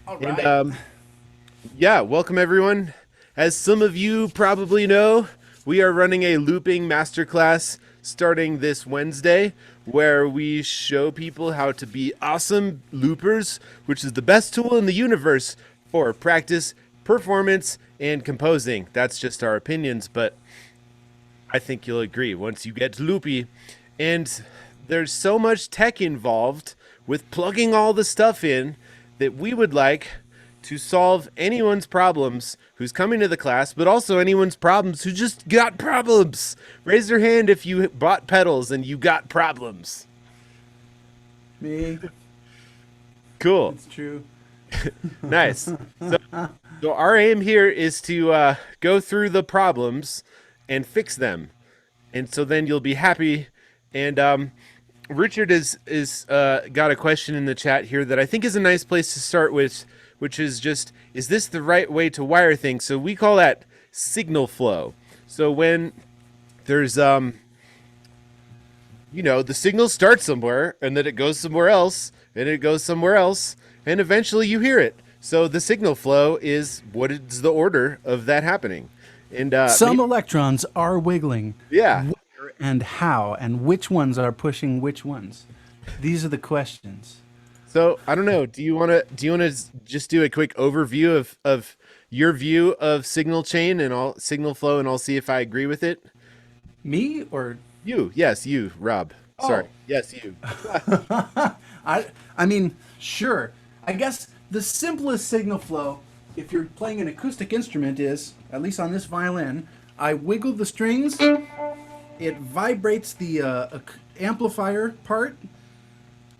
All And right. yeah, welcome everyone. As some of you probably know, we are running a looping masterclass starting this Wednesday where we show people how to be awesome loopers, which is the best tool in the universe for practice, performance, and composing. That's just our opinions, but I think you'll agree once you get loopy. And there's so much tech involved with plugging all the stuff in that we would like to solve anyone's problems who's coming to the class, but also anyone's problems who just got problems. Raise your hand if you bought pedals and you got problems. Me. Cool. It's true. Nice. So our aim here is to go through the problems and fix them, and so then you'll be happy. And Richard is got a question in the chat here that I think is a nice place to start with, which is just, is this the right way to wire things? So we call that signal flow. So when there's the signal starts somewhere and then it goes somewhere else and it goes somewhere else and eventually you hear it. So the signal flow is what is the order of that happening. And Some electrons are wiggling. yeah. Where and how, and which ones are pushing which ones? These are the questions. So I don't know. Do you want to just do a quick overview of your view of signal chain and all signal flow, and I'll see if I agree with it. Me or You, yes, you, Rob. Sorry, oh, yes, you. I mean, sure. I guess the simplest signal flow, if you're playing an acoustic instrument, is at least on this violin. I wiggle the strings. It vibrates the amplifier part.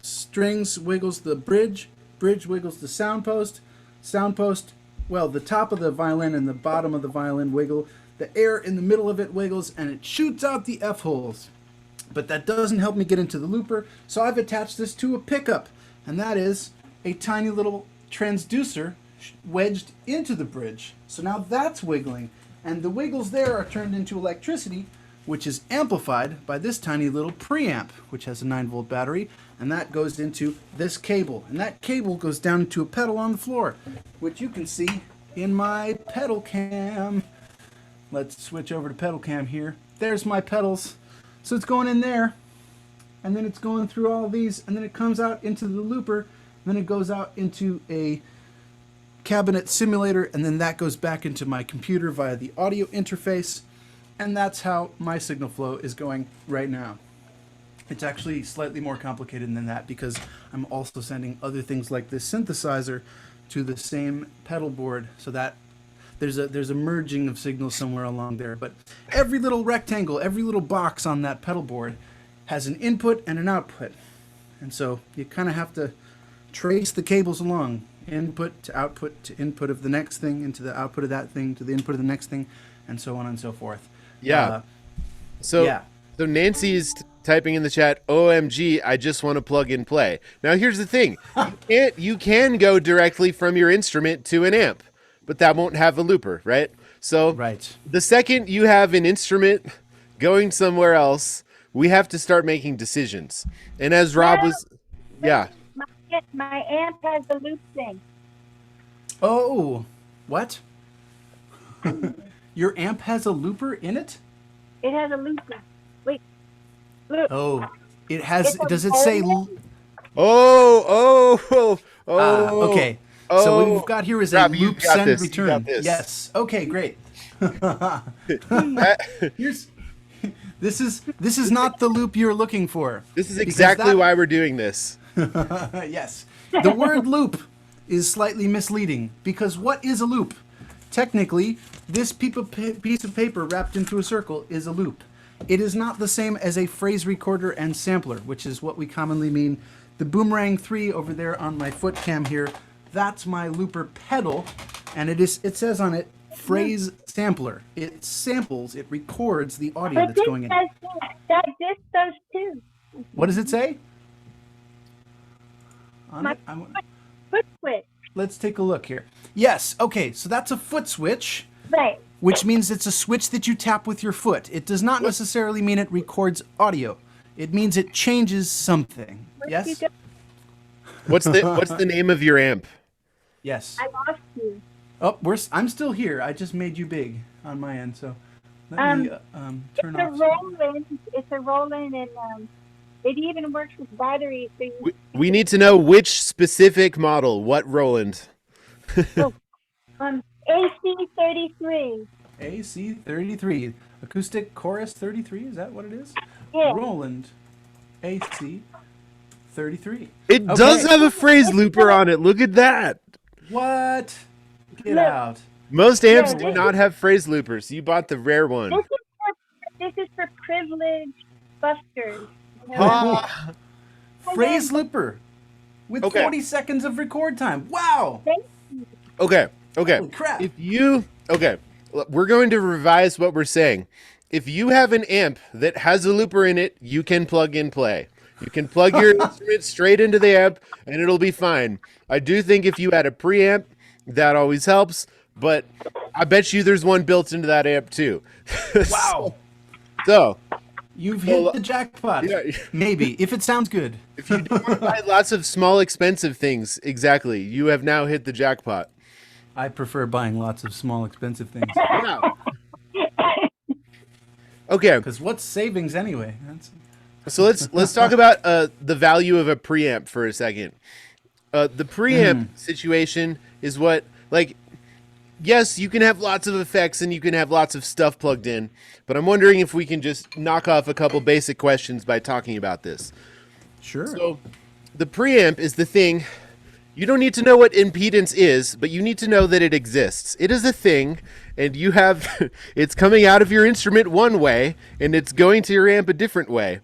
Strings wiggles the bridge. Bridge wiggles the sound post. Sound post, well, the top of the violin and the bottom of the violin wiggle. The air in the middle of it wiggles, and it shoots out the F holes. But that doesn't help me get into the looper, so I've attached this to a pickup, and that is a tiny little transducer wedged into the bridge. So now that's wiggling, and the wiggles there are turned into electricity, which is amplified by this tiny little preamp, which has a 9-volt battery, and that goes into this cable. And that cable goes down into a pedal on the floor, which you can see in my pedal cam. Let's switch over to pedal cam here. There's my pedals. So it's going in there, and then it's going through all these, and then it comes out into the looper, and then it goes out into a cabinet simulator, and then that goes back into my computer via the audio interface, and that's how my signal flow is going right now. It's actually slightly more complicated than that because I'm also sending other things like this synthesizer to the same pedal board, so that there's a merging of signals somewhere along there. But every little rectangle, every little box on that pedal board has an input and an output. And so you kind of have to trace the cables along, input to input of the next thing, into the output of that thing, to the input of the next thing, and so on and so forth. Yeah. So yeah. so Nancy's typing in the chat, "OMG, I just want to plug and play." Now here's the thing: you can go directly from your instrument to an amp, but that won't have a looper, right? So Right. the second you have an instrument going somewhere else, we have to start making decisions. And as Rob was, yeah, My amp has the loop thing. Oh, what? Your amp has a looper in it? It has a loop. Wait, look. Oh, it has. It's a Does it say? volume. Okay. So what we've got here is a Rob, you loop got send this. You return. got this. Yes. Okay. Great. Here's. This is not the loop you're looking for. This is Because exactly that- why we're doing this. Yes. The word loop is slightly misleading because what is a loop? Technically, this piece of paper wrapped into a circle is a loop. It is not the same as a phrase recorder and sampler, which is what we commonly mean. The Boomerang 3 over there on my foot cam here, that's my looper pedal, and it says on it phrase sampler. It samples, it records the audio But that's this going in. this does too. What does it say? On My it? foot switch. Let's take a look here. Yes, okay, so that's a foot switch, Right. which means it's a switch that you tap with your foot. It does not necessarily mean it records audio. It means it changes something. Yes? What's the name of your amp? Yes. I lost you. Oh, I'm still here. I just made you big on my end, so let me Um, turn it's a off. Roland. It's a Roland, and it even works with batteries. So you We can. need to know which specific model. What Roland? Oh, AC 33. AC 33, acoustic chorus 33. Is that what it is? Yeah. Roland AC 33. It does Okay. have a phrase It's looper on it. Look at that. What? Get look. out. Most Yeah. amps do This Way. not have phrase loopers. You bought the rare this one. is for privileged busters. You know. Oh, Ah, phrase looper with okay. 40 seconds of record time. Wow. Thank you. Okay. Okay. Holy crap. Okay, we're going to revise what we're saying. If you have an amp that has a looper in it, you can plug and play. You can plug your instrument straight into the amp and it'll be fine. I do think if you had a preamp, that always helps, but I bet you there's one built into that amp too. Wow. So, You've Well, hit the jackpot. yeah. Maybe, if it sounds good. if you don't want to buy lots of small expensive things, exactly, you have now hit the jackpot. I prefer buying lots of small, expensive things. Yeah. Okay. Because what's savings anyway? So let's talk about the value of a preamp for a second. The preamp situation is what, like, yes, you can have lots of effects and you can have lots of stuff plugged in, but I'm wondering if we can just knock off a couple basic questions by talking about this. Sure. So the preamp is the thing. You don't need to know what impedance is, but you need to know that it exists. It is a thing, and you have it's coming out of your instrument one way, and it's going to your amp a different way.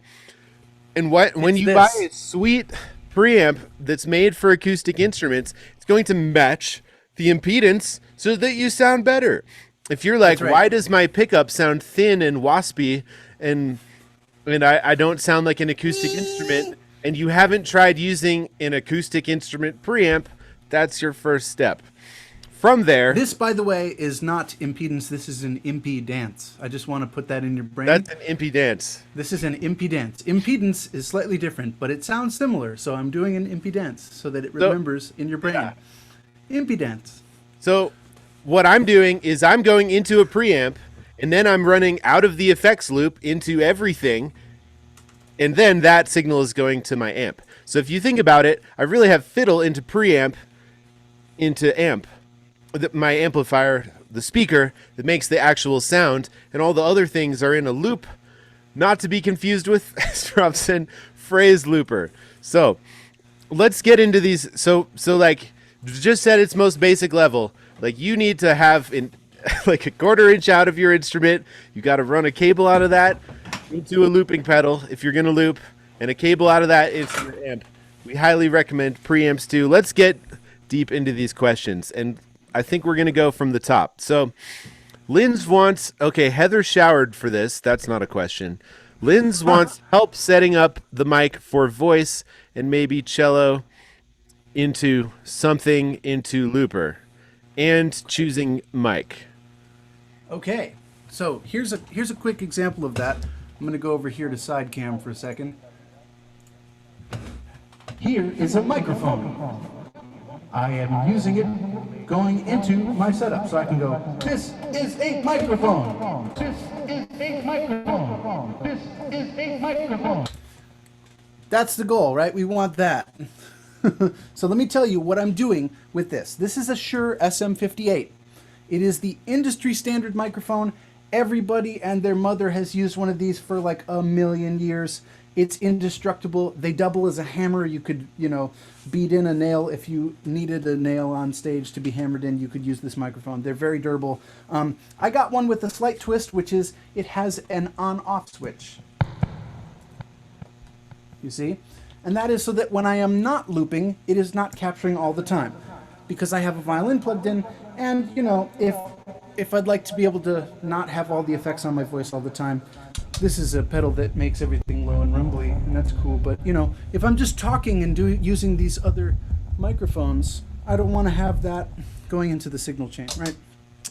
And when It's you buy this. a sweet preamp that's made for acoustic instruments, it's going to match the impedance so that you sound better. If you're like, That's right. why does my pickup sound thin and waspy, and I don't sound like an acoustic instrument, and you haven't tried using an acoustic instrument preamp, that's your first step. From there, This, by the way, is not impedance. This is an impedance. I just want to put that in your brain. that's an impedance. This is an impedance. Impedance is slightly different, but it sounds similar. So I'm doing an impedance so that it remembers in your brain. yeah. Impedance. So what I'm doing is I'm going into a preamp, and then I'm running out of the effects loop into everything, and then that signal is going to my amp. So if you think about it, I really have fiddle into preamp into amp. My amplifier, the speaker that makes the actual sound, and all the other things are in a loop, not to be confused with, as Rob said, phrase looper. So let's get into these. So like just at its most basic level, like you need to have like a 1/4 inch out of your instrument. You got to run a cable out of that into a looping pedal if you're going to loop, and a cable out of that into your amp. We highly recommend preamps too. Let's get deep into these questions, and I think we're going to go from the top. So Linz wants, okay, Heather showered for this. That's not a question. Linz wants help setting up the mic for voice and maybe cello into something into looper and choosing mic. Okay. So here's a quick example of that. I'm going to go over here to side cam for a second. Here is a microphone. I am using it going into my setup, so I can go, this is a microphone. This is a microphone. This is a microphone. That's the goal, right? We want that. So let me tell you what I'm doing with this. This is a Shure SM58. It is the industry standard microphone. Everybody and their mother has used one of these for like a million years. It's indestructible. They double as a hammer. You could, beat in a nail. If you needed a nail on stage to be hammered in, you could use this microphone. They're very durable. I got one with a slight twist, which is it has an on-off switch. You see? And that is so that when I am not looping, it is not capturing all the time. Because I have a violin plugged in, and, if I'd like to be able to not have all the effects on my voice all the time, this is a pedal that makes everything low and rumbly, and that's cool. But, if I'm just talking and using these other microphones, I don't want to have that going into the signal chain, right?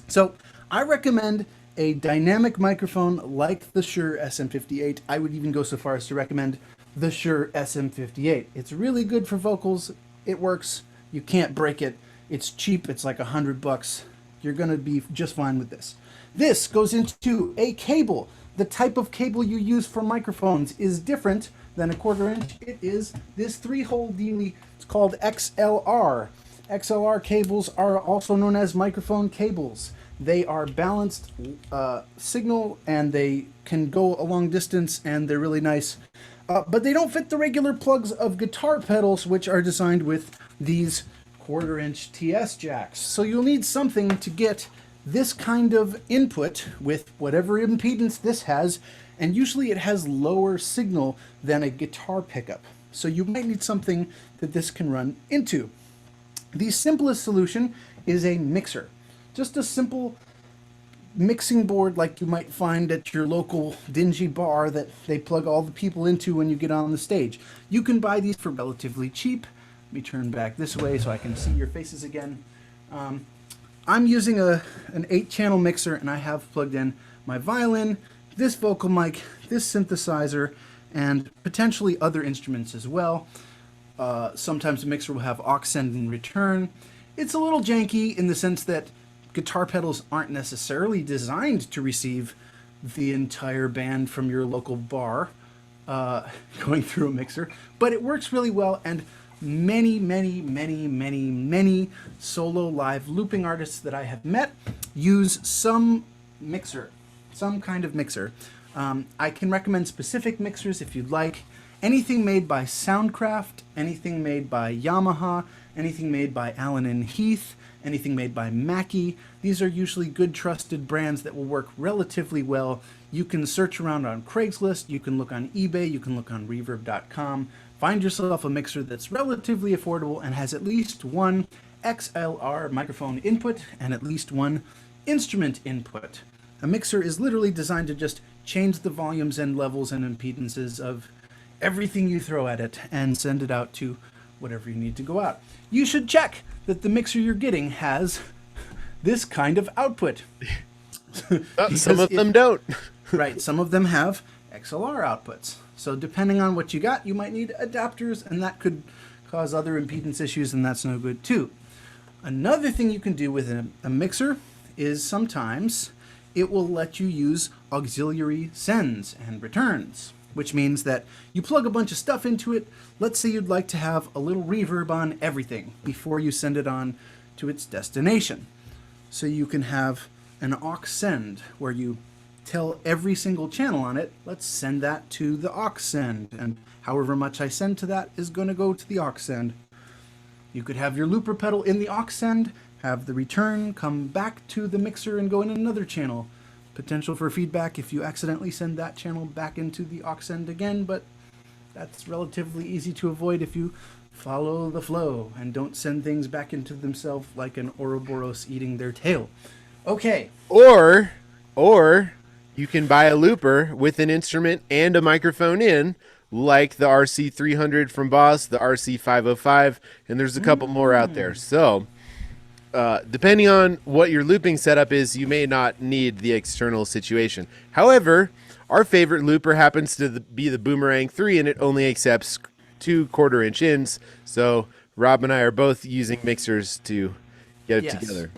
So I recommend a dynamic microphone like the Shure SM58. I would even go so far as to recommend the Shure SM58. It's really good for vocals. It works. You can't break it. It's cheap. It's like $100. You're going to be just fine with this. This goes into a cable. The type of cable you use for microphones is different than a 1/4 inch. It is this 3-hole dealie. It's called XLR. XLR cables are also known as microphone cables. They are balanced signal, and they can go a long distance, and they're really nice. But they don't fit the regular plugs of guitar pedals, which are designed with these 1/4 inch TS jacks. So you'll need something to get this kind of input with whatever impedance this has, and usually it has lower signal than a guitar pickup. So you might need something that this can run into. The simplest solution is a mixer. Just a simple mixing board like you might find at your local dingy bar that they plug all the people into when you get on the stage. You can buy these for relatively cheap. Let me turn back this way so I can see your faces again. I'm using an 8-channel mixer, and I have plugged in my violin, this vocal mic, this synthesizer, and potentially other instruments as well. Sometimes the mixer will have aux send and return. It's a little janky in the sense that guitar pedals aren't necessarily designed to receive the entire band from your local bar going through a mixer, but it works really well, and many solo live looping artists that I have met use some kind of mixer. I can recommend specific mixers if you'd like. Anything made by Soundcraft, anything made by Yamaha, anything made by Allen and Heath, anything made by Mackie. These are usually good, trusted brands that will work relatively well. You can search around on Craigslist, you can look on eBay, you can look on Reverb.com. Find yourself a mixer that's relatively affordable and has at least one XLR microphone input and at least one instrument input. A mixer is literally designed to just change the volumes and levels and impedances of everything you throw at it and send it out to whatever you need to go out. You should check that the mixer you're getting has this kind of output. Some of them don't. Right, some of them have XLR outputs. So depending on what you got, you might need adapters, and that could cause other impedance issues, and that's no good too. Another thing you can do with a mixer is sometimes it will let you use auxiliary sends and returns, which means that you plug a bunch of stuff into it. Let's say you'd like to have a little reverb on everything before you send it on to its destination. So you can have an aux send where you tell every single channel on it, let's send that to the aux send, and however much I send to that is going to go to the aux send. You could have your looper pedal in the aux send, have the return come back to the mixer and go in another channel. Potential for feedback if you accidentally send that channel back into the aux send again, but that's relatively easy to avoid if you follow the flow and don't send things back into themselves like an Ouroboros eating their tail. Okay. Or you can buy a looper with an instrument and a microphone in, like the RC300 from Boss, the RC505, and there's a couple more out there. So, depending on what your looping setup is, you may not need the external situation. However, our favorite looper happens to be the Boomerang 3, and it only accepts 2 1/4 inch ins. So, Rob and I are both using mixers to get it together.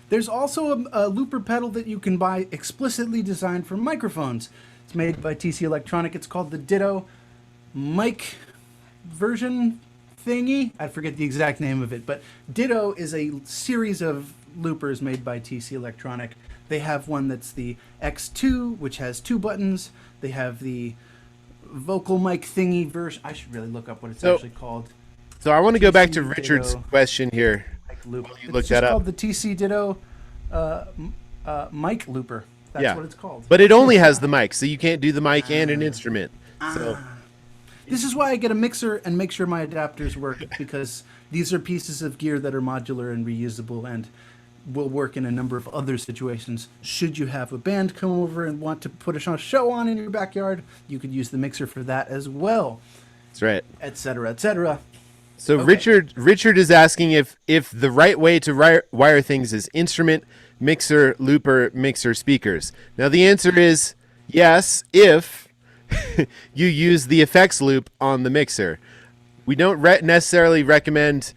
There's also a looper pedal that you can buy explicitly designed for microphones. It's made by TC Electronic. It's called the Ditto mic version thingy. I forget the exact name of it, but Ditto is a series of loopers made by TC Electronic. They have one that's the X2, which has 2 buttons. They have the vocal mic thingy version. I should really look up what it's actually called. So I want to go back to Richard's question here. Loop. You look it's that just up. called the TC Ditto mic looper. That's what it's called. But it only has the mic, so you can't do the mic and an instrument. So This is why I get a mixer and make sure my adapters work, because these are pieces of gear that are modular and reusable and will work in a number of other situations. Should you have a band come over and want to put a show on in your backyard, you could use the mixer for that as well. That's right. Etc., etc. So okay. Richard is asking if the right way to wire things is instrument, mixer, looper, mixer, speakers. Now the answer is yes, if you use the effects loop on the mixer. We don't necessarily recommend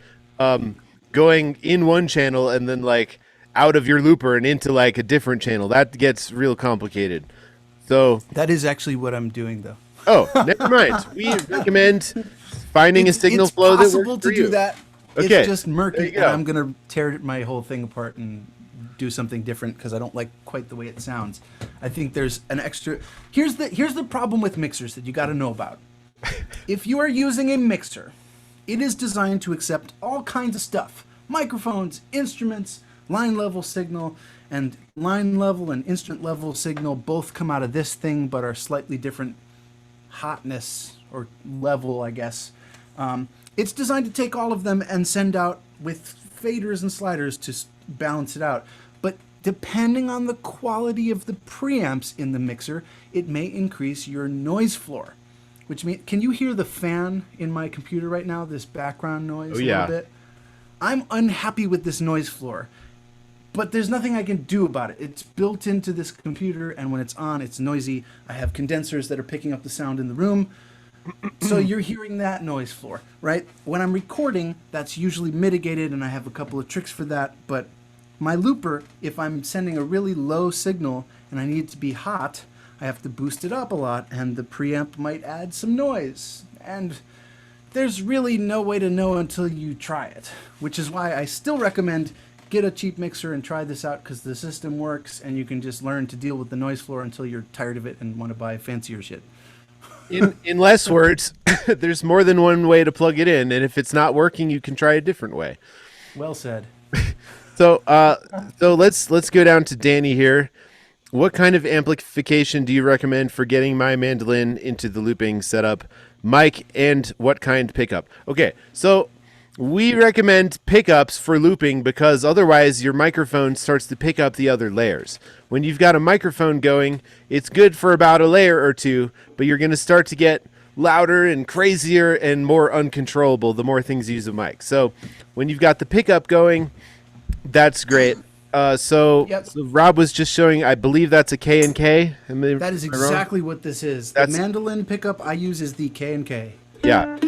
going in one channel and then like out of your looper and into like a different channel. That gets real complicated. So That is actually what I'm doing, though. oh, never mind. We recommend finding a signal flow that works It's possible for to you. do that. Okay, It's just there murky, you and go. I'm gonna tear my whole thing apart and do something different because I don't like quite the way it sounds. I think there's an extra. Here's the problem with mixers that you got to know about. If you are using a mixer, it is designed to accept all kinds of stuff: microphones, instruments, line level signal, and line level and instrument level signal both come out of this thing, but are slightly different hotness or level, I guess. It's designed to take all of them and send out with faders and sliders to balance it out. But depending on the quality of the preamps in the mixer, it may increase your noise floor. Which means, can you hear the fan in my computer right now? This background noise a yeah. little bit. I'm unhappy with this noise floor, but there's nothing I can do about it. It's built into this computer, and when it's on, it's noisy. I have condensers that are picking up the sound in the room. So you're hearing that noise floor, right? When I'm recording, that's usually mitigated, and I have a couple of tricks for that. But my looper, if I'm sending a really low signal and I need it to be hot, I have to boost it up a lot, and the preamp might add some noise. And there's really no way to know until you try it, which is why I still recommend get a cheap mixer and try this out, because the system works, and you can just learn to deal with the noise floor until you're tired of it and want to buy fancier shit. In less words, there's more than one way to plug it in, and if it's not working, you can try a different way. Well said. So let's go down to Danny here. What kind of amplification do you recommend for getting my mandolin into the looping setup? Mike, and what kind pickup? Okay, so we recommend pickups for looping because otherwise your microphone starts to pick up the other layers. When you've got a microphone going, it's good for about a layer or two, but you're going to start to get louder and crazier and more uncontrollable the more things use a mic. So when you've got the pickup going, that's great. So Rob was just showing, I believe that's a K&K. That is exactly what this is. The mandolin pickup I use is the K&K. Yeah.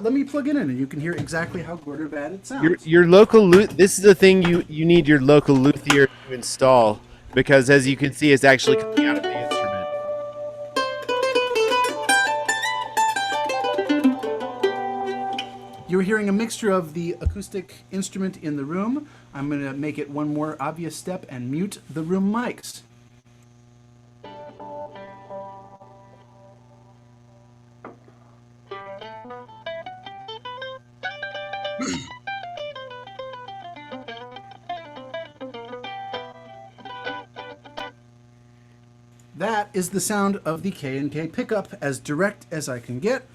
Let me plug it in, and you can hear exactly how good or bad it sounds. Your local this is the thing you need your local luthier to install, because as you can see, it's actually coming out of the instrument. You're hearing a mixture of the acoustic instrument in the room. I'm going to make it one more obvious step and mute the room mics. That is the sound of the K&K pickup, as direct as I can get.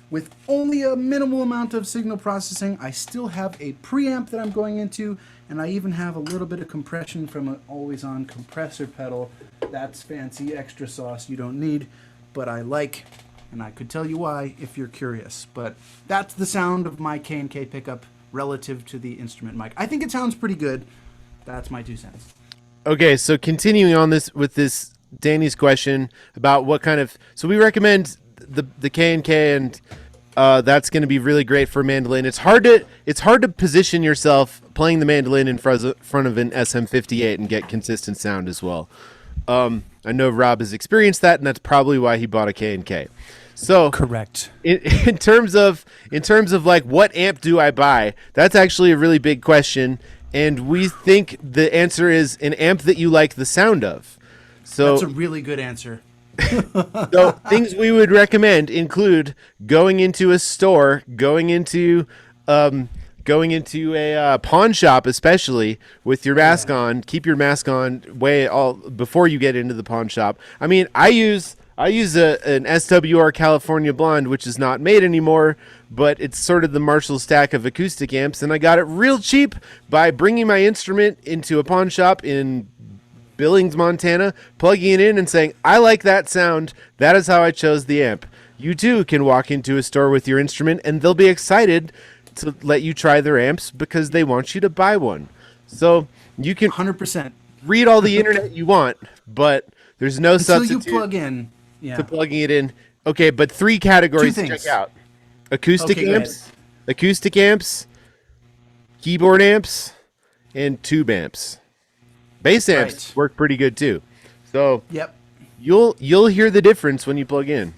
With only a minimal amount of signal processing, I still have a preamp that I'm going into, and I even have a little bit of compression from an always-on compressor pedal. That's fancy extra sauce you don't need, but I like, and I could tell you why if you're curious. But that's the sound of my K&K pickup relative to the instrument mic. I think it sounds pretty good. That's my 2 cents. Okay, so continuing on this Danny's question about what kind of, so we recommend the K&K, and that's going to be really great for mandolin. It's hard to position yourself playing the mandolin in front of an SM58 and get consistent sound as well. I know Rob has experienced that, and that's probably why he bought a K&K. So correct. In terms of like what amp do I buy? That's actually a really big question, and we think the answer is an amp that you like the sound of. So that's a really good answer. So things we would recommend include going into a store, going into a pawn shop, especially with your mask on. Keep your mask on before you get into the pawn shop. I mean, I use an SWR California Blonde, which is not made anymore, but it's sort of the Marshall stack of acoustic amps, and I got it real cheap by bringing my instrument into a pawn shop in Billings, Montana, plugging it in and saying, I like that sound. That is how I chose the amp. You too can walk into a store with your instrument, and they'll be excited to let you try their amps because they want you to buy one. So you can 100% read all the internet you want, but there's no substitute until you plug in to plugging it in. Okay, but 3 categories to check out. Acoustic Okay, amps, acoustic amps, keyboard amps, and tube amps. Bass amps Right. work pretty good too. So Yep. you'll hear the difference when you plug in.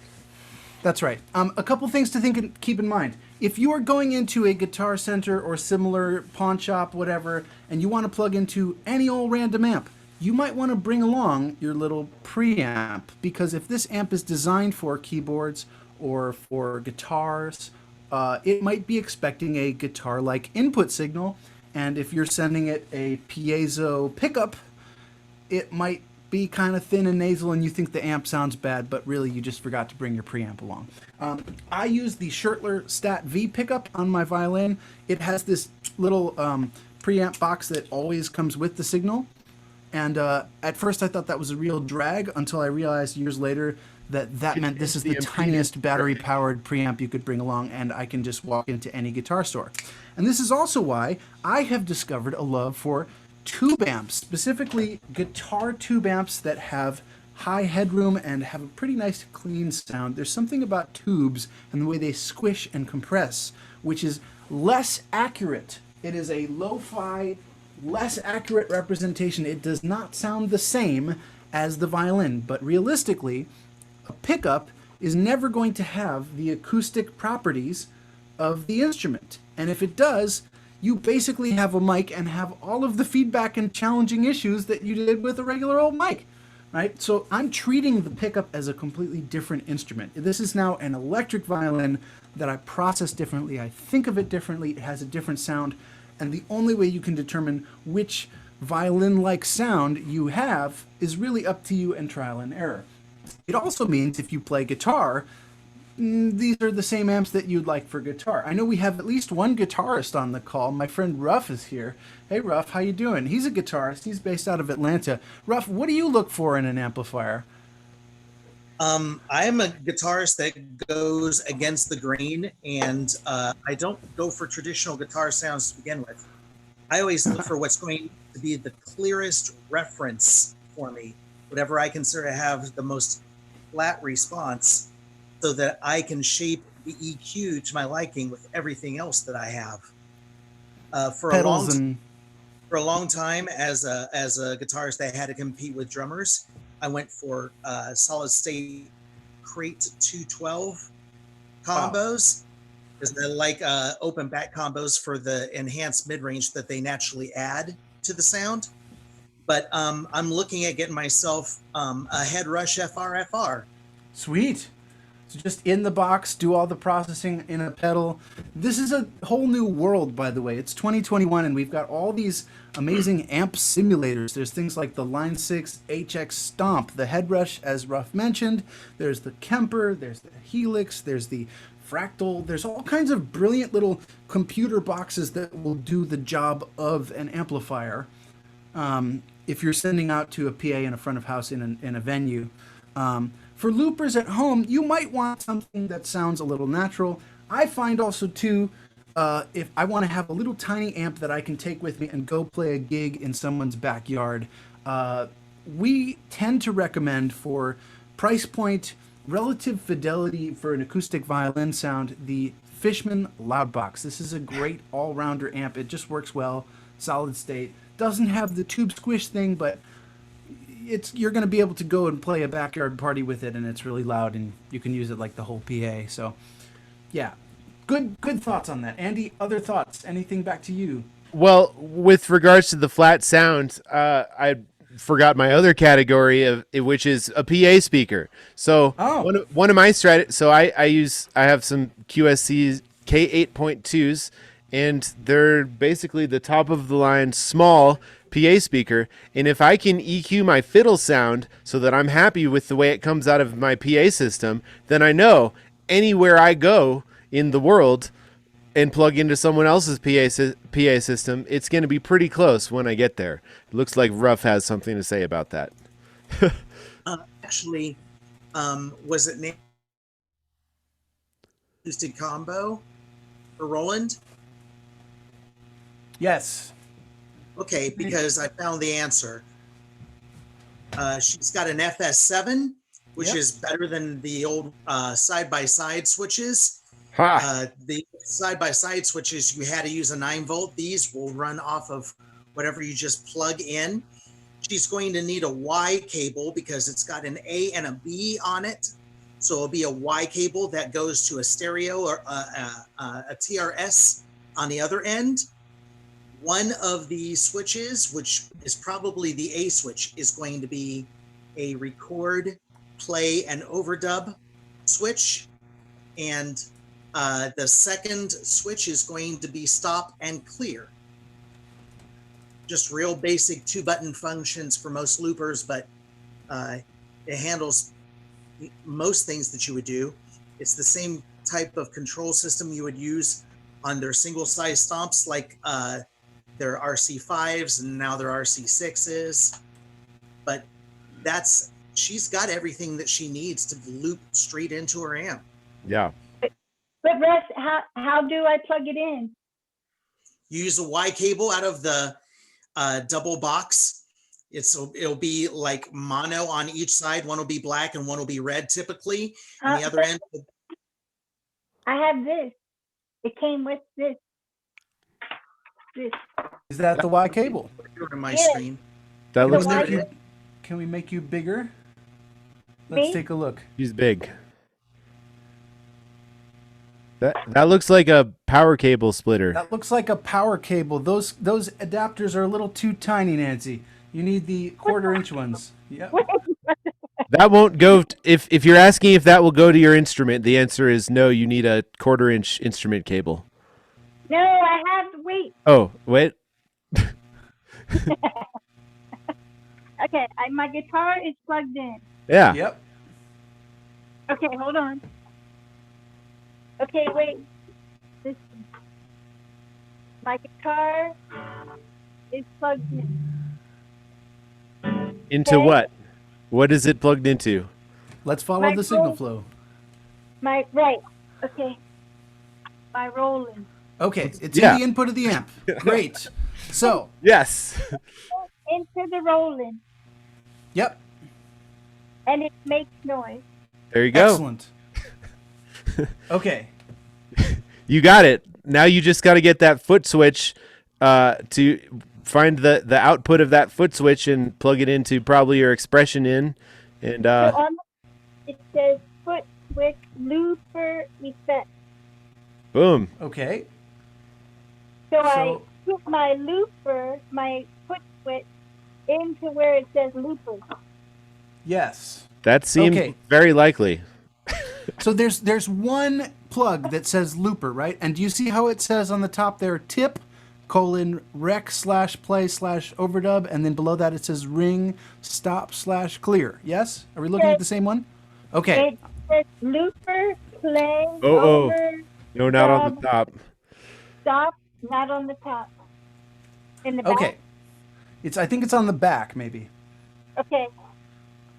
That's right. A couple things to think and keep in mind. If you are going into a Guitar Center or similar pawn shop, whatever, and you want to plug into any old random amp, you might want to bring along your little preamp, because if this amp is designed for keyboards or for guitars, it might be expecting a guitar-like input signal, and if you're sending it a piezo pickup, it might be kind of thin and nasal and you think the amp sounds bad, but really you just forgot to bring your preamp along. I use the Schertler Stat V pickup on my violin. It has this little preamp box that always comes with the signal. And at first I thought that was a real drag until I realized years later that meant this is the tiniest battery-powered preamp you could bring along, and I can just walk into any guitar store. And this is also why I have discovered a love for tube amps, specifically guitar tube amps that have high headroom and have a pretty nice clean sound. There's something about tubes and the way they squish and compress, which is less accurate. It is a lo-fi, less accurate representation. It does not sound the same as the violin, but realistically, a pickup is never going to have the acoustic properties of the instrument. And if it does, you basically have a mic and have all of the feedback and challenging issues that you did with a regular old mic, right? So I'm treating the pickup as a completely different instrument. This is now an electric violin that I process differently. I think of it differently. It has a different sound. And the only way you can determine which violin-like sound you have is really up to you and trial and error. It also means if you play guitar, these are the same amps that you'd like for guitar. I know we have at least one guitarist on the call. My friend Ruff is here. Hey Ruff, how you doing? He's a guitarist. He's based out of Atlanta. Ruff, what do you look for in an amplifier? I am a guitarist that goes against the grain, and I don't go for traditional guitar sounds to begin with. I always look for what's going to be the clearest reference for me, whatever I consider to have the most flat response, so that I can shape the EQ to my liking with everything else that I have. For a long time, as a guitarist, I had to compete with drummers. I went for solid state crate 212 combos, because I like open back combos for the enhanced mid range that they naturally add to the sound. But I'm looking at getting myself a Head Rush FR. Sweet. So just in the box, do all the processing in a pedal. This is a whole new world, by the way. It's 2021, and we've got all these amazing amp simulators. There's things like the Line 6 HX Stomp, the Head Rush, as Ruff mentioned. There's the Kemper, there's the Helix, there's the Fractal. There's all kinds of brilliant little computer boxes that will do the job of an amplifier. If you're sending out to a PA in a front of house in a venue. For loopers at home, you might want something that sounds a little natural. I find also too, if I want to have a little tiny amp that I can take with me and go play a gig in someone's backyard, we tend to recommend, for price point, relative fidelity for an acoustic violin sound, the Fishman Loudbox. This is a great all-rounder amp. It just works well, solid state. Doesn't have the tube squish thing, but you're going to be able to go and play a backyard party with it, and it's really loud, and you can use it like the whole PA. So, yeah, good thoughts on that. Andy, other thoughts? Anything back to you? Well, with regards to the flat sound, I forgot my other category which is a PA speaker. So one of my strategies. So I have some QSC K8.2s, and they're basically the top of the line small PA speaker, and if I can EQ my fiddle sound so that I'm happy with the way it comes out of my PA system, then I know anywhere I go in the world and plug into someone else's PA system, it's going to be pretty close when I get there. It looks like Ruff has something to say about that. Actually, was it named acoustic combo for Roland? Yes. Okay, because I found the answer. She's got an FS7, which is better than the old side-by-side switches. Ha! The side-by-side switches, you had to use a 9-volt. These will run off of whatever you just plug in. She's going to need a Y cable because it's got an A and a B on it. So it'll be a Y cable that goes to a stereo or a TRS on the other end. One of the switches, which is probably the A switch, is going to be a record, play, and overdub switch. And the second switch is going to be stop and clear. Just real basic 2-button functions for most loopers, but it handles most things that you would do. It's the same type of control system you would use on their single size stomps, like their RC5s and now their RC6s. But she's got everything that she needs to loop straight into her amp. Yeah. But Russ, how do I plug it in? You use a Y cable out of the double box. It'll be like mono on each side. One will be black and one will be red typically. And the other end. I have this. It came with this. Is that the Y cable? On my Yeah. screen. That looks why- pretty. Can we make you bigger? Let's Me? take a look. She's big. That looks like a power cable splitter. That looks like a power cable. Those adapters are a little too tiny, Nancy. You need the 1/4-inch ones. Yeah. That won't go. If you're asking if that will go to your instrument, the answer is no. You need a 1/4-inch instrument cable. No, I have. Wait. Oh, wait. Okay, my guitar is plugged in. Yeah. Yep. Okay, hold on. Okay, wait. My guitar is plugged in. Into Okay. what? What is it plugged into? Let's follow My the signal phone- flow. Right. Okay. My Roland. Okay, it's Yeah. in the input of the amp. Great. So, Yes. Into the Roland, yep. and it makes noise. There you go. Excellent. Okay. You got it. Now you just got to get that foot switch to find the output of that foot switch and plug it into probably your expression in. And So on it says foot switch looper effect. boom. Okay. So I So- put my looper, my foot switch, into where it says looper. Yes. That seems Okay. very likely. So there's one plug that says looper, right? And do you see how it says on the top there, tip, :rec/play/overdub, and then below that it says ring, stop/clear. Yes? Are we looking at the same one? Okay. It says looper, play, Oh. over, No, not on the top. stop, not on the top. In the back? Okay. I think it's on the back, maybe. Okay.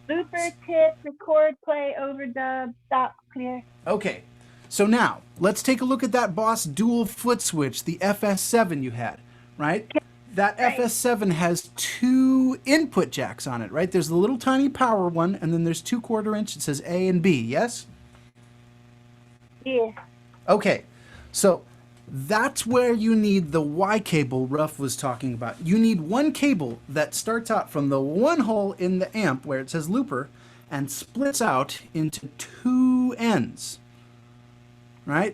Looper, tip, record, play, overdub, stop, clear. Okay. So now, let's take a look at that Boss dual foot switch, the FS7 you had, right? That Right. FS7 has 2 input jacks on it, right? There's the little tiny power one, and then there's 2 1/4-inch. It says A and B, yes? Yeah. Okay. So that's where you need the Y cable Ruff was talking about. You need one cable that starts out from the one hole in the amp where it says looper and splits out into 2 ends. Right?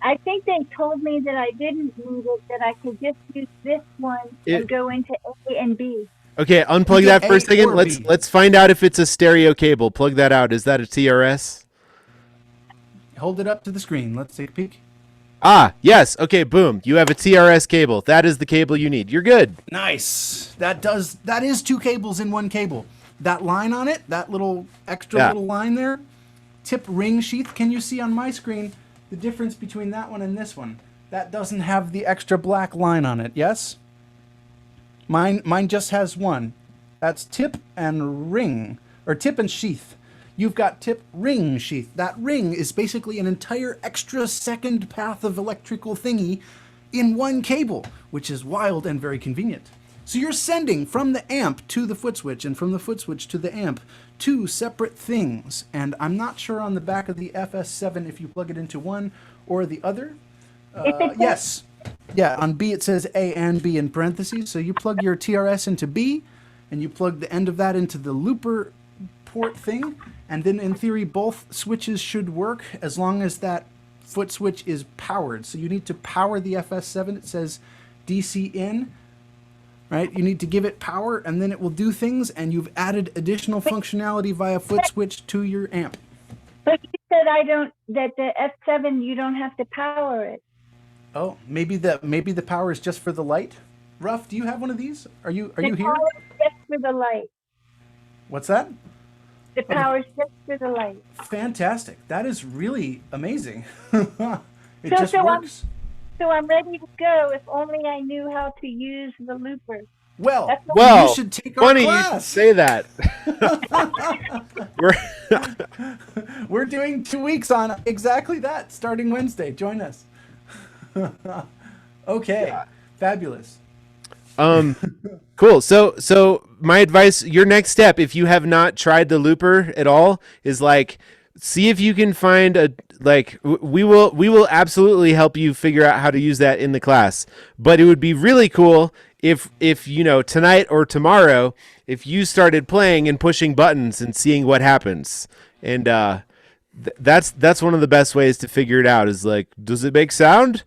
I think they told me that I didn't need it, that I could just use this one and go into A and B. Okay, unplug You that get for a A second. or Let's B. let's find out if it's a stereo cable. Plug that out. Is that a TRS? Hold it up to the screen. Let's take a peek. Ah, yes. Okay, boom. You have a TRS cable. That is the cable you need. You're good. Nice. That is 2 cables in one cable. That line on it, that little extra Yeah. little line there, tip ring sheath. Can you see on my screen the difference between that one and this one? That doesn't have the extra black line on it. Yes? Mine just has one. That's tip and ring, or tip and sheath. You've got tip ring sheath. That ring is basically an entire extra second path of electrical thingy in one cable, which is wild and very convenient. So you're sending from the amp to the foot switch and from the foot switch to the amp 2 separate things. And I'm not sure on the back of the FS7 if you plug it into one or the other. If it's Yes. Yeah, on B it says A and B in parentheses. So you plug your TRS into B, and you plug the end of that into the looper port thing, and then in theory both switches should work as long as that foot switch is powered. So you need to power the FS7. It says DC in, right? You need to give it power, and then it will do things, and you've added additional functionality via foot switch to your amp. But you said that the F7 you don't have to power it. Oh, maybe the power is just for the light. Ruff, do you have one of these? Are you here? Power is just for the light. What's that? The power is just for the light. Fantastic. That is really amazing. It just works. So I'm ready to go if only I knew how to use the looper. Well, Well, you should take our funny you should class. say that. We're doing 2 weeks on exactly that starting Wednesday. Join us. Okay. Fabulous. Cool. So my advice, your next step, if you have not tried the looper at all, is like, see if you can find we will absolutely help you figure out how to use that in the class. But it would be really cool if tonight or tomorrow, if you started playing and pushing buttons and seeing what happens. And that's one of the best ways to figure it out, is like, does it make sound?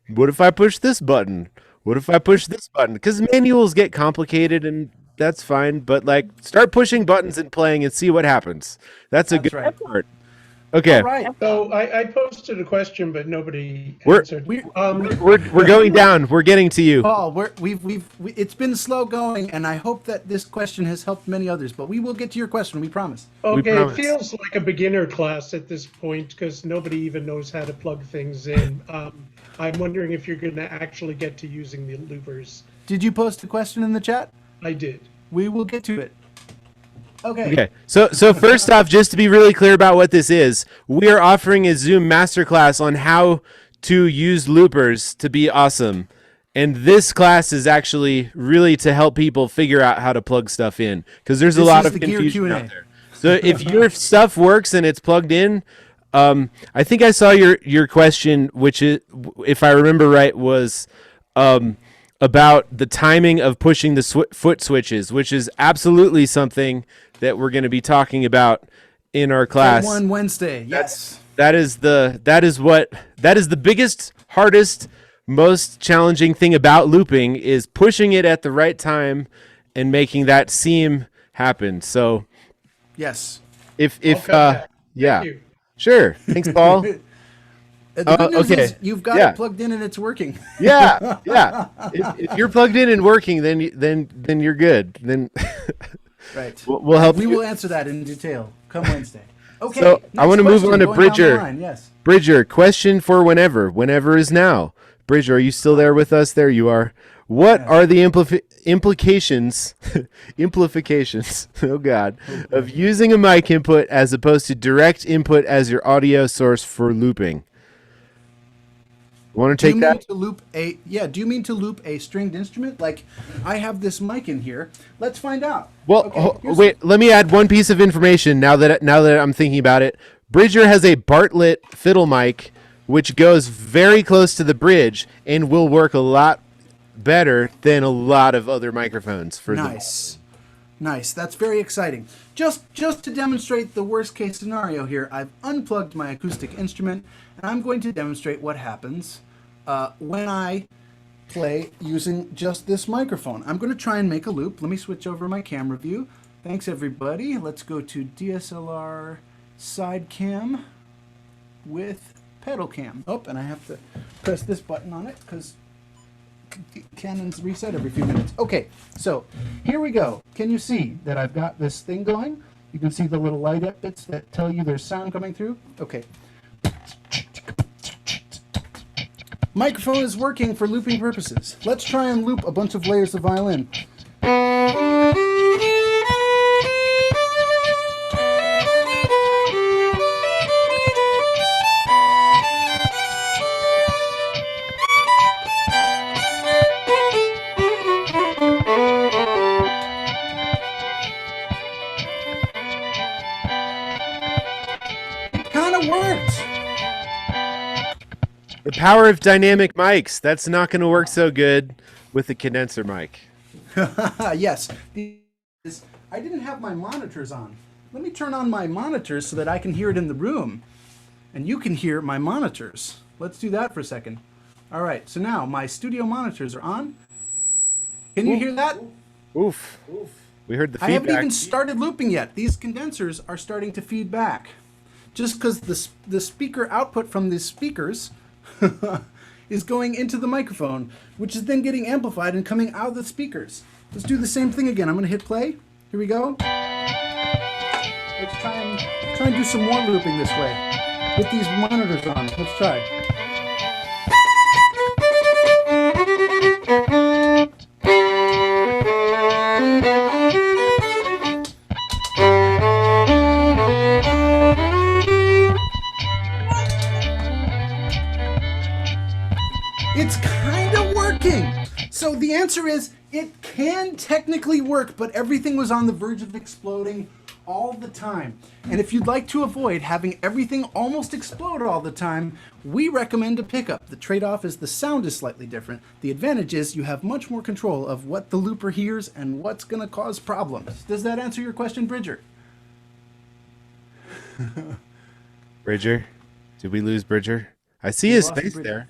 What if I push this button? What if I push this button? Because manuals get complicated, and that's fine. But like, start pushing buttons and playing and see what happens. That's a good part. Okay. All right. So I posted a question, but nobody We're- answered. We're going down. We're getting to you. Paul, it's been slow going, and I hope that this question has helped many others. But we will get to your question. We promise. Okay, it promise. feels like a beginner class at this point because nobody even knows how to plug things in. I'm wondering if you're going to actually get to using the loopers. Did you post a question in the chat? I did. We will get to it. Okay. So first off, just to be really clear about what this is, we are offering a Zoom masterclass on how to use loopers to be awesome. And this class is actually really to help people figure out how to plug stuff in, because there's a This lot is of the Gear confusion Q&A. out there. So if your stuff works and it's plugged in, I think I saw your question, which is, if I remember right, was about the timing of pushing the foot switches, which is absolutely something that we're going to be talking about in our class. One Wednesday. Yes. That is the biggest, hardest, most challenging thing about looping, is pushing it at the right time and making that seam happen. So Yes. if Okay. yeah, Thank you. sure. Thanks, Paul. The good news okay. is you've got Yeah. it plugged in and it's working. Yeah. If you're plugged in and working, then you're good. Then Right. we'll help We you. will answer that in detail come Wednesday. Okay. So, I next wanna move question, on to going down the Bridger. line, Yes. Bridger, question for whenever. Whenever is now. Bridger, are you still there with us? There you are. What are the implications, oh God, of using a mic input as opposed to direct input as your audio source for looping? Want to take that? Do you mean to loop a stringed instrument? Like, I have this mic in here. Let's find out. Well, Okay, here's- wait. Let me add one piece of information now that I'm thinking about it. Bridger has a Bartlett fiddle mic, which goes very close to the bridge and will work a lot better than a lot of other microphones. For Nice. That's very exciting. Just to demonstrate the worst case scenario here, I've unplugged my acoustic instrument, and I'm going to demonstrate what happens when I play using just this microphone. I'm going to try and make a loop. Let me switch over my camera view. Thanks, everybody. Let's go to DSLR side cam with pedal cam. Oh, and I have to press this button on it because Canon's reset every few minutes. Okay, so here we go. Can you see that I've got this thing going? You can see the little light up bits that tell you there's sound coming through. Okay. Microphone is working for looping purposes. Let's try and loop a bunch of layers of violin. It kind of worked. power of dynamic mics. That's not going to work so good with the condenser mic. Yes. I didn't have my monitors on. Let me turn on my monitors so that I can hear it in the room. And you can hear my monitors. Let's do that for a second. All right, so now my studio monitors are on. Can you hear that? Oof. We heard the I haven't feedback. even started looping yet. These condensers are starting to feed back. Just because the speaker output from these speakers is going into the microphone, which is then getting amplified and coming out of the speakers. Let's do the same thing again. I'm going to hit play. Here we go. Let's try and do some more looping this way with these monitors on. Let's try. It's kind of working. So the answer is it can technically work, but everything was on the verge of exploding all the time. And if you'd like to avoid having everything almost explode all the time, we recommend a pickup. The trade-off is the sound is slightly different. The advantage is you have much more control of what the looper hears and what's going to cause problems. Does that answer your question, Bridger? Bridger? Did we lose Bridger? I see his lost face Bridger.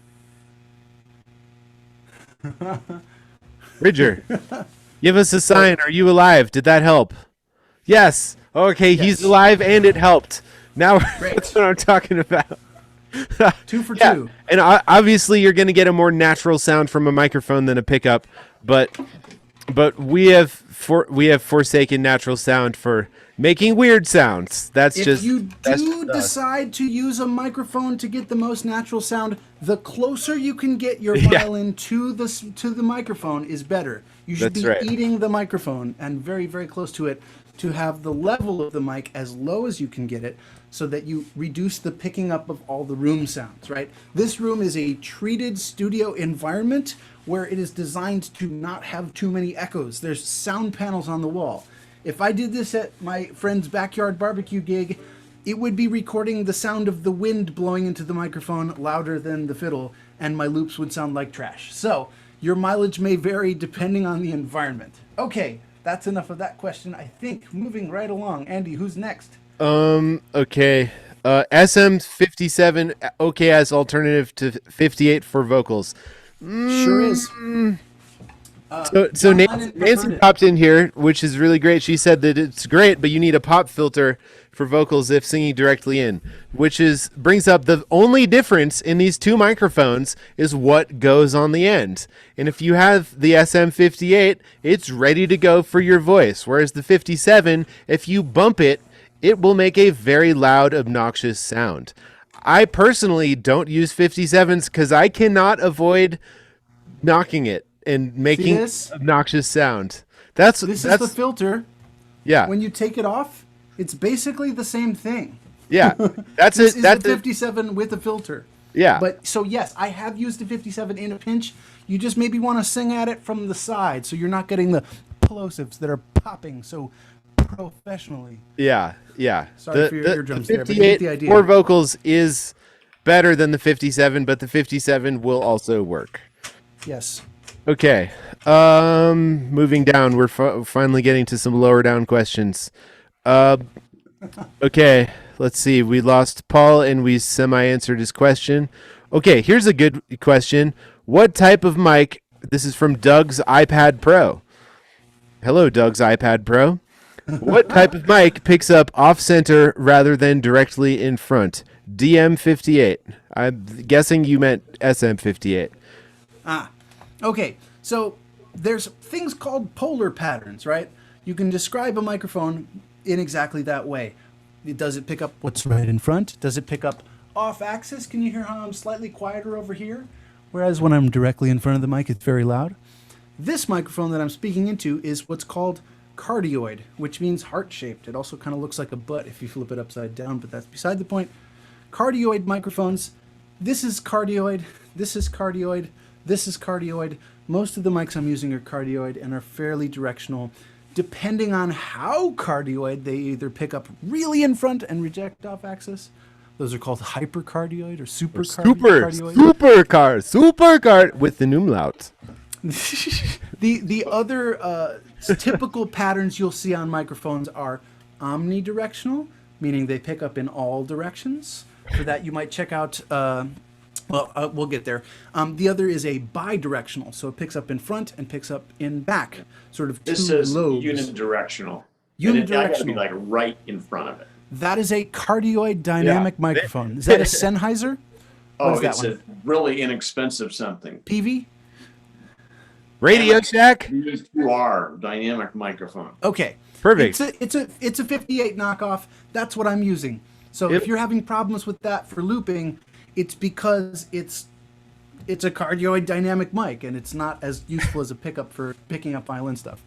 there. Bridger, give us a sign. Are you alive? Did that help? Yes. Okay, he's alive and it helped. Now that's what I'm talking about. 2 for 2. And obviously you're going to get a more natural sound from a microphone than a pickup, but we have forsaken natural sound for making weird sounds. That's If just you that's do just us. decide to use a microphone to get the most natural sound, the closer you can get your Yeah. violin to the microphone is better. You should That's be right. eating the microphone and very, very close to it to have the level of the mic as low as you can get it so that you reduce the picking up of all the room sounds, right? This room is a treated studio environment where it is designed to not have too many echoes. There's sound panels on the wall. If I did this at my friend's backyard barbecue gig, it would be recording the sound of the wind blowing into the microphone louder than the fiddle, and my loops would sound like trash. So your mileage may vary depending on the environment. Okay, that's enough of that question. I think moving right along. Andy, who's next? Okay. SM57 okay as alternative to 58 for vocals. Sure is. So John Nancy, Lennon Nancy preferred it. popped in here, which is really great. She said that it's great, but you need a pop filter for vocals if singing directly in, which brings up the only difference in these two microphones is what goes on the end. And if you have the SM58, it's ready to go for your voice, whereas the 57, if you bump it, it will make a very loud, obnoxious sound. I personally don't use 57s because I cannot avoid knocking it and making this? obnoxious sound. This This is the filter. yeah, When you take it off, it's basically the same thing. yeah. That's This it. is That's the it. 57 with a filter. Yeah. But so yes, I have used the 57 in a pinch. You just maybe want to sing at it from the side, so you're not getting the plosives that are popping so professionally. Yeah. Sorry for your eardrums there, but you 58 get the idea. for vocals is better than the 57, but the 57 will also work. Yes. Okay. Moving down, we're finally getting to some lower down questions. Okay, let's see. We lost Paul and we semi-answered his question. Okay, here's a good question. What type of mic? This is from Doug's iPad Pro. Hello, Doug's iPad Pro. What type of mic picks up off-center rather than directly in front? DM58. I'm guessing you meant SM58. Okay, so there's things called polar patterns, right? You can describe a microphone in exactly that way. Does it pick up what's right in front? Does it pick up off axis? Can you hear how I'm slightly quieter over here? Whereas when I'm directly in front of the mic, it's very loud. This microphone that I'm speaking into is what's called cardioid, which means heart-shaped. It also kind of looks like a butt if you flip it upside down, but that's beside the point. Cardioid microphones, this is cardioid, this is cardioid, this is cardioid. Most of the mics I'm using are cardioid and are fairly directional. Depending on how cardioid, they either pick up really in front and reject off axis, Those are called hypercardioid or supercardioid. Supercard with the umlaut. The other typical patterns you'll see on microphones are omnidirectional, meaning they pick up in all directions. For that, you might check out. We'll get there. The other is a bidirectional, so it picks up in front and picks up in back, sort of This two says lobes. unidirectional. And I got to be Unidirectional. like right in front of it. That is a cardioid dynamic microphone. Is that a Sennheiser? What Oh, is that it's one? a really inexpensive something. PV? Radio Shack. These two are dynamic microphone. Okay. Perfect. It's a 58 knockoff. That's what I'm using. So if you're having problems with that for looping, it's because it's a cardioid dynamic mic and it's not as useful as a pickup for picking up violin stuff.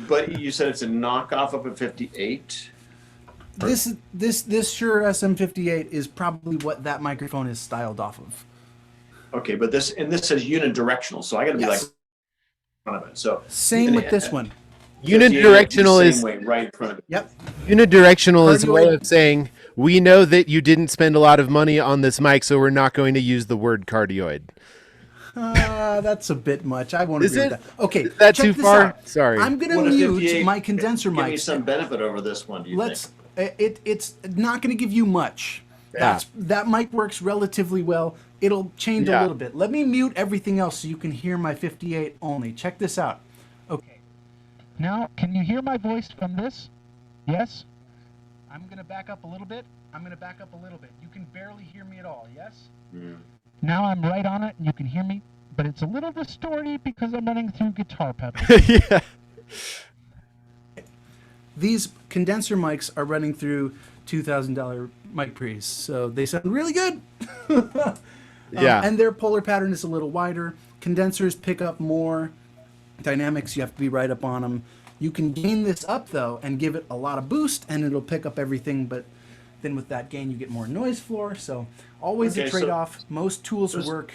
But you said it's a knockoff of a 58. This Shure SM58 is probably what that microphone is styled off of. Okay, but this says unidirectional, so I got to be Yes. like in front of it. So Same with this one. Unidirectional the is same way, right in front of it. Yep. unidirectional is a way Cardioid- of saying we know that you didn't spend a lot of money on this mic, so we're not going to use the word cardioid. That's a bit much. I won't Is agree it? with that. Okay. Is that check too this far? out. Sorry. I'm going to What a mute 58 my condenser give me mics. some benefit over this one. Do you Let's. think? It's not going to give you much. Yeah. That mic works relatively well. It'll change a Yeah. little bit. Let me mute everything else so you can hear my 58 only. Check this out. Okay. Now, can you hear my voice from this? Yes? I'm going to back up a little bit. I'm going to back up a little bit. You can barely hear me at all, yes? Now I'm right on it and you can hear me, but it's a little distorted because I'm running through guitar pedals. Yeah. These condenser mics are running through $2,000 mic pre's, so they sound really good. Yeah. And their polar pattern is a little wider. Condensers pick up more dynamics. You have to be right up on them. You can gain this up, though, and give it a lot of boost, and it'll pick up everything, but then with that gain, you get more noise floor. So always a Okay, so- trade-off. Most tools Just- work.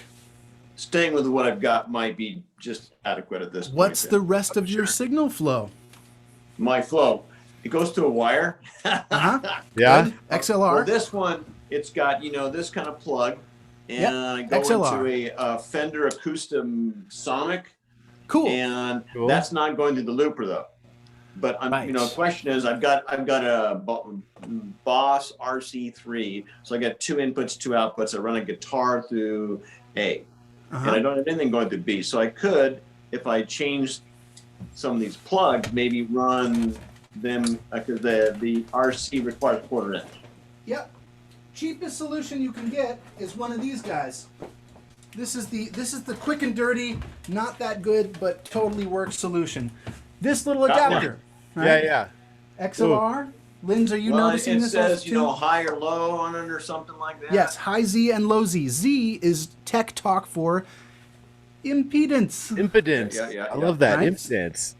Staying with what I've got might be just adequate at this point. What's then. the rest of your signal flow? My flow? It goes to a wire. Uh-huh. Yeah. Good. XLR. Well, this one, it's got, this kind of plug. And I go XLR. into a Fender Acoustum Sonic. Cool. And Cool. that's not going to the looper though. But Right. question is, I've got a Boss RC3, so I got 2 inputs, 2 outputs. I run a guitar through A, Uh-huh. and I don't have anything going through B. So I could, if I changed some of these plugs, maybe run them because the RC requires 1/4 inch. Yep. Cheapest solution you can get is one of these guys. This is the quick and dirty, not that good, but totally works solution. This little Got one. adapter. Yeah, yeah. XLR. Linz, are you noticing it this says, also too? high or low on it or something like that. Yes, high Z and low Z. Z is tech talk for impedance. Impedance. Yeah. I love that. Right? Impedance.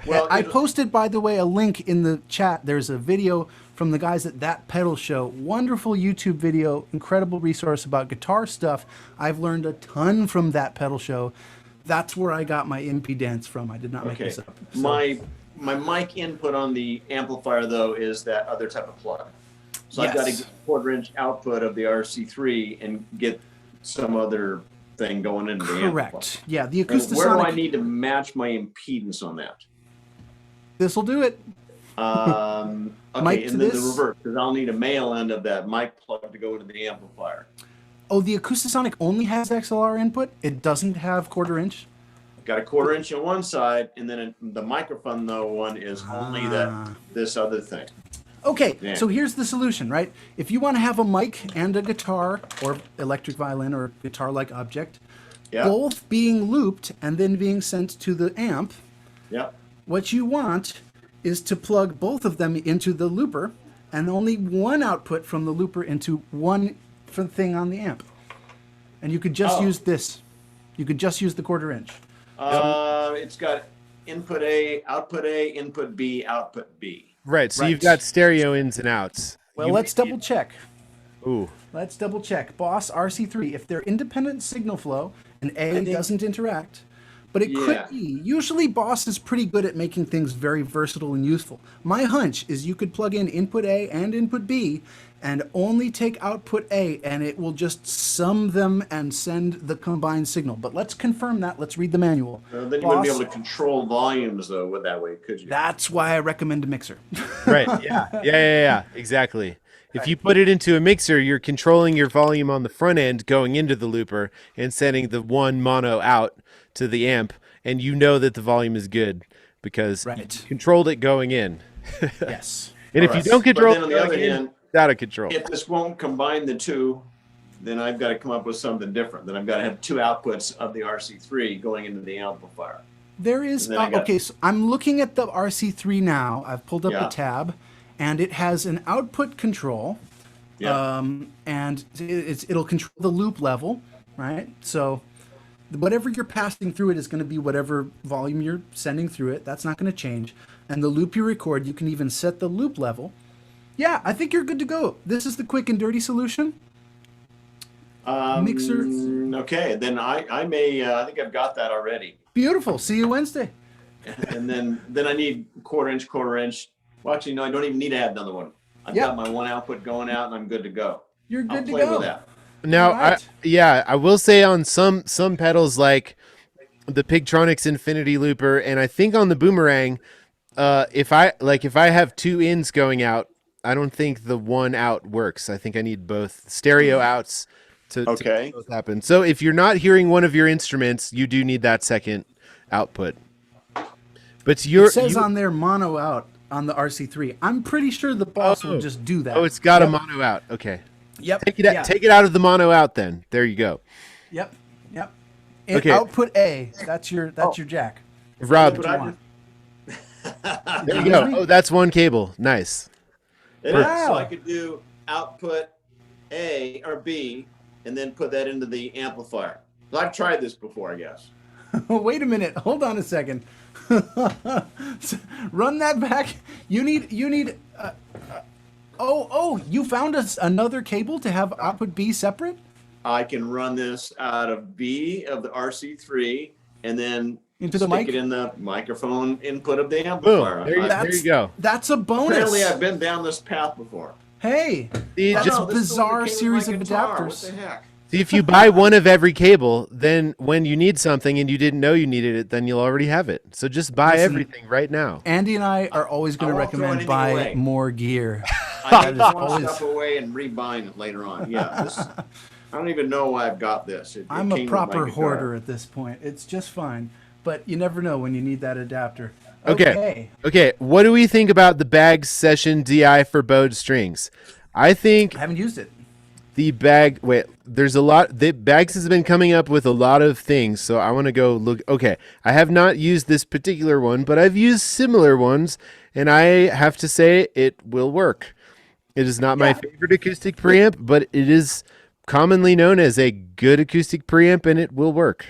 Well, I posted, by the way, a link in the chat. There's a video from the guys at That Pedal Show. Wonderful YouTube video, incredible resource about guitar stuff. I've learned a ton from That Pedal Show. That's where I got my impedance from. I did not make Okay. this up. So- My mic input on the amplifier though is that other type of plug. So I've got to Yes. get a 1/4 inch output of the RC3 and get some other thing going into the amplifier. Correct. Yeah, the And where do I Acoustasonic. need to match my impedance on that? This will do it. Okay, Mic to and then this? the reverse, because I'll need a male end of that mic plug to go into the amplifier. Oh, the Acoustasonic only has XLR input. It doesn't have 1/4 inch. Got a 1/4 inch on one side, and then the microphone though one is only this other thing. Okay, Yeah. so here's the solution, right? If you want to have a mic and a guitar or electric violin or guitar-like object, Yeah. both being looped and then being sent to the amp, Yep. what you want is to plug both of them into the looper and only one output from the looper into one thing on the amp. And you could just use this. You could just use the 1/4 inch. It's got input A, input B, output B. Right. So Right. you've got stereo ins and outs. Well, You- let's double check. Ooh. Let's double check. Boss RC3, if they're independent signal flow and A think- doesn't interact, but it Yeah. could be. Usually Boss is pretty good at making things very versatile and useful. My hunch is you could plug in input A and input B and only take output A, and it will just sum them and send the combined signal. But let's confirm that. Let's read the manual. Then you wouldn't be Boss, able to control volumes though with that way, could you? that's why I recommend a mixer. Right. Yeah. Exactly. If you put it into a mixer, you're controlling your volume on the front end going into the looper and sending the one mono out to the amp, and you know that the volume is good because Right. you controlled it going in. Yes. And if you don't control But then on the other hand, it's out of control. if this won't combine the two, then I've got to come up with something different. Then I've got to have two outputs of the RC3 going into the amplifier. There is, And then I got- okay, so I'm looking at the RC3 now. I've pulled up Yeah. the tab, and it has an output control, Yeah. and it'll control the loop level, right? So whatever you're passing through it is going to be whatever volume you're sending through it. That's not going to change. And the loop you record, you can even set the loop level. Yeah, I think you're good to go. This is the quick and dirty solution. Mixer. Okay, then I may. I think I've got that already. Beautiful. See you Wednesday. And then I need quarter inch. Well, actually, no, I don't even need to add another one. I've Yeah. got my one output going out, and I'm good to go. You're good I'll to play go. with that. Now, Alright. I will say on some pedals like the Pigtronics Infinity Looper, and I think on the Boomerang, if I have two ins going out, I don't think the one out works. I think I need both stereo outs to Okay. both happen. So if you're not hearing one of your instruments, you do need that second output. But It says on there mono out on the RC3. I'm pretty sure the boss will just do that. it's got a Yep. mono out. Okay, Yep. take it out of the mono out. Then there you go, Yep. And Okay. output A. That's your jack. Rob. But you I want. There you go. Oh, that's one cable. Nice. It is. Wow. So I could do output A or B, and then put that into the amplifier. So I've tried this before, I guess. Wait a minute. Hold on a second. Run that back. You need. You found us another cable to have output B separate. I can run this out of B of the RC3, and then Into the stick mic? it in the microphone input of the Boom. amplifier. There you go. That's a bonus. Apparently, I've been down this path before. Hey, See, that's just a this is bizarre what came with series my of guitar. adapters. What the heck? See, if you buy one of every cable, then when you need something and you didn't know you needed it, then you'll already have it. So just buy Listen, everything right now. Andy and I are always going I to won't throw recommend anything buy away. more gear. I need to throw always- stuff away and rebind it later on. Yeah, this, I don't even know why I've got this. It I'm came a with proper my guitar. hoarder at this point. It's just fine, but you never know when you need that adapter. Okay. What do we think about the Bags Session DI for bowed strings? I think I haven't used it. there's a lot. The Bags has been coming up with a lot of things, so I want to go look. Okay, I have not used this particular one, but I've used similar ones, and I have to say it will work. It is not my favorite acoustic preamp, but it is commonly known as a good acoustic preamp, and it will work.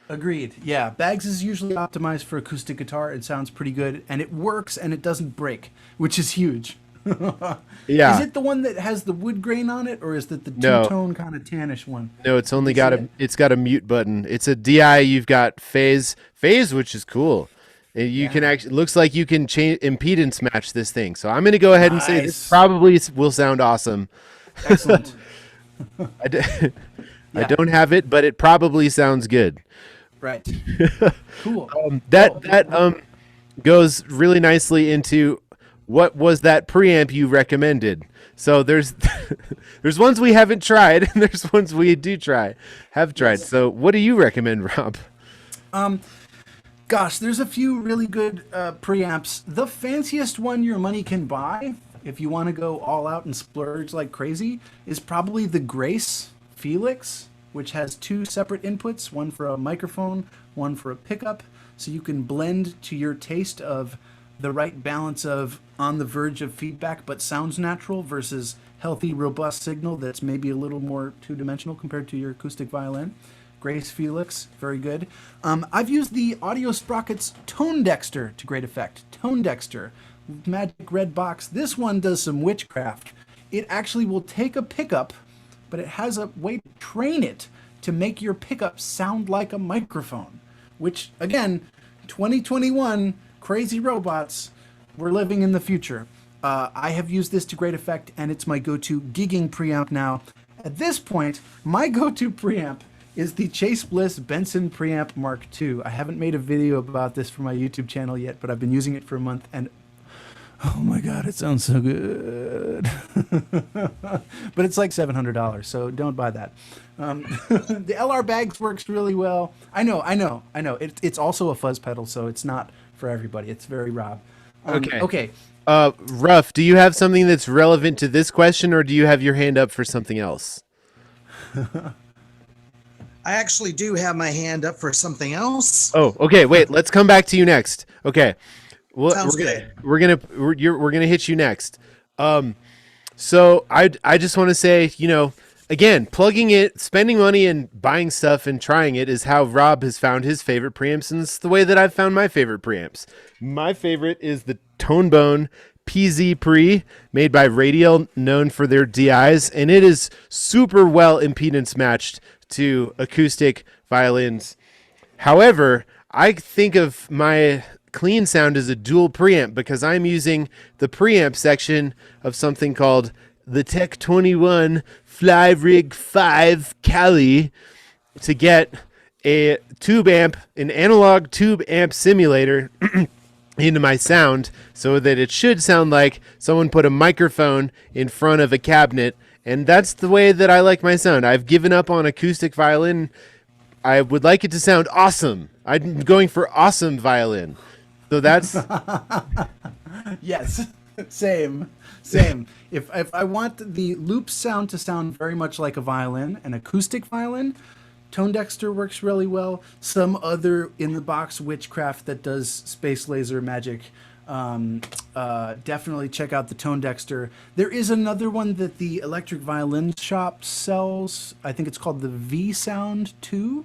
Agreed. Yeah, Bags is usually optimized for acoustic guitar. It sounds pretty good, and it works, and it doesn't break, which is huge. Yeah. Is it the one that has the wood grain on it, or is it the No. two-tone kind of tannish one? No, it's only Is got it? it's got a mute button. It's a DI. You've got phase, which is cool. And you can actually looks like you can change impedance match this thing. So I'm going to go ahead and say this Nice. probably will sound awesome. Excellent. I Yeah. don't have it, but it probably sounds good. Right. Cool. That goes really nicely into what was that preamp you recommended. So there's there's ones we haven't tried, and there's ones we have tried. So what do you recommend, Rob? Gosh, there's a few really good preamps. The fanciest one your money can buy, if you want to go all out and splurge like crazy, is probably the Grace Felix, which has two separate inputs, one for a microphone, one for a pickup, so you can blend to your taste of the right balance of on the verge of feedback but sounds natural versus healthy, robust signal that's maybe a little more two-dimensional compared to your acoustic violin. Grace Felix, very good. I've used the Audio Sprockets Tone Dexter to great effect. Tone Dexter, magic red box. This one does some witchcraft. It actually will take a pickup, but it has a way to train it to make your pickup sound like a microphone, which, again, 2021, crazy robots, we're living in the future. I have used this to great effect, and it's my go-to gigging preamp now. At this point, my go-to preamp is the Chase Bliss Benson Preamp Mark II. I haven't made a video about this for my YouTube channel yet, but I've been using it for a month, and oh my god, it sounds so good. But it's like $700, so don't buy that. The LR Bags works really well. I know. It's also a fuzz pedal, so it's not for everybody. It's very Rob. Okay. Ruff, do you have something that's relevant to this question, or do you have your hand up for something else? I actually do have my hand up for something else. Oh, okay. Wait, let's come back to you next. Okay. Well, Sounds good. We're gonna hit you next. So I just want to say, again, plugging it, spending money and buying stuff and trying it is how Rob has found his favorite preamps, and it's the way that I've found my favorite preamps. My favorite is the Tonebone PZ Pre, made by Radial, known for their DIs, and it is super well impedance matched to acoustic violins. However, I think of my clean sound as a dual preamp because I'm using the preamp section of something called the Tech 21 Fly Rig 5 Cali to get a tube amp, an analog tube amp simulator into my sound so that it should sound like someone put a microphone in front of a cabinet. And that's the way that I like my sound. I've given up on acoustic violin. I would like it to sound awesome. I'm going for awesome violin. So that's... Yes, same. If I want the loop sound to sound very much like a violin, an acoustic violin, Tone Dexter works really well. Some other in-the-box witchcraft that does space laser magic. Definitely check out the Tone Dexter. There is another one that the Electric Violin Shop sells. I think it's called the V Sound 2.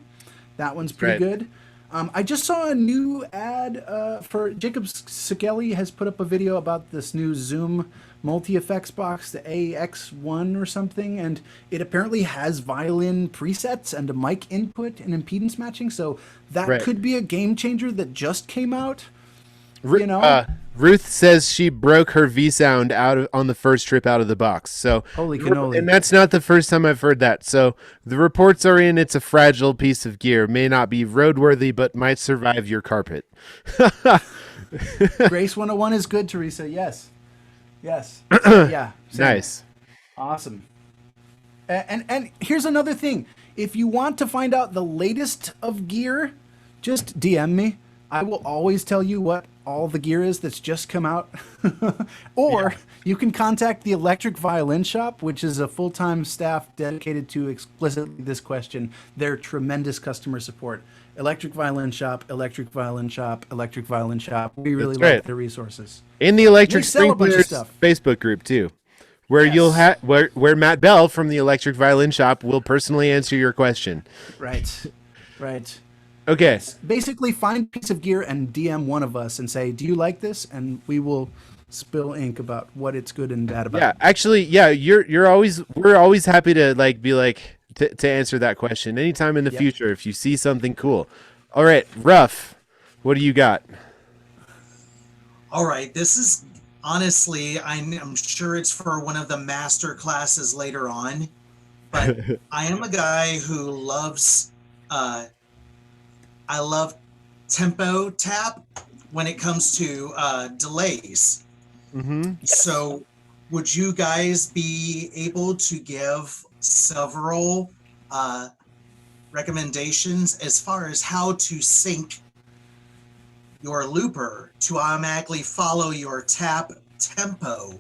That one's pretty good. I just saw a new ad for Jacob Sikeli has put up a video about this new Zoom multi-effects box, the AX1 or something, and it apparently has violin presets and a mic input and impedance matching, so that could be a game changer that just came out. Ruth says she broke her V sound on the first trip out of the box. So holy cannoli. And that's not the first time I've heard that. So the reports are in. It's a fragile piece of gear. May not be roadworthy, but might survive your carpet. Grace 101 is good, Teresa. Yes. Yeah. Same. Nice. Awesome. And here's another thing. If you want to find out the latest of gear, just DM me. I will always tell you what all the gear is that's just come out. Or you can contact the Electric Violin Shop, which is a full-time staff dedicated to explicitly this question. They're tremendous customer support. Electric Violin Shop, Electric Violin Shop, Electric Violin Shop. We really like their resources. In the Electric They sell a bunch of Sprinklers stuff. Facebook group too, where you'll where Matt Bell from the Electric Violin Shop will personally answer your question. Right. Okay. Basically, find a piece of gear and DM one of us and say, "Do you like this?" And we will spill ink about what it's good and bad about. Yeah, actually, we're always happy to to answer that question anytime in the future if you see something cool. All right, Ruff, what do you got? All right, this is honestly, I'm sure it's for one of the master classes later on, but I am a guy who loves, I love tempo tap when it comes to delays. Mm-hmm. So would you guys be able to give several recommendations as far as how to sync your looper to automatically follow your tap tempo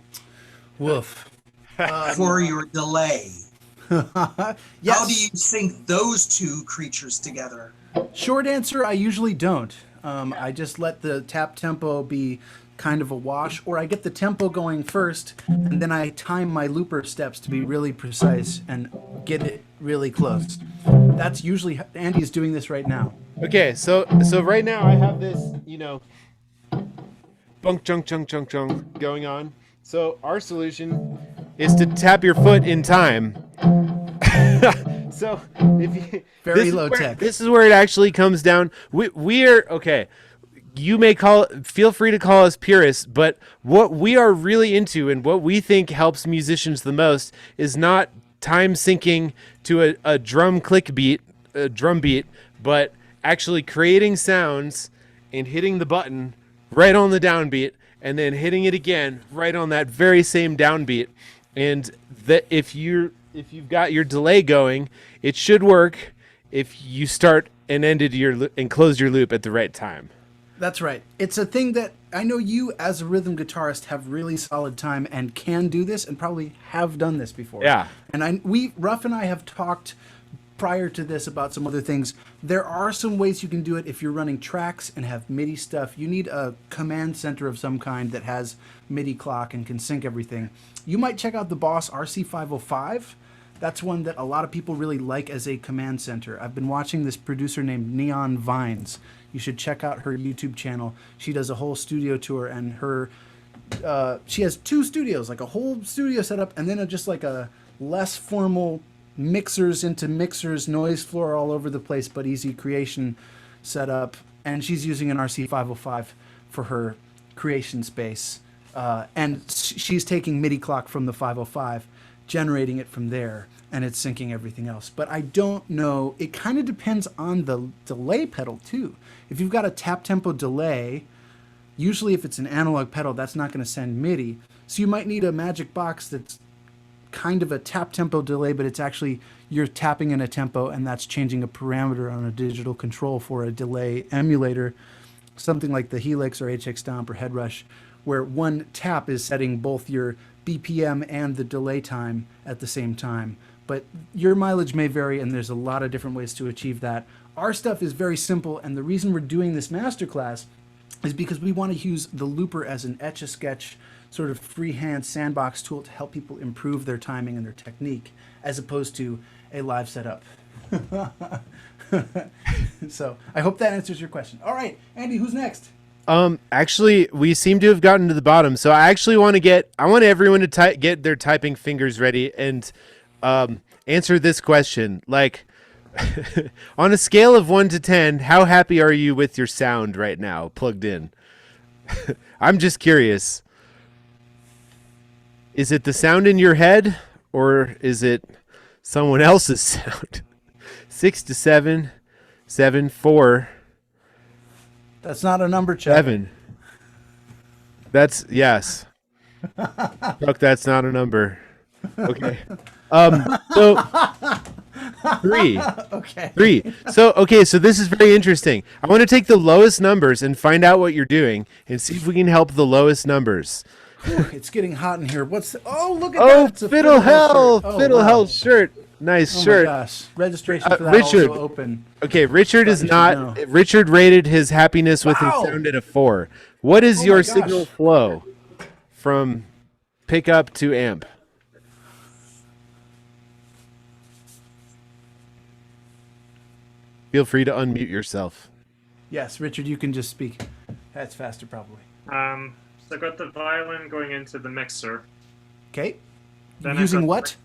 Woof. for your delay? Yes. How do you sync those two creatures together? Short answer, I usually don't. I just let the tap tempo be kind of a wash, or I get the tempo going first, and then I time my looper steps to be really precise and get it really close. That's usually, Andy's doing this right now. Okay, so right now I have this, bunk chunk going on. So our solution is to tap your foot in time. So if you Very low tech. This is where it actually comes down. We're okay. you may feel free to call us purists, but what we are really into and what we think helps musicians the most is not time syncing to a drum beat, but actually creating sounds and hitting the button right on the downbeat and then hitting it again right on that very same downbeat. And that if you've got your delay going, it should work if you start and close your loop at the right time. That's right. It's a thing that I know you as a rhythm guitarist have really solid time and can do this and probably have done this before. Yeah. And Ruff and I have talked prior to this about some other things. There are some ways you can do it if you're running tracks and have MIDI stuff. You need a command center of some kind that has MIDI clock and can sync everything. You might check out the Boss RC505. That's one that a lot of people really like as a command center. I've been watching this producer named Neon Vines. You should check out her YouTube channel. She does a whole studio tour, and she has 2 studios, like a whole studio set up, and then just like a less formal mixers into mixers, noise floor all over the place, but easy creation setup. And she's using an RC505 for her creation space. And she's taking MIDI clock from the 505, generating it from there, and it's syncing everything else. But I don't know. It kind of depends on the delay pedal, too. If you've got a tap tempo delay, usually if it's an analog pedal, that's not going to send MIDI. So you might need a magic box that's kind of a tap tempo delay, but it's actually you're tapping in a tempo, and that's changing a parameter on a digital control for a delay emulator, something like the Helix or HX Stomp or Headrush, where one tap is setting both your BPM and the delay time at the same time. But your mileage may vary, and there's a lot of different ways to achieve that. Our stuff is very simple, and the reason we're doing this masterclass is because we want to use the looper as an etch-a-sketch sort of freehand sandbox tool to help people improve their timing and their technique, as opposed to a live setup. So I hope that answers your question. All right, Andy, who's next? Actually, we seem to have gotten to the bottom. So I actually want everyone to get their typing fingers ready and answer this question. Like, on a scale of 1 to 10, how happy are you with your sound right now, plugged in? I'm just curious. Is it the sound in your head, or is it someone else's sound? 6 to 7, 7, 4. That's not a number, Chuck. 7. That's yes. Chuck, that's not a number. Okay. So 3. Okay. 3. So this is very interesting. I want to take the lowest numbers and find out what you're doing and see if we can help the lowest numbers. It's getting hot in here. Look at that. It's a Fiddle Hell. shirt. Fiddle wow. Hell shirt. Nice Oh shirt. my gosh. Registration for that Richard. also open. Okay, Richard is You should not. know. Richard rated his happiness with Wow. his sound at a 4. What is Oh your my gosh. signal flow from pickup to amp? Feel free to unmute yourself. Yes, Richard, you can just speak. That's faster, probably. So I got the violin going into the mixer. Okay. Then I Using got- what?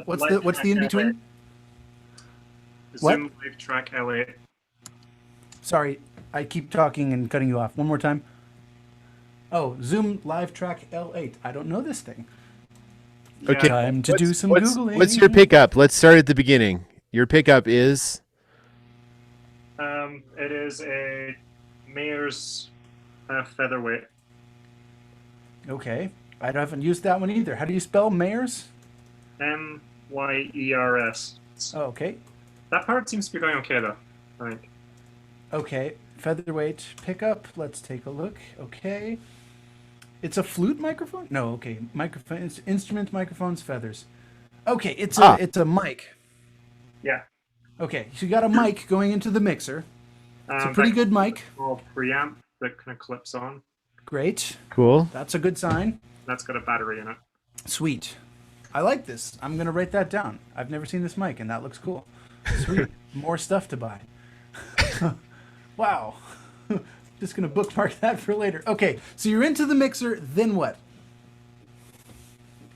What's the in between? What? Zoom Live Track L8. Sorry, I keep talking and cutting you off. One more time. Oh, Zoom Live Track L8. I don't know this thing. Okay. Time to do some Googling. What's your pickup? Let's start at the beginning. Your pickup is? It is a Mayer's featherweight. Okay. I haven't used that one either. How do you spell Mayers? Myers. Oh, okay. That part seems to be going okay though. I think. Okay. Featherweight pickup. Let's take a look. Okay. It's a flute microphone? No, okay. Microphone, instruments, microphones, feathers. Okay, it's a mic. Yeah. Okay, so you got a mic going into the mixer. It's a pretty that good mic. Small preamp that kind of clips on. Great. Cool. That's a good sign. That's got a battery in it. Sweet. I like this. I'm going to write that down. I've never seen this mic, and that looks cool. Sweet. More stuff to buy. Wow. Just going to bookmark that for later. Okay, so you're into the mixer, then what?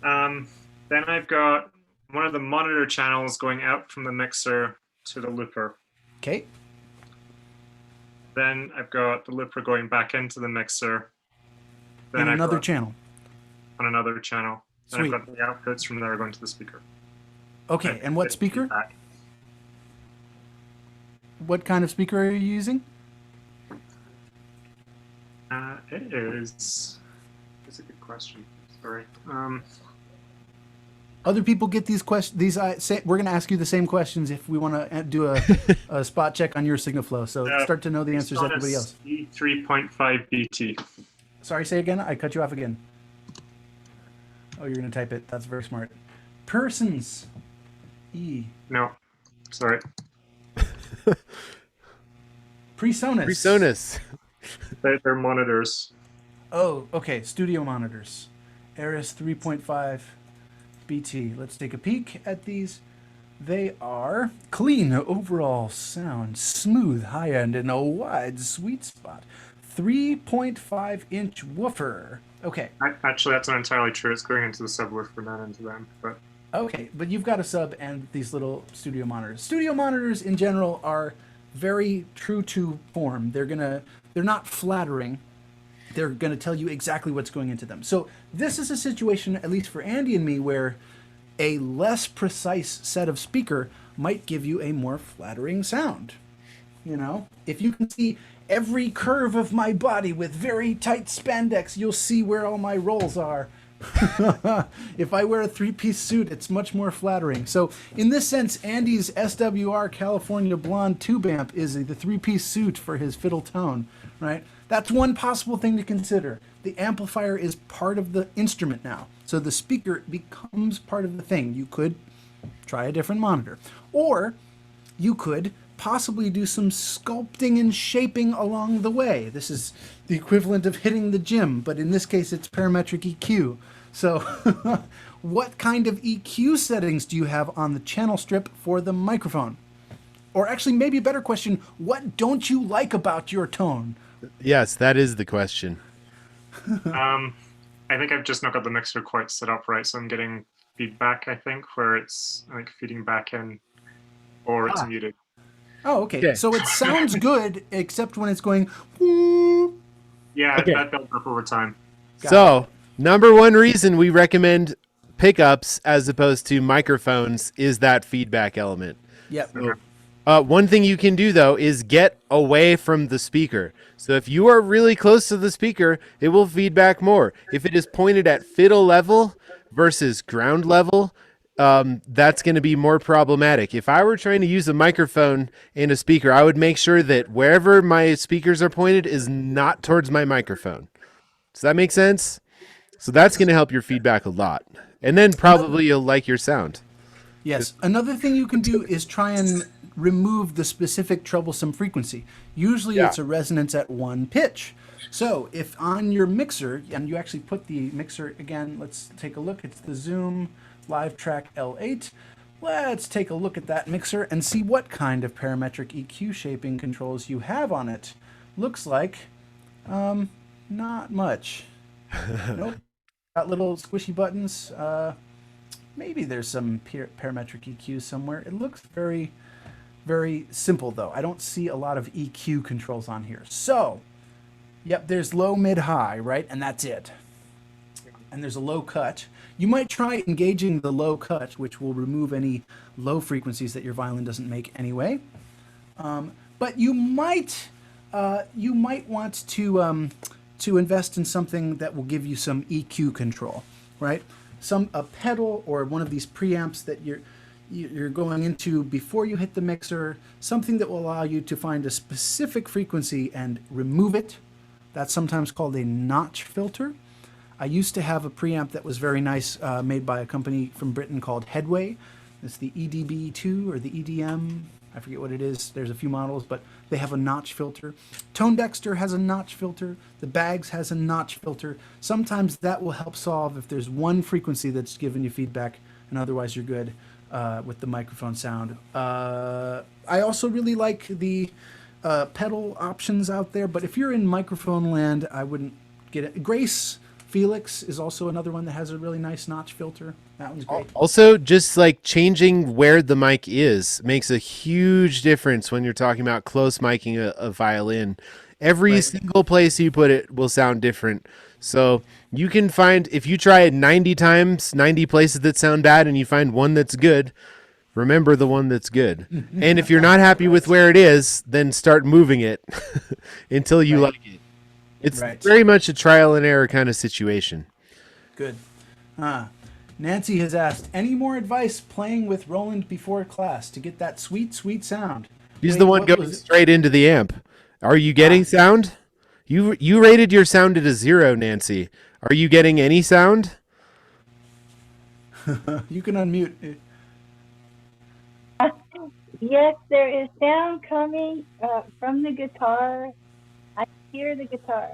Then I've got one of the monitor channels going out from the mixer to the looper. Okay. Then I've got the looper going back into the mixer. Then In I've another got channel. on another channel. Then Sweet. I've got the outputs from there going to the speaker. Okay, and what speaker? Feedback. What kind of speaker are you using? It is. That's a good question. Sorry. Other people get these questions. We're going to ask you the same questions if we want to do a spot check on your signal flow. So start to know the answers to everybody else. E3.5 BT. Sorry, say again. I cut you off again. Oh, you're going to type it. That's very smart. Persons. E. No, sorry. PreSonus. PreSonus. They're monitors. Oh, okay. Studio monitors. Aris 3.5 BT. Let's take a peek at these. They are clean overall sound, smooth, high end, and a wide sweet spot. 3.5-inch woofer. Okay. Actually, that's not entirely true. It's going into the subwoofer, not into them. But Okay, but you've got a sub and these little studio monitors. Studio monitors in general are very true to form. They're not flattering. They're going to tell you exactly what's going into them. So this is a situation, at least for Andy and me, where a less precise set of speaker might give you a more flattering sound. You know, if you can see every curve of my body with very tight spandex, you'll see where all my rolls are. If I wear a three-piece suit, it's much more flattering. So in this sense, Andy's SWR California Blonde tube amp is the three-piece suit for his fiddle tone, right? That's one possible thing to consider. The amplifier is part of the instrument now. So the speaker becomes part of the thing. You could try a different monitor. Or you could possibly do some sculpting and shaping along the way. This is the equivalent of hitting the gym, but in this case it's parametric EQ. So what kind of EQ settings do you have on the channel strip for the microphone? Or actually, maybe a better question, what don't you like about your tone? Yes, that is the question. I think I've just not got the mixer quite set up right, so I'm getting feedback, I think, where it's like feeding back in or it's muted. Oh, okay. Okay. So it sounds good, except when it's going, whoop. Yeah, Okay. that built up over time. So, number one reason we recommend pickups as opposed to microphones is that feedback element. Yep. One thing you can do, though, is get away from the speaker. So if you are really close to the speaker, it will feedback more. If it is pointed at fiddle level versus ground level, that's going to be more problematic. If I were trying to use a microphone and a speaker, I would make sure that wherever my speakers are pointed is not towards my microphone. Does that make sense? So that's going to help your feedback a lot. And then probably you'll like your sound. Yes. Another thing you can do is try and remove the specific troublesome frequency. Usually it's a resonance at one pitch. So if on your mixer, and you actually put the mixer again, let's take a look. It's the Zoom Live Track L8. Let's take a look at that mixer and see what kind of parametric EQ shaping controls you have on it. Looks like not much. Nope. Got little squishy buttons. Maybe there's some parametric EQ somewhere. It looks very, very simple, though. I don't see a lot of EQ controls on here. So, yep, there's low, mid, high, right? And that's it. And there's a low cut. You might try engaging the low cut, which will remove any low frequencies that your violin doesn't make anyway. But you might want to invest in something that will give you some EQ control, right? A pedal or one of these preamps that you're going into before you hit the mixer, something that will allow you to find a specific frequency and remove it. That's sometimes called a notch filter. I used to have a preamp that was very nice, made by a company from Britain called Headway. It's the EDB2 or the EDM. I forget what it is. There's a few models, but they have a notch filter. Tone Dexter has a notch filter. The Bags has a notch filter. Sometimes that will help solve if there's one frequency that's giving you feedback, and otherwise you're good with the microphone sound. I also really like the pedal options out there, but if you're in microphone land, I wouldn't get it. Grace Felix is also another one that has a really nice notch filter. That one's great. Also, just like changing where the mic is makes a huge difference when you're talking about close miking a violin. Every single place you put it will sound different. So you can find, if you try it 90 times, 90 places that sound bad, and you find one that's good, remember the one that's good. And if you're not happy with where it is, then start moving it until you like it. It's very much a trial and error kind of situation. Good. Nancy has asked, any more advice playing with Roland before class to get that sweet, sweet sound? He's Wait, the one what going was it? straight into the amp. Are you getting sound? You rated your sound at a 0, Nancy. Are you getting any sound? You can unmute. Yes, there is sound coming from the guitar. I hear the guitar.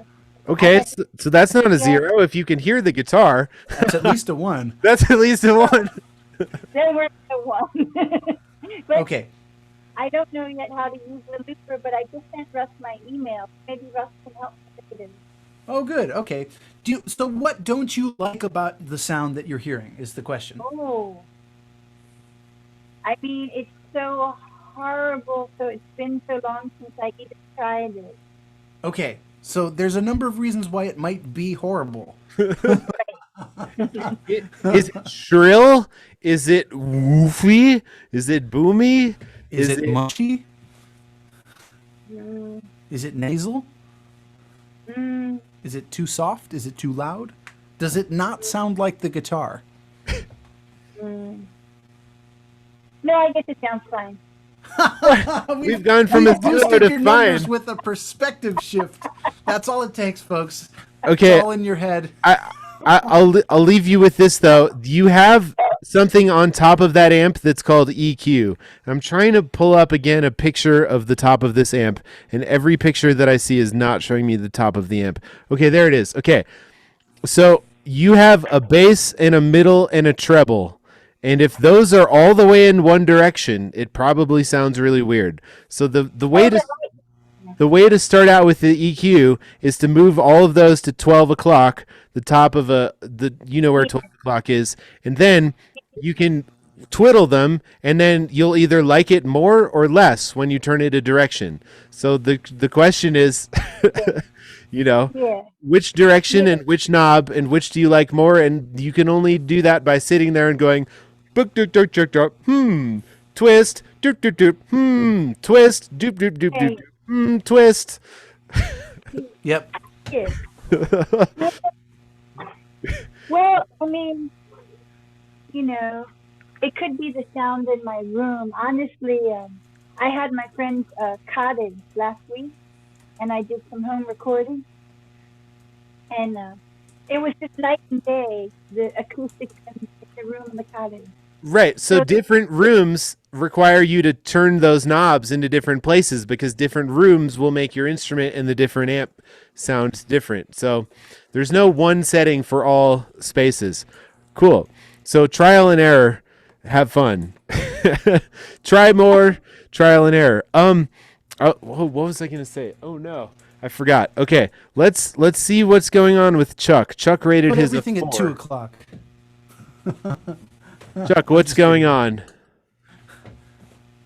Okay, so that's not a 0. If you can hear the guitar, That's at least a 1. that's at least a 1. Then we're at a 1. But Okay. I don't know yet how to use the looper, but I just sent Russ my email. Maybe Russ can help me with it. Oh, good. Okay. So what don't you like about the sound that you're hearing is the question. Oh. I mean, it's so horrible. So it's been so long since I even tried it. Okay. So there's a number of reasons why it might be horrible. Is it shrill? Is it woofy? Is it boomy? Is it mushy? Mm, Is it nasal? mm, Is it too soft? Is it too loud? Does it not sound like the guitar? mm. No, I guess it sounds fine. We've gone from a 0 boosted to your numbers fine. with a perspective shift. That's all it takes, folks. Okay, It's all in your head. I'll leave you with this though. You have something on top of that amp that's called EQ. I'm trying to pull up again a picture of the top of this amp, and every picture that I see is not showing me the top of the amp. Okay, there it is. Okay, so you have a bass and a middle and a treble. And if those are all the way in one direction, it probably sounds really weird. So the way to start out with the EQ is to move all of those to 12 o'clock, the top of you know where 12 o'clock is, and then you can twiddle them, and then you'll either like it more or less when you turn it a direction. So the question is, Yeah. which direction and which knob and which do you like more? And you can only do that by sitting there and going, twist, twist, doop doop doop, twist, doop doop doop doop, twist. Yep. Yes. Well, I mean, it could be the sound in my room. Honestly, I had my friend's cottage last week, and I did some home recording, and it was just night and day, the acoustics in the room in the cottage. Right. So different rooms require you to turn those knobs into different places because different rooms will make your instrument and the different amp sound different. So there's no one setting for all spaces. Cool. So trial and error. Have fun. Try more. Trial and error. What was I gonna say? Oh no, I forgot. Okay, let's see what's going on with Chuck. Chuck rated Put his everything a 4. at 2 o'clock. Chuck, what's going on?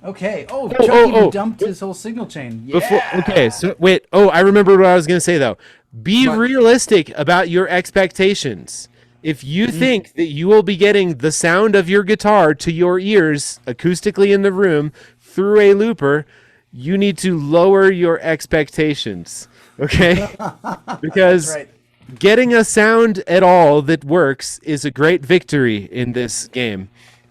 Okay. Oh, Chuck even dumped his whole signal chain. Yeah. Okay, so wait. Oh, I remember what I was going to say, though. Be realistic about your expectations. If you think that you will be getting the sound of your guitar to your ears acoustically in the room through a looper, you need to lower your expectations. Okay? Because getting a sound at all that works is a great victory in this game.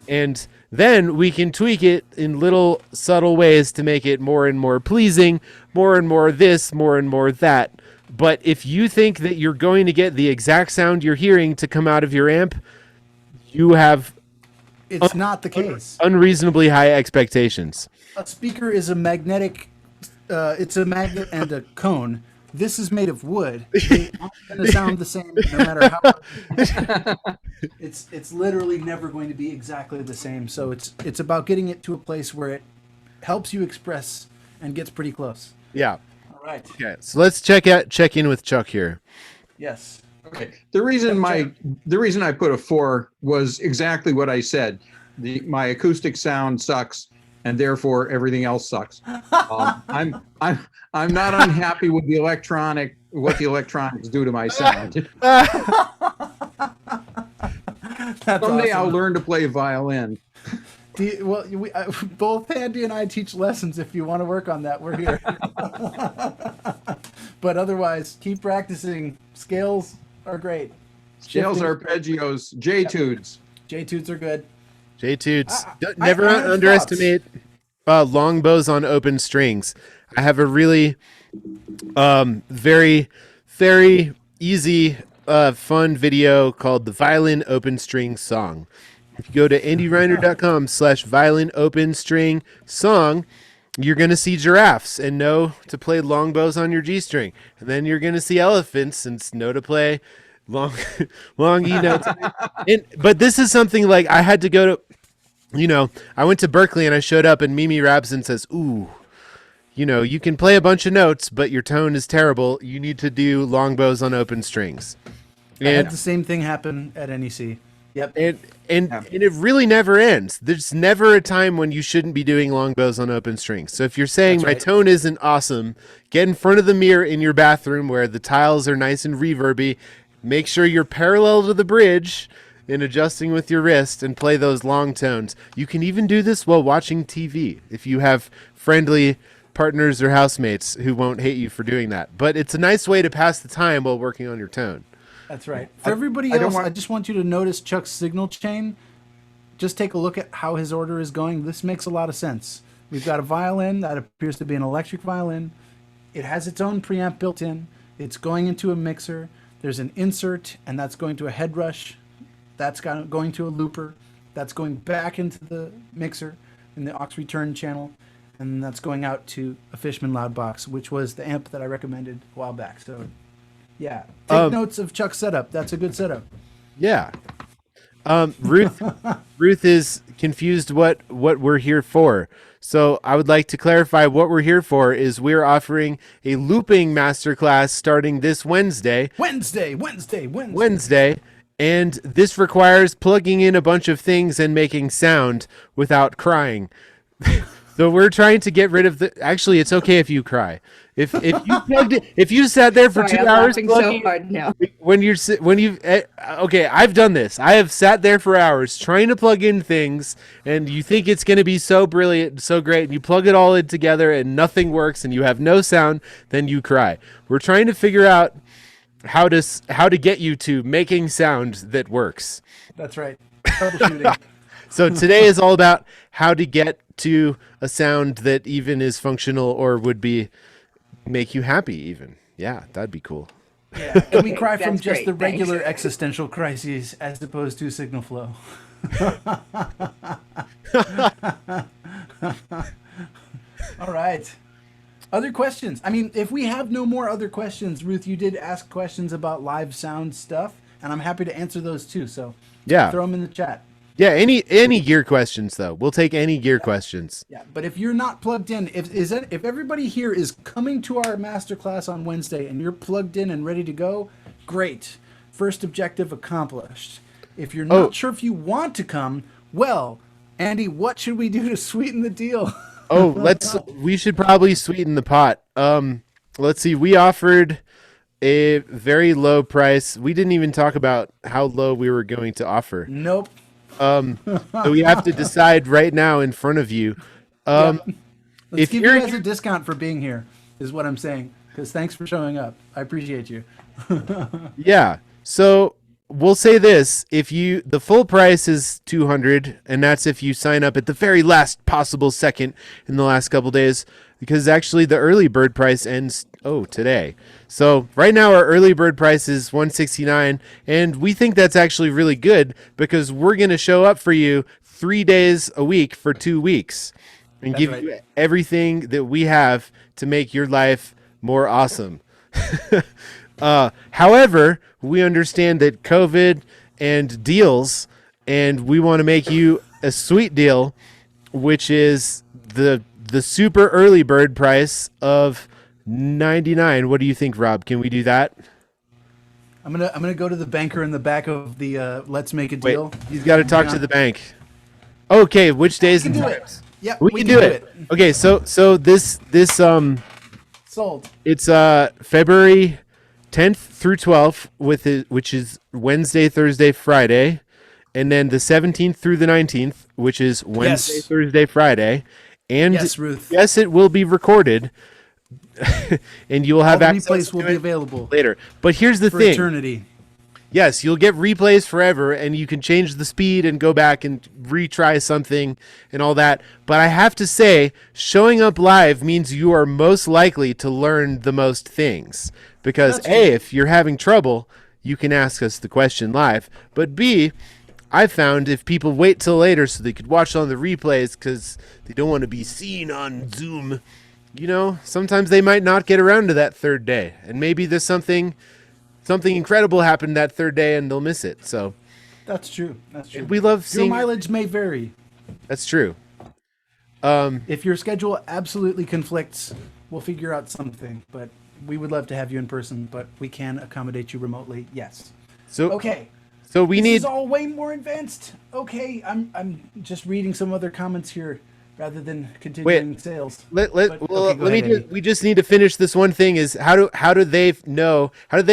And then we can tweak it in little subtle ways to make it more and more pleasing, more and more this, more and more that. But if you think that you're going to get the exact sound you're hearing to come out of your amp, you have It's not the case. unreasonably high expectations. A speaker is a magnetic, it's a magnet and a cone. This is made of wood. They aren't going to sound the same no matter how. It's literally never going to be exactly the same. So it's about getting it to a place where it helps you express and gets pretty close. Yeah. All right. Okay. So let's check in with Chuck here. Yes. Okay. The reason I put a 4 was exactly what I said. My acoustic sound sucks, and therefore everything else sucks. I'm not unhappy with what the electronics do to my sound. That's Someday awesome. I'll learn to play violin. Both Andy and I teach lessons. If you want to work on that, we're here. But otherwise, keep practicing. Scales are great. Scales, Shifting- arpeggios, J-tudes. J-tudes are good. J-tudes. I Never have underestimate long bows on open strings. I have a really very, very easy, fun video called The Violin Open String Song. If you go to andyreiner.com/violin open string song, you're going to see giraffes and know to play long bows on your G string. And then you're going to see elephants and know to play long E notes. But this is something like I had to go to, I went to Berkeley and I showed up and Mimi Rabson says, ooh, you can play a bunch of notes, but your tone is terrible. You need to do long bows on open strings. I had the same thing happen at NEC. Yep. And it really never ends. There's never a time when you shouldn't be doing long bows on open strings. So if you're saying my tone isn't awesome, get in front of the mirror in your bathroom where the tiles are nice and reverby. Make sure you're parallel to the bridge in adjusting with your wrist and play those long tones. You can even do this while watching TV if you have friendly partners or housemates who won't hate you for doing that. But it's a nice way to pass the time while working on your tone. That's right. For everybody else, I just want you to notice Chuck's signal chain. Just take a look at how his order is going. This makes a lot of sense. We've got a violin that appears to be an electric violin. It has its own preamp built in. It's going into a mixer. There's an insert, and that's going to a head rush. That's going to a looper. That's going back into the mixer in the aux return channel. And that's going out to a Fishman loud box, which was the amp that I recommended a while back. So, yeah. Take notes of Chuck's setup. That's a good setup. Yeah. Ruth is confused what we're here for. So I would like to clarify what we're here for is we're offering a looping masterclass starting this Wednesday. Wednesday. And this requires plugging in a bunch of things and making sound without crying. So we're trying to get rid of actually, it's okay if you cry. If you sat there for 2 hours so hard now. Okay, I've done this. I have sat there for hours trying to plug in things, and you think it's going to be so brilliant, so great, and you plug it all in together, and nothing works, and you have no sound. Then you cry. We're trying to figure out how to get you to making sound that works. That's right. Troubleshooting. So today is all about how to get to a sound that even is functional or would make you happy even. Yeah, that'd be cool. Yeah, and we cry from That's just great. the regular Thanks. existential crises as opposed to signal flow. All right. Other questions? I mean, if we have no more other questions, Ruth, you did ask questions about live sound stuff, and I'm happy to answer those too. So Yeah. throw them in the chat. Yeah, any gear questions though. We'll take any gear questions. Yeah, but if you're not plugged in, if everybody here is coming to our masterclass on Wednesday and you're plugged in and ready to go, great. First objective accomplished. If you're not sure if you want to come, well, Andy, what should we do to sweeten the deal? We should probably sweeten the pot. Let's see. We offered a very low price. We didn't even talk about how low we were going to offer. Nope. So we have to decide right now in front of you. Let's if give you're you guys a discount for being here, is what I'm saying. Because thanks for showing up. I appreciate you. Yeah. So we'll say this: the full price is $200, and that's if you sign up at the very last possible second in the last couple days, because actually the early bird price ends today. So right now our early bird price is $169, and we think that's actually really good because we're going to show up for you 3 days a week for 2 weeks and give you everything that we have to make your life more awesome. However, we understand that COVID and deals, and we want to make you a sweet deal, which is the super early bird price of $99. What do you think, Rob? Can we do that? I'm gonna go to the banker in the back of the Let's Make a Wait, Deal. he's got to talk Hang to on. the bank. Okay, which days We and can do it. times? Yep, We can do it. Okay, so this Sold. it's February 10th through 12th which is Wednesday, Thursday, Friday, and then the 17th through the 19th, which is Wednesday, Yes. Thursday, Friday, and Yes, Ruth. yes, it will be recorded, and you will All have the access replays will to be it available later. But here's the for thing. eternity. Yes, you'll get replays forever, and you can change the speed and go back and retry something and all that. But I have to say, showing up live means you are most likely to learn the most things. Because That's A, true. if you're having trouble, you can ask us the question live. But B, I found if people wait till later so they could watch on the replays because they don't want to be seen on Zoom, sometimes they might not get around to that third day. And maybe there's something incredible happened that third day and they'll miss it. So That's true. That's true. we love Your seeing mileage may vary. That's true. If your schedule absolutely conflicts, we'll figure out something. But we would love to have you in person, but we can accommodate you remotely. Yes. So Okay. So we This need is all way more advanced. Okay, I'm just reading some other comments here rather than continuing sales. let But- well, okay, go let me ahead, do, Andy. we just need to finish this one thing is how do they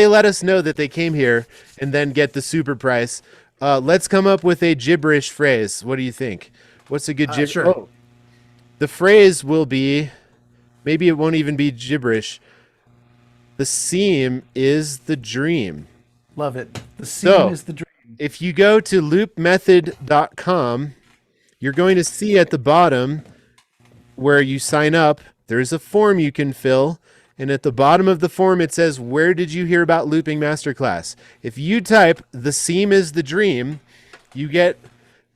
let us know that they came here and then get the super price? Let's come up with a gibberish phrase. What do you think? What's a good gibberish? Sure. Oh, the phrase will be, maybe it won't even be gibberish. The seam is the dream. Love it. The seam So, is the dream. If you go to loopmethod.com, you're going to see at the bottom where you sign up, there's a form you can fill. And at the bottom of the form, it says, where did you hear about Looping Masterclass? If you type, the seam is the dream, you get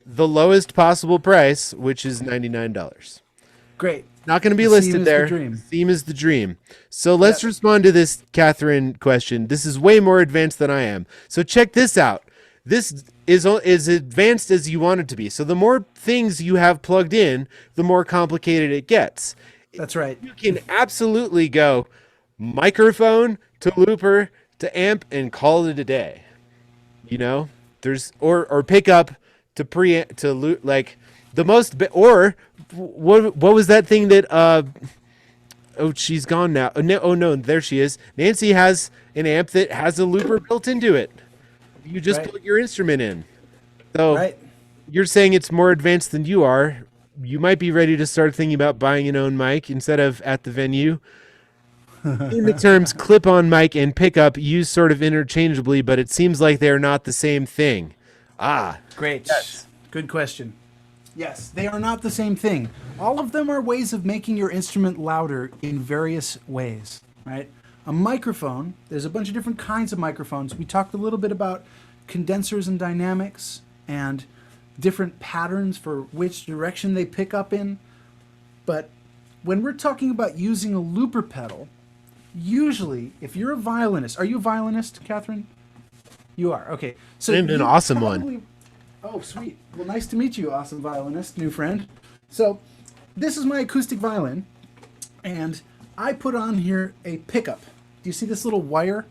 the lowest possible price, which is $99. Great. Not going to be The listed seam is the there. dream. Theme is the dream. So let's respond to this Catherine question. This is way more advanced than I am. So check this out. This is advanced as you want it to be. So the more things you have plugged in, the more complicated it gets. That's right. You can absolutely go microphone to looper to amp and call it a day. There's or pick up to loop, like the most or what was that thing that oh, she's gone now. Oh no, there she is. Nancy has an amp that has a looper built into it. You just Right. plug your instrument in. So Right. you're saying it's more advanced than you are. You might be ready to start thinking about buying an own mic instead of at the venue. In the terms clip-on mic and pickup used sort of interchangeably, but it seems like they're not the same thing. Great. Yes. Good question. Yes, they are not the same thing. All of them are ways of making your instrument louder in various ways, right? A microphone, there's a bunch of different kinds of microphones. We talked a little bit about condensers and dynamics and different patterns for which direction they pick up in. But when we're talking about using a looper pedal, usually if you're a violinist, are you a violinist, Catherine? You are, okay. So And an you awesome one. probably- Oh, sweet. Well, nice to meet you, awesome violinist, new friend. So, this is my acoustic violin, and I put on here a pickup. Do you see this little wire?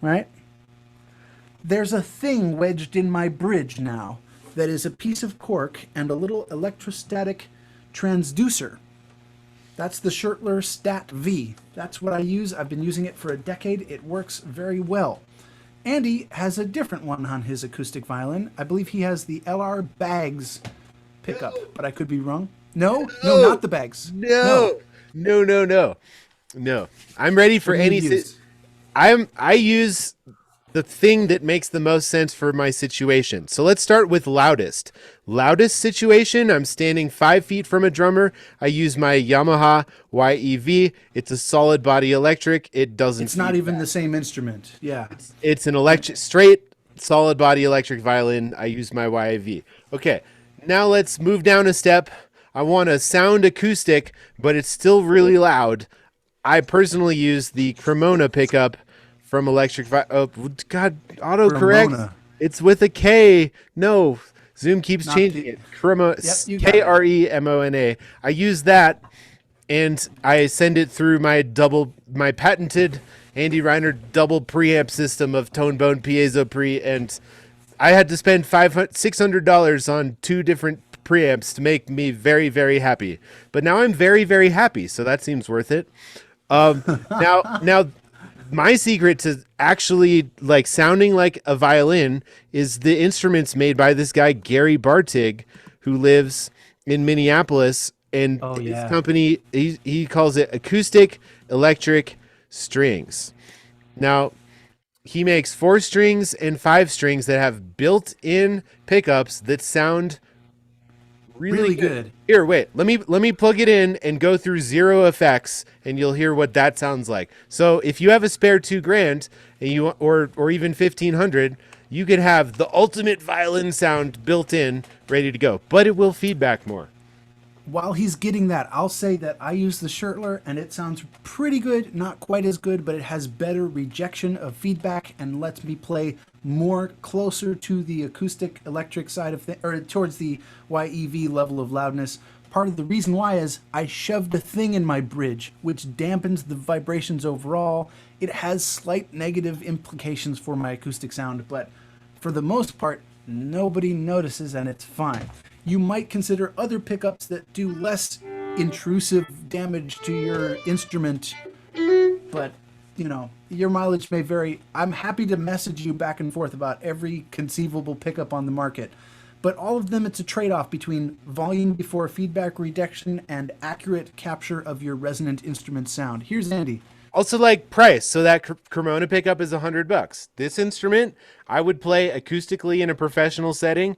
Right? There's a thing wedged in my bridge now that is a piece of cork and a little electrostatic transducer. That's the Schertler Stat V. That's what I use. I've been using it for a decade. It works very well. Andy has a different one on his acoustic violin. I believe he has the LR Bags pickup, but I could be wrong. No, not the Bags. No. I'm ready for What do you any. use? I use the thing that makes the most sense for my situation. So let's start with loudest. Loudest situation, I'm standing 5 feet from a drummer. I use my Yamaha YEV. It's a solid body electric. It doesn't. It's not feed even back. the same instrument. Yeah. It's an straight solid body electric violin. I use my YAV. Okay, now let's move down a step. I want a sound acoustic, but it's still really loud. I personally use the Cremona pickup from Electric. Oh God, autocorrect. Cremona. It's with a K. No, Zoom keeps Not changing the- it. Cremona. Yep, you got it. Kremona. I use that. and I send it through my patented Andy Reiner double preamp system of tone bone piezo pre, and I had to spend $600 on 2 different preamps to make me very, very happy. But now I'm very, very happy, so that seems worth it. Now, my secret to actually like sounding like a violin is the instruments made by this guy Gary Bartig, who lives in Minneapolis, and his company he calls it Acoustic Electric Strings. Now, he makes 4 strings and 5 strings that have built-in pickups that sound really good. Here, wait. Let me plug it in and go through 0 effects, and you'll hear what that sounds like. So, if you have a spare $2,000 and you or even $1,500, you could have the ultimate violin sound built in, ready to go. But it will feedback more. While he's getting that, I'll say that I use the Schertler and it sounds pretty good. Not quite as good, but it has better rejection of feedback and lets me play more closer to the acoustic electric side of things, or towards the YEV level of loudness. Part of the reason why is I shoved a thing in my bridge, which dampens the vibrations overall. It has slight negative implications for my acoustic sound, but for the most part, nobody notices and it's fine. You might consider other pickups that do less intrusive damage to your instrument, but you know, your mileage may vary. I'm happy to message you back and forth about every conceivable pickup on the market, but all of them, it's a trade-off between volume before feedback reduction and accurate capture of your resonant instrument sound. Here's Andy. Also, like price. So that Cremona pickup is $100. This instrument, I would play acoustically in a professional setting,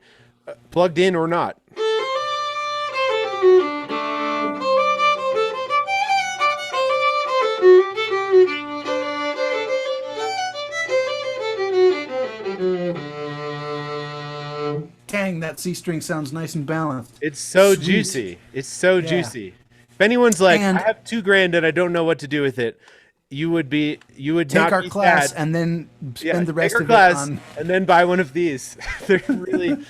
plugged in or not. Dang, that C string sounds nice and balanced. It's so Sweet. juicy. It's so juicy. If anyone's like, And I have $2,000 and I don't know what to do with it, you would take not our be class sad. and then spend the rest take our of class it on. and then buy one of these. They're really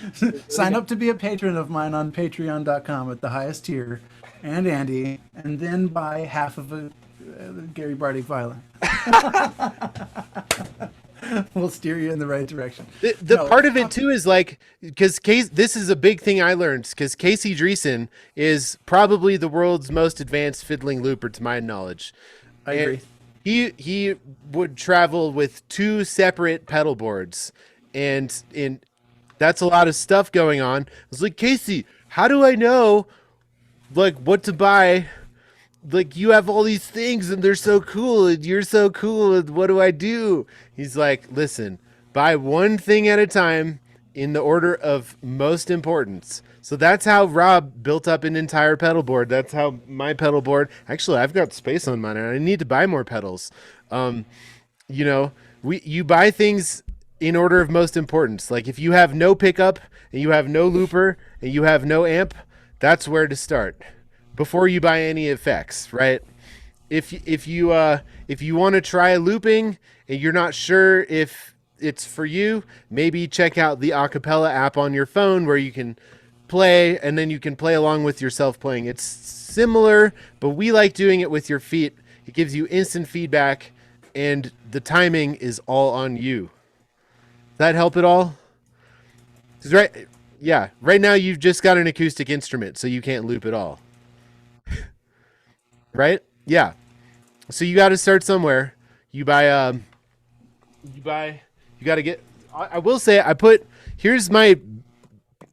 Sign up to be a patron of mine on patreon.com at the highest tier, and Andy, and then buy half of a Gary Bartig violin. We'll steer you in the right direction. The part of it too is like, because this is a big thing I learned, because Casey Dreesen is probably the world's most advanced fiddling looper to my knowledge. I agree. He would travel with 2 separate pedal boards, and that's a lot of stuff going on. I was like, Casey, how do I know like what to buy? Like, you have all these things and they're so cool and you're so cool, and what do I do? He's like, listen, buy one thing at a time in the order of most importance. So that's how Rob built up an entire pedal board. That's how my pedal board, actually, I've got space on mine and I need to buy more pedals. You know, you buy things in order of most importance. Like if you have no pickup and you have no looper and you have no amp, that's where to start before you buy any effects, right? If you want to try looping and you're not sure if it's for you, maybe check out the Acapella app on your phone where you can play and then you can play along with yourself playing. It's similar, but we like doing it with your feet. It gives you instant feedback and the timing is all on you. Does that help at all? 'Cause right now you've just got an acoustic instrument, so you can't loop at all. Right? Yeah. So you got to start somewhere. You got to get, I will say, here's my,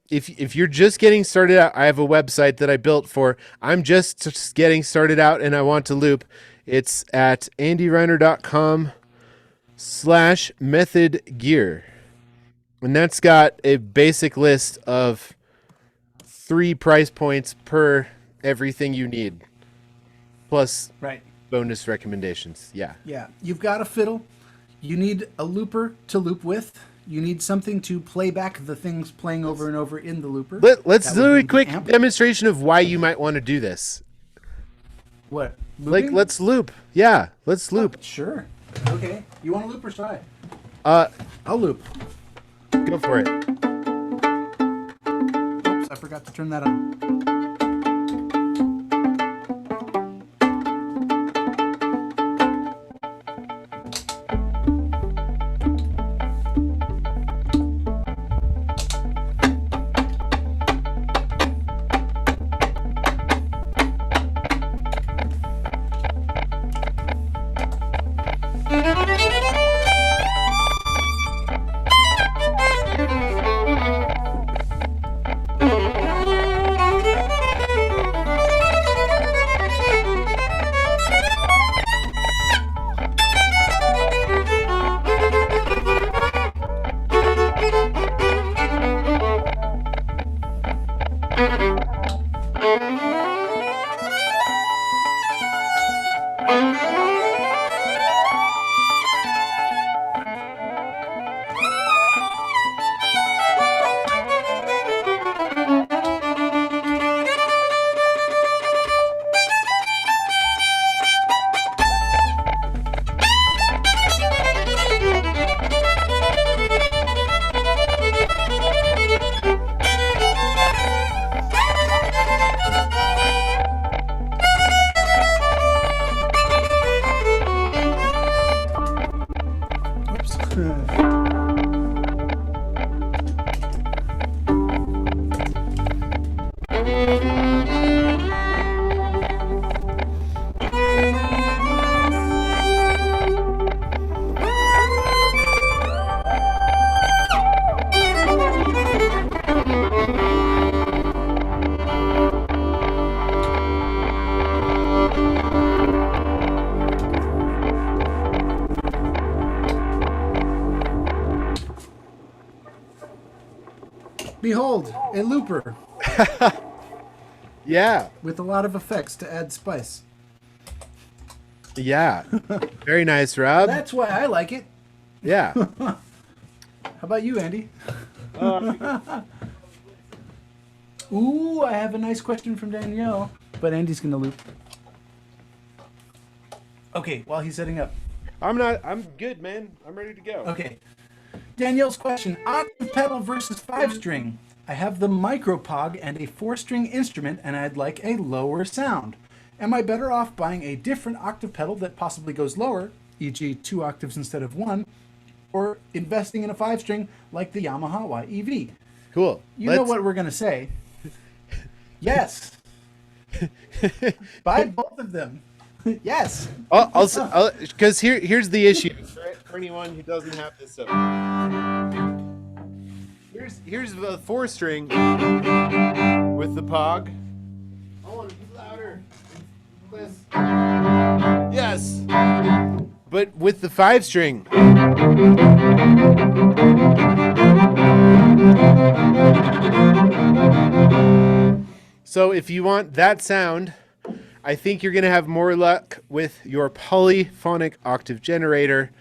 if you're just getting started out, I have a website that I built for, I'm just getting started out and I want to loop. It's at andyreiner.com/methodgear. And that's got a basic list of 3 price points per everything you need. Plus bonus recommendations. Yeah. Yeah. You've got a fiddle. You need a looper to loop with. You need something to play back the things playing over and over in the looper. Let's do a quick demonstration of why you might want to do this. What? Like, Looping? let's loop. Yeah, let's loop. Sure. Okay. You want to loop or should I? I'll loop. Go for it. Oops, I forgot to turn that on. Behold, a looper Yeah. with a lot of effects to add spice. Yeah. Very nice, Rob. That's why I like it. Yeah. How about you, Andy? Ooh, I have a nice question from Danielle, but Andy's gonna loop. Okay, while he's setting up. I'm good, man. I'm ready to go. Okay. Danielle's question, octave pedal versus 5-string. I have the micropog and a 4-string instrument, and I'd like a lower sound. Am I better off buying a different octave pedal that possibly goes lower, e.g. 2 octaves instead of 1, or investing in a 5-string like the Yamaha YEV? Cool. You know what we're going to say. Yes. Buy both of them. Yes. I'll because here's the issue for anyone who doesn't have this up. Here's the 4-string with the pog. I want to be louder. Yes. But with the 5-string. So if you want that sound, I think you're going to have more luck with your polyphonic octave generator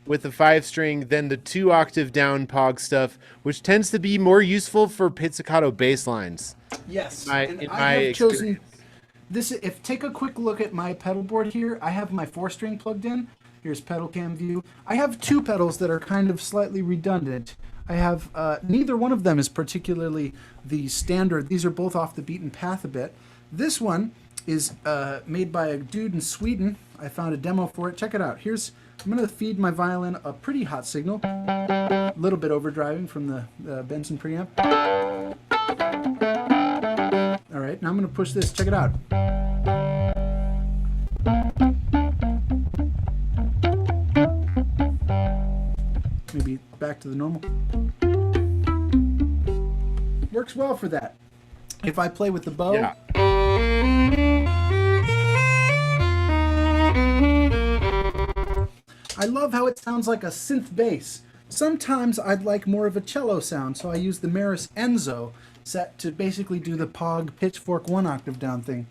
with the 5-string than the 2-octave down pog stuff, which tends to be more useful for pizzicato bass lines. Yes. In I my have chosen experience. this. If take a quick look at my pedal board here, I have my 4-string plugged in. Here's pedal cam view. I have 2 pedals that are kind of slightly redundant. I have neither one of them is particularly the standard. These are both off the beaten path a bit. This one is made by a dude in Sweden. I found a demo for it. Check it out. I'm going to feed my violin a pretty hot signal. A little bit overdriving from the Benson preamp. All right, now I'm going to push this. Check it out. Maybe back to the normal. Works well for that. If I play with the bow. Yeah. I love how it sounds like a synth bass. Sometimes I'd like more of a cello sound, so I use the Maris Enzo set to basically do the Pog pitchfork 1-octave down thing.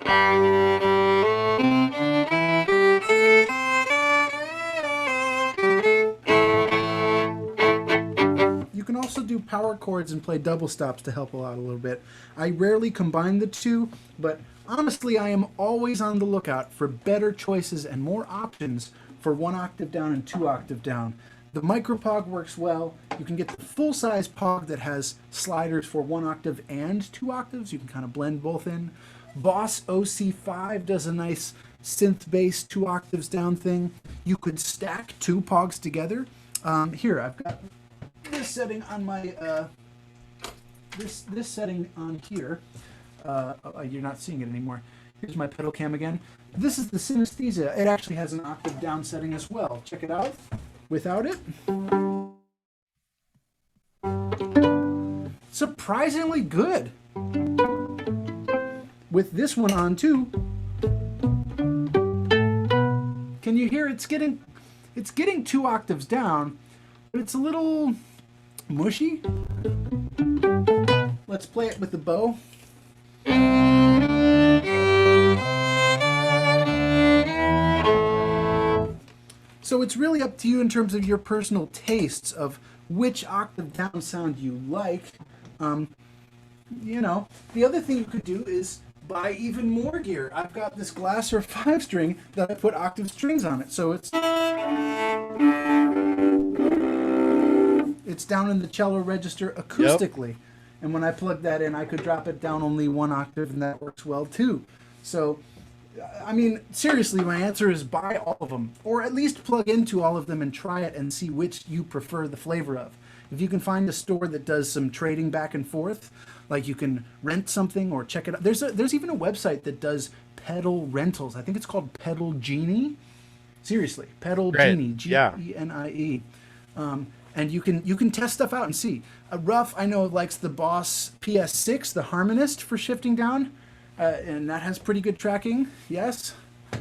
You can also do power chords and play double stops to help out a little bit. I rarely combine the two, but honestly I am always on the lookout for better choices and more options for 1-octave down and 2-octave down. The micropog works well. You can get the full-size pog that has sliders for 1-octave and 2 octaves. You can kind of blend both in. Boss OC5 does a nice synth bass 2 octaves down thing. You could stack 2 pogs together. Here, I've got this setting on my this setting on here. You're not seeing it anymore. Here's my pedal cam again. This is the synesthesia. It actually has an octave down setting as well. Check it out. Without it, surprisingly good. With this one on too, can you hear it's getting 2 octaves down, but it's a little mushy. Let's play it with the bow. So it's really up to you in terms of your personal tastes of which octave down sound you like. You know, the other thing you could do is buy even more gear. I've got this Glasser 5-string that I put octave strings on it, so it's down in the cello register acoustically. Yep. And when I plug that in, I could drop it down only 1 octave, and that works well too. So I mean, seriously, my answer is buy all of them, or at least plug into all of them and try it and see which you prefer the flavor of. If you can find a store that does some trading back and forth, like you can rent something or check it out. There's even a website that does pedal rentals. I think it's called Pedal Genie. Seriously, Pedal Right. Genie, Yeah. Genie. And you can test stuff out and see. Ruff, I know, likes the Boss PS6, the Harmonist for shifting down, and that has pretty good tracking. Yes.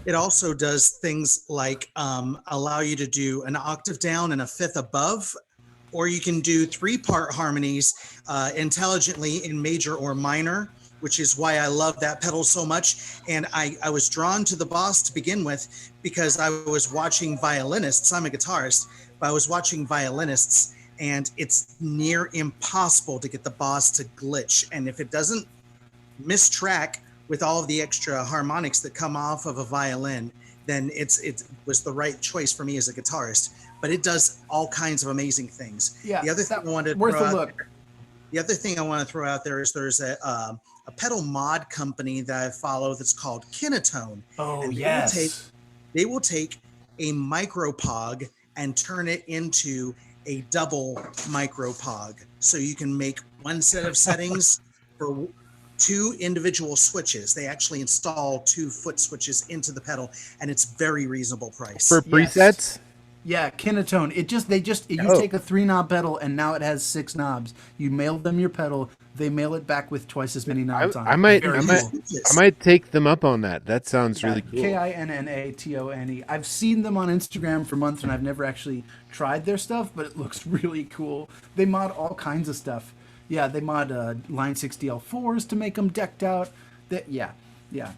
It also does things like allow you to do an octave down and a fifth above, or you can do 3-part harmonies intelligently in major or minor, which is why I love that pedal so much. And I was drawn to the Boss to begin with because I was watching violinists. I'm a guitarist, but I was watching violinists, and it's near impossible to get the Boss to glitch. And if it doesn't miss track with all of the extra harmonics that come off of a violin, then it was the right choice for me as a guitarist. But it does all kinds of amazing things. Yeah. The other thing I wanted to Worth throw a out look. there- the other thing I want to throw out there is there's a pedal mod company that I follow that's called Kinetone. Oh, And yes. They will take a micropog and turn it into a double micropog. So you can make one set of settings for 2 individual switches. They actually install 2 foot switches into the pedal, and it's very reasonable price. For presets? Yeah, Kinetone. You Oh. take a 3-knob pedal and now it has 6 knobs. You mail them your pedal, they mail it back with twice as many knobs on it. I might Very cool. I might take them up on that. That sounds really cool. Kinnatone. I've seen them on Instagram for months and I've never actually tried their stuff, but it looks really cool. They mod all kinds of stuff. Yeah, they mod Line 6DL4s to make them decked out. Yeah.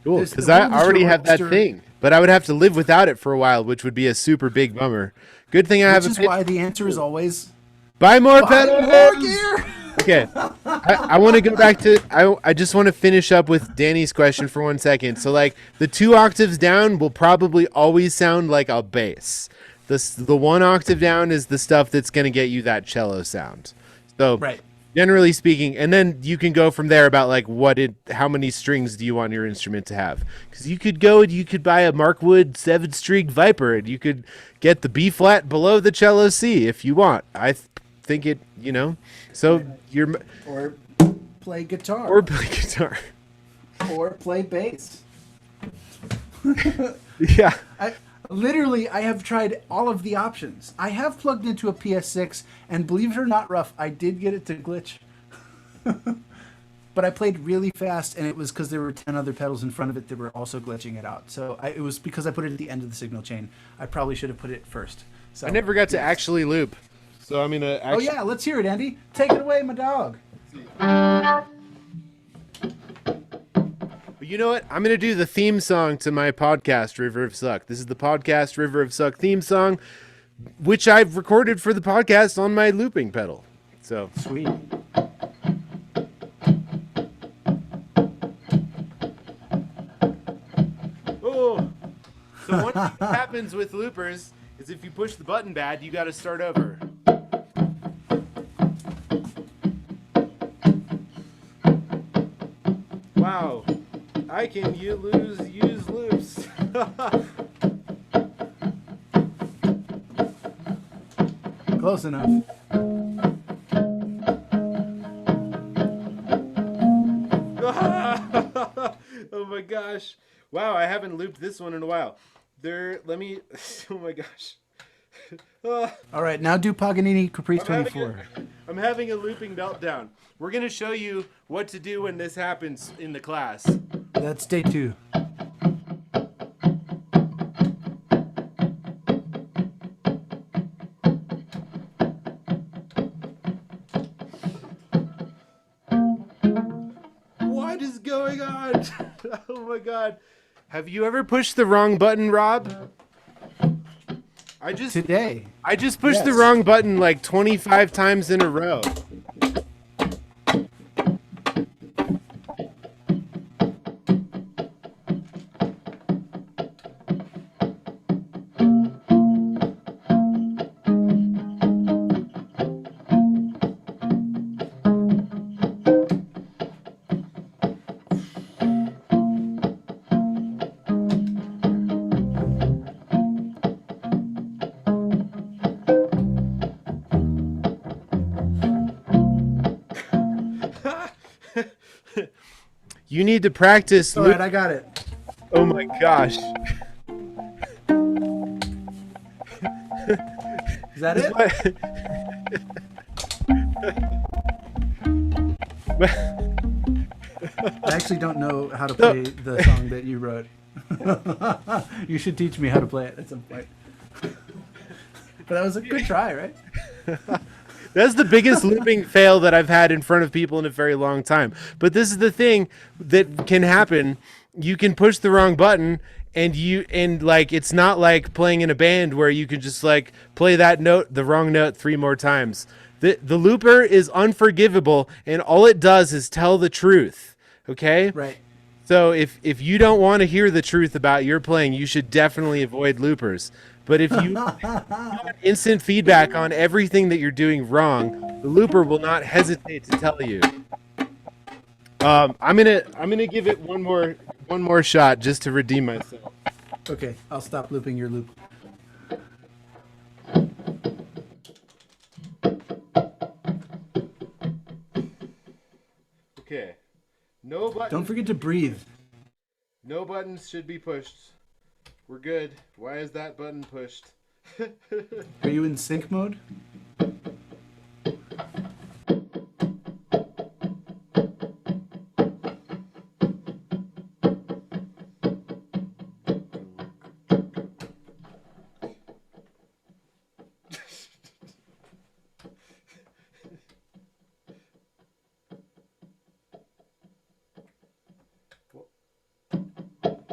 Cool, There's because the I Roadster already have that Roadster, thing, but I would have to live without it for a while, which would be a super big bummer. Good thing I have Which a is pit- why the answer is always buy more buy pedals. more gear. Okay, I want to go back to. I just want to finish up with Danny's question for 1 second. So, like, the 2 octaves down will probably always sound like a bass. The 1 octave down is the stuff that's going to get you that cello sound. So, Right. generally speaking, and then you can go from there about like how many strings do you want your instrument to have? Because you could buy a Markwood 7-string Viper, and you could get the B flat below the cello C if you want. I think it, so Or play guitar. or play guitar. Or play bass. Yeah. I have tried all of the options. I have plugged into a PS6, and believe it or not, Ruff, I did get it to glitch. But I played really fast, and it was because there were 10 other pedals in front of it that were also glitching it out. So it was because I put it at the end of the signal chain. I probably should have put it first. So I never got to actually loop. So I'm gonna Oh yeah, let's hear it, Andy. Take it away, my dog. You know what? I'm going to do the theme song to my podcast, River of Suck. This is the podcast River of Suck theme song, which I've recorded for the podcast on my looping pedal. So, Sweet. oh. So one thing that happens with loopers is if you push the button bad, you got to start over. Wow. I can use loops. Close enough. Oh my gosh. Wow, I haven't looped this one in a while. Oh my gosh. All right, now do Paganini Caprice I'm 24. having a looping meltdown. We're going to show you what to do when this happens in the class. That's day 2. What is going on? Oh my god. Have you ever pushed the wrong button, Rob? Today. I just pushed the Yes. wrong button like 25 times in a row. You need to practice. All right, I got it. Oh my gosh. Is that it? I actually don't know how to play the song that you wrote. You should teach me how to play it at some point. But that was a good try, right? That's the biggest looping fail that I've had in front of people in a very long time. But this is the thing that can happen. You can push the wrong button and like it's not like playing in a band where you can just like play that note, the wrong note 3 more times. The looper is unforgivable, and all it does is tell the truth. Okay? Right. So if you don't want to hear the truth about your playing, you should definitely avoid loopers. But if you want instant feedback on everything that you're doing wrong, the looper will not hesitate to tell you. I'm gonna give it one more shot just to redeem myself. Okay, I'll stop looping your loop. Okay. No buttons. Don't forget to breathe. No buttons should be pushed. We're good. Why is that button pushed? Are you in sync mode?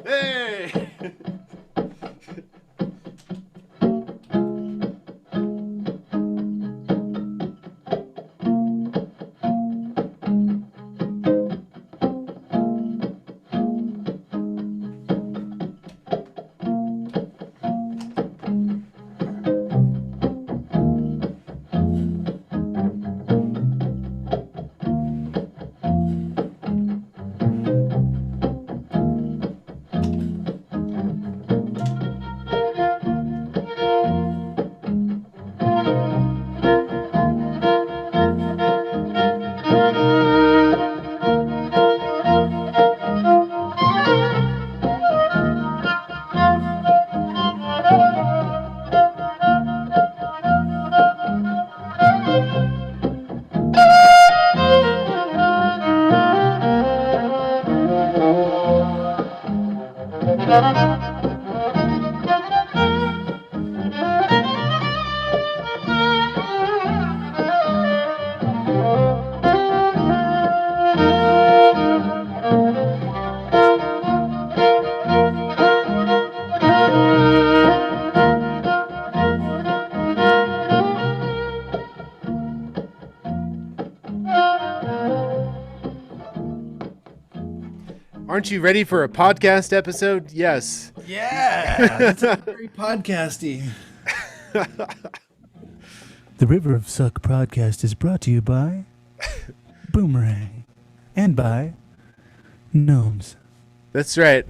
Hey! Aren't you ready for a podcast episode? Yes. Yeah, that's very podcasty. The River of Suck podcast is brought to you by Boomerang and by Gnomes. That's right.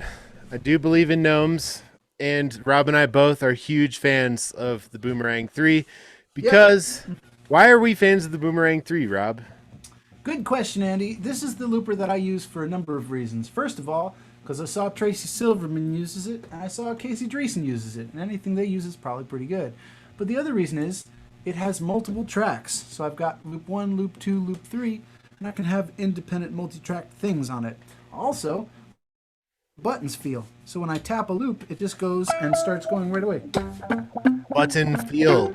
I do believe in gnomes, and Rob and I both are huge fans of the Boomerang 3 because why are we fans of the Boomerang 3, Rob? Good question, Andy. This is the looper that I use for a number of reasons. First of all, because I saw Tracy Silverman uses it, and I saw Casey Dreesen uses it, and anything they use is probably pretty good. But the other reason is it has multiple tracks. So I've got loop 1, loop 2, loop 3, and I can have independent multi-track things on it. Also, buttons feel. So when I tap a loop, it just goes and starts going right away. Button feel.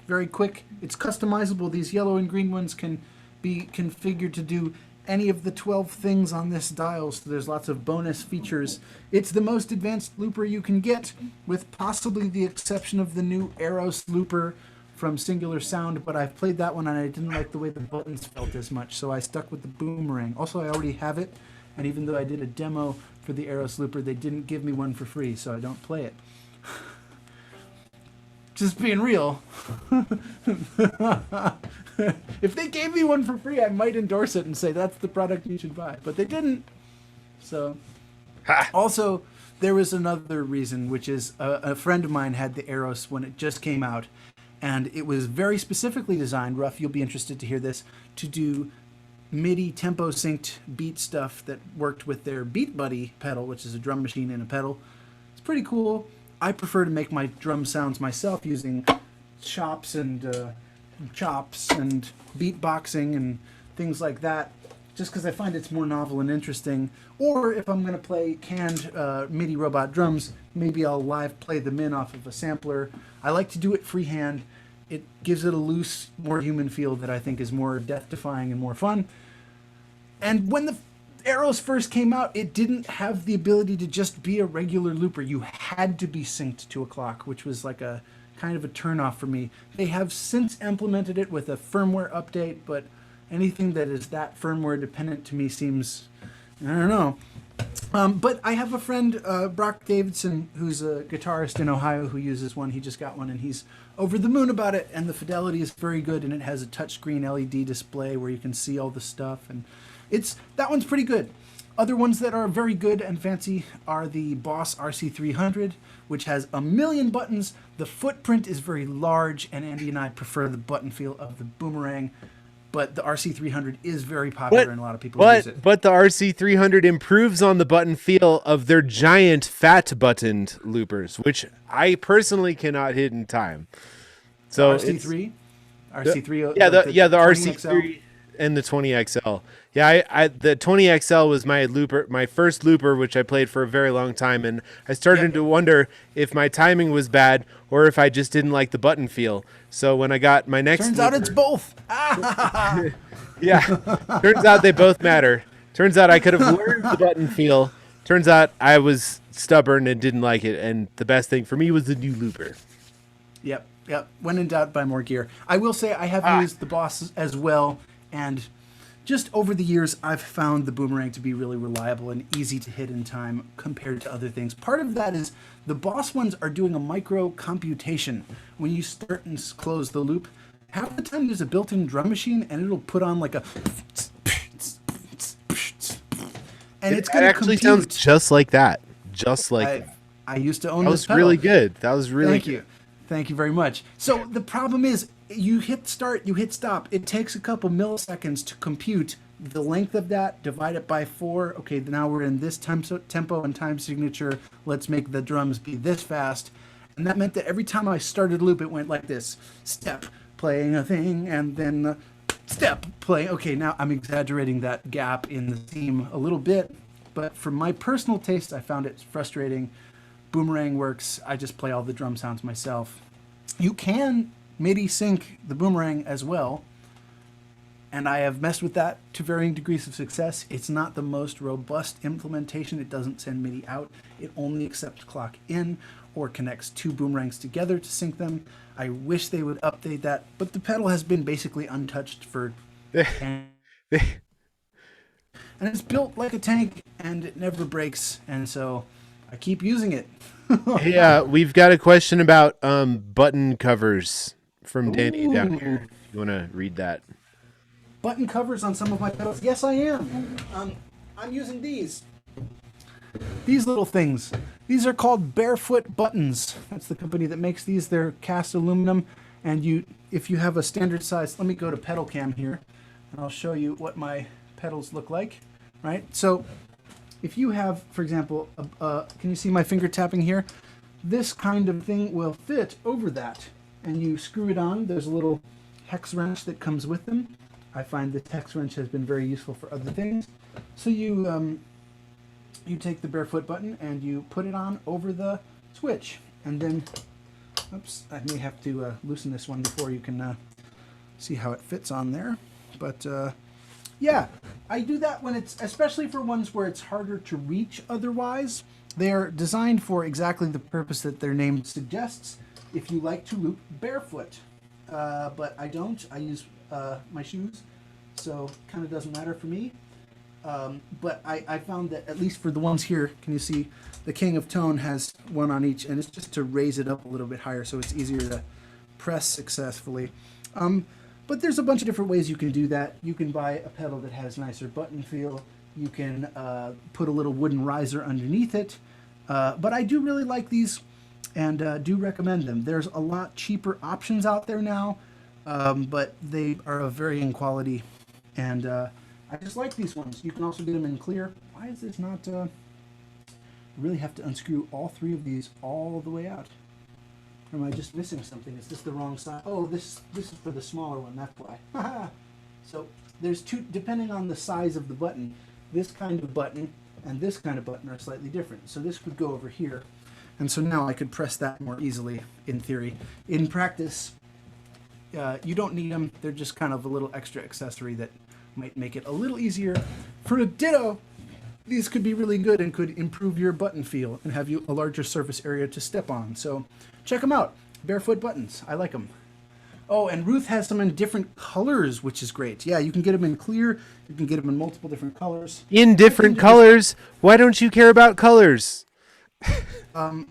Very quick. It's customizable. These yellow and green ones can be configured to do any of the 12 things on this dial, so there's lots of bonus features. It's the most advanced looper you can get, with possibly the exception of the new Eros looper from Singular Sound, but I've played that one and I didn't like the way the buttons felt as much, so I stuck with the Boomerang. Also, I already have it, and even though I did a demo for the Eros looper, they didn't give me one for free, so I don't play it. Just being real. If they gave me one for free, I might endorse it and say that's the product you should buy. But they didn't. So, also, there was another reason, which is a friend of mine had the Eros when it just came out, And it was very specifically designed, Ruff, you'll be interested to hear this, to do MIDI tempo synced beat stuff that worked with their Beat Buddy pedal, which is a drum machine and a pedal. It's pretty cool. I prefer to make my drum sounds myself using chops and beatboxing and things like that, just because I find it's more novel and interesting. Or if I'm going to play canned MIDI robot drums, maybe I'll live play them in off of a sampler. I like to do it freehand. It gives it a loose, more human feel that I think is more death-defying and more fun. And when the Arrows first came out, it didn't have the ability to just be a regular looper. You had to be synced to a clock, which was like a kind of a turnoff for me. They have since implemented it with a firmware update, but anything that is that firmware dependent to me seems, I don't know. But I have a friend, Brock Davidson, who's a guitarist in Ohio who uses one. He just got one and he's over the moon about it, and the fidelity is very good, and it has a touchscreen LED display where you can see all the stuff, and that one's pretty good. Other ones that are very good and fancy are the Boss RC300, which has a million buttons. The footprint is very large, and Andy and I prefer the button feel of the Boomerang. But the RC300 is very popular, and a lot of people use it. But the RC300 improves on the button feel of their giant fat buttoned loopers, which I personally cannot hit in time. So RC3, RC3, the 20 RC3 XL. and the 20XL. Yeah, I the 20XL was my first looper, which I played for a very long time, and I started to wonder if my timing was bad or if I just didn't like the button feel. So when I got my next Turns looper, out it's both. yeah, turns out they both matter. Turns out I could have learned the button feel. Turns out I was stubborn and didn't like it, and the best thing for me was the new looper. Yep. When in doubt, buy more gear. I will say I have used the Boss as well, and just over the years, I've found the Boomerang to be really reliable and easy to hit in time compared to other things. Part of that is the Boss ones are doing a micro computation. When you start and close the loop, half the time there's a built-in drum machine, and it'll put on like a... And it's going to actually sounds just like that. Just like that. I used to own That this was pedal. really good. That was really Thank you. Thank you very much. So the problem is, you hit start, you hit stop. It takes a couple milliseconds to compute the length of that, divide it by 4. Okay, now we're in this tempo and time signature. Let's make the drums be this fast. And that meant that every time I started loop, it went like this. Step, playing a thing, and then step, play. Okay, now I'm exaggerating that gap in the theme a little bit. But for my personal taste, I found it frustrating. Boomerang works. I just play all the drum sounds myself. You can MIDI sync the Boomerang as well, and I have messed with that to varying degrees of success. It's not the most robust implementation. It doesn't send MIDI out. It only accepts clock in or connects two Boomerangs together to sync them. I wish they would update that, but the pedal has been basically untouched for and it's built like a tank, and it never breaks, and so I keep using it. Yeah, we've got a question about button covers from Danny down here. You want to read that? Button covers on some of my pedals? Yes, I am. I'm using these. These little things. These are called Barefoot buttons. That's the company that makes these. They're cast aluminum, and if you have a standard size, let me go to pedal cam here, and I'll show you what my pedals look like. Right? So if you have, for example, can you see my finger tapping here? This kind of thing will fit over that, and you screw it on. There's a little hex wrench that comes with them. I find this hex wrench has been very useful for other things. So you take the Barefoot button and you put it on over the switch, and then, oops, I may have to loosen this one before you can see how it fits on there. But yeah, I do that when especially for ones where it's harder to reach otherwise. They're designed for exactly the purpose that their name suggests. If you like to loop barefoot, but I don't. I use my shoes, so it kind of doesn't matter for me. But I found that at least for the ones here, can you see the King of Tone has one on each, and it's just to raise it up a little bit higher so it's easier to press successfully. But there's a bunch of different ways you can do that. You can buy a pedal that has nicer button feel. You can put a little wooden riser underneath it. But I do really like these and do recommend them. There's a lot cheaper options out there now, but they are of varying quality, and I just like these ones. You can also get them in clear. Why is this not? You really have to unscrew all 3 of these all the way out. Or am I just missing something? Is this the wrong side? Oh, this is for the smaller one. That's why. So there's 2, depending on the size of the button. This kind of button and this kind of button are slightly different. So this would go over here. And so now I could press that more easily in theory. In practice, you don't need them. They're just kind of a little extra accessory that might make it a little easier. For a ditto, these could be really good and could improve your button feel and have you a larger surface area to step on. So check them out. Barefoot buttons. I like them. Oh, and Ruth has them in different colors, which is great. Yeah, you can get them in clear. You can get them in multiple different colors. In different colors? Why don't you care about colors? I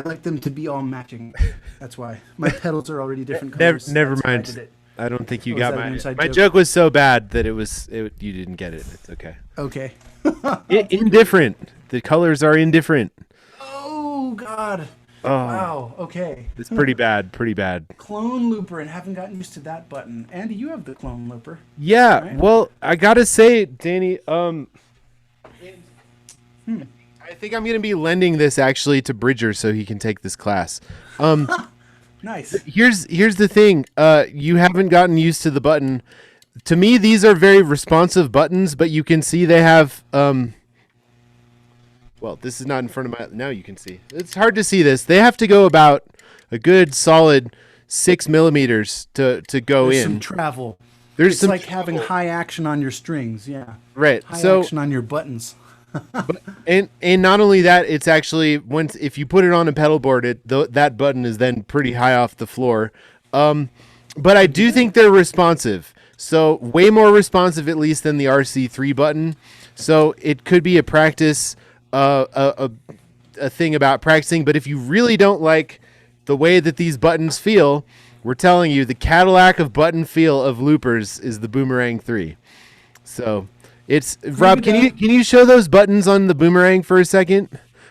like them to be all matching. That's why. My pedals are already different colors. Never That's why I mind. did it. I don't think you Oh, is got that an my inside my joke? joke was so bad that you didn't get it. It's okay. Okay. Indifferent. The colors are indifferent. Oh, God. Oh, Wow. Okay. it's pretty bad. Pretty bad. Clone looper, and haven't gotten used to that button. Andy, you have the clone looper. Yeah. Right. Well, I gotta say, Danny. I think I'm gonna be lending this actually to Bridger so he can take this class. Nice. Here's the thing. You haven't gotten used to the button. To me, these are very responsive buttons, but you can see they have. Well, this is not in front of my. Now you can see. It's hard to see this. They have to go about a good solid 6 millimeters to go There's in. some travel. There's It's some like having high action on your strings. Yeah. right. High So action on your buttons. and not only that, it's actually if you put it on a pedal board, that button is then pretty high off the floor. But I do think they're responsive. So way more responsive at least than the RC3 button. So it could be a practice, a thing about practicing. But if you really don't like the way that these buttons feel, we're telling you the Cadillac of button feel of loopers is the Boomerang 3. So it's Rob. Can you show those buttons on the Boomerang for a second?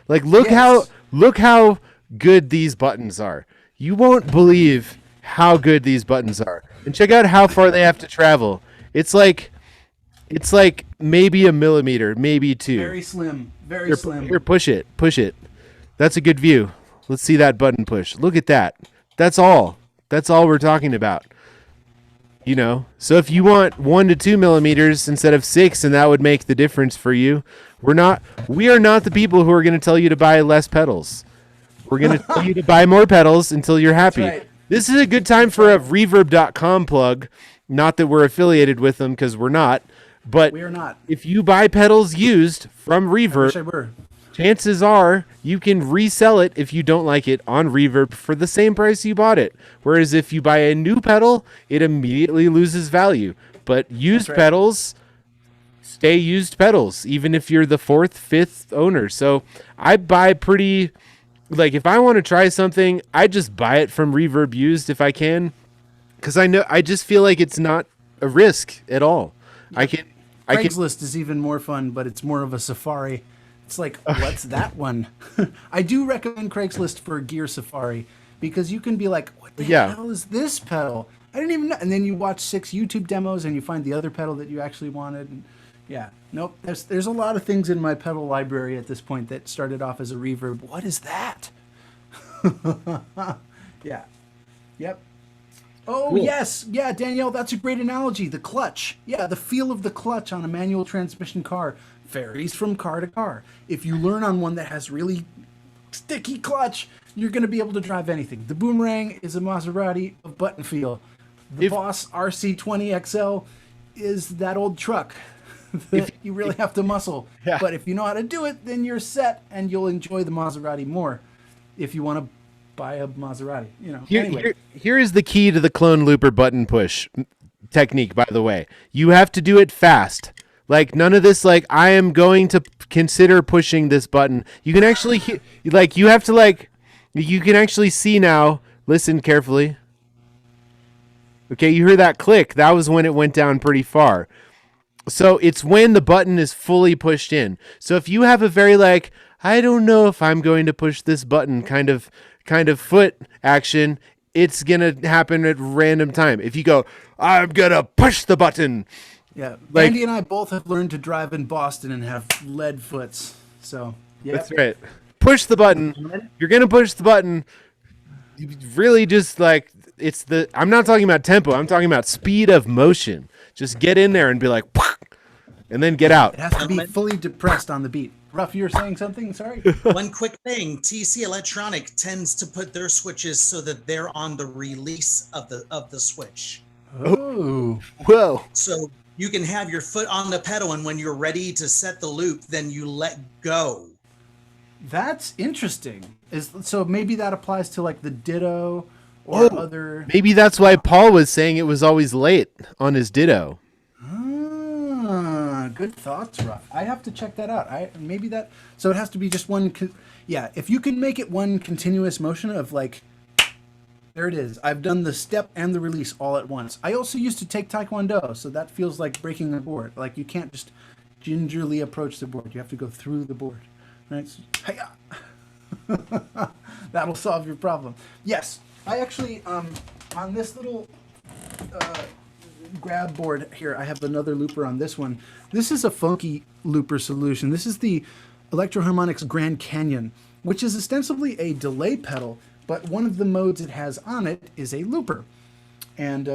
Like look Yes. how good these buttons are. You won't believe how good these buttons are. And check out how far they have to travel. It's like maybe a millimeter, maybe 2. Very slim. Very Here, slim. here, push it. That's a good view. Let's see that button push. Look at that. That's all we're talking about. You know, so if you want 1 to 2 millimeters instead of 6, and that would make the difference for you, we are not the people who are going to tell you to buy less pedals. We're going to tell you to buy more pedals until you're happy. That's right. This is a good time for a reverb.com plug. Not that we're affiliated with them, because we're not. But We are not. if you buy pedals used from Reverb, Wish I were. chances are you can resell it if you don't like it on Reverb for the same price you bought it. Whereas if you buy a new pedal, it immediately loses value. But used right. pedals stay used pedals, even if you're the 4th, 5th owner. So I buy pretty, like if I want to try something, I just buy it from Reverb used if I can. Because I just feel like it's not a risk at all. Craigslist is even more fun, but it's more of a safari. It's like, what's that one? I do recommend Craigslist for Gear Safari because you can be like, what the hell is this pedal? I didn't even know. And then you watch 6 YouTube demos and you find the other pedal that you actually wanted. And yeah, nope. There's a lot of things in my pedal library at this point that started off as a Reverb. What is that? Yeah. Yep. Oh, Cool. yes. Yeah, Danielle, that's a great analogy. The clutch. Yeah, the feel of the clutch on a manual transmission car varies from car to car. If you learn on one that has really sticky clutch, you're going to be able to drive anything. The Boomerang is a Maserati of button feel. The Boss RC20 XL is that old truck that you really have to muscle. Yeah. But if you know how to do it, then you're set and you'll enjoy the Maserati more if you want to buy a Maserati, you know. Anyway. Here is the key to the clone looper button push technique, by the way. You have to do it fast. Like none of this, like I am going to consider pushing this button. You can actually, you can actually see now. Listen carefully. Okay, you hear that click. That was when it went down pretty far. So it's when the button is fully pushed in. So if you have a very like, I don't know if I'm going to push this button kind of foot action. It's going to happen at random time. If you go, I'm going to push the button. Yeah, Like- Andy and I both have learned to drive in Boston and have lead foots. So yeah, That's right. Push the button. You're going to push the button. You really just like I'm not talking about tempo. I'm talking about speed of motion. Just get in there and be like, and then get out. It has to be fully depressed on the beat. Ruff, you were saying something? Sorry. One quick thing: TC Electronic tends to put their switches so that they're on the release of the switch. Oh, Whoa. So you can have your foot on the pedal, and when you're ready to set the loop, then you let go. that's interesting. So maybe that applies to like the Ditto or other. Maybe that's why Paul was saying it was always late on his Ditto. Good thoughts, Ruff. I have to check that out. So it has to be just one. Yeah, if you can make it one continuous motion of like, there it is. I've done the step and the release all at once. I also used to take Taekwondo, so that feels like breaking the board. Like you can't just gingerly approach the board. You have to go through the board. Right? So, hi-ya. That'll solve your problem. Yes, I actually on this little grab board here, I have another looper on this one. This is a funky looper solution. This is the Electro-Harmonix Grand Canyon, which is ostensibly a delay pedal, but one of the modes it has on it is a looper. And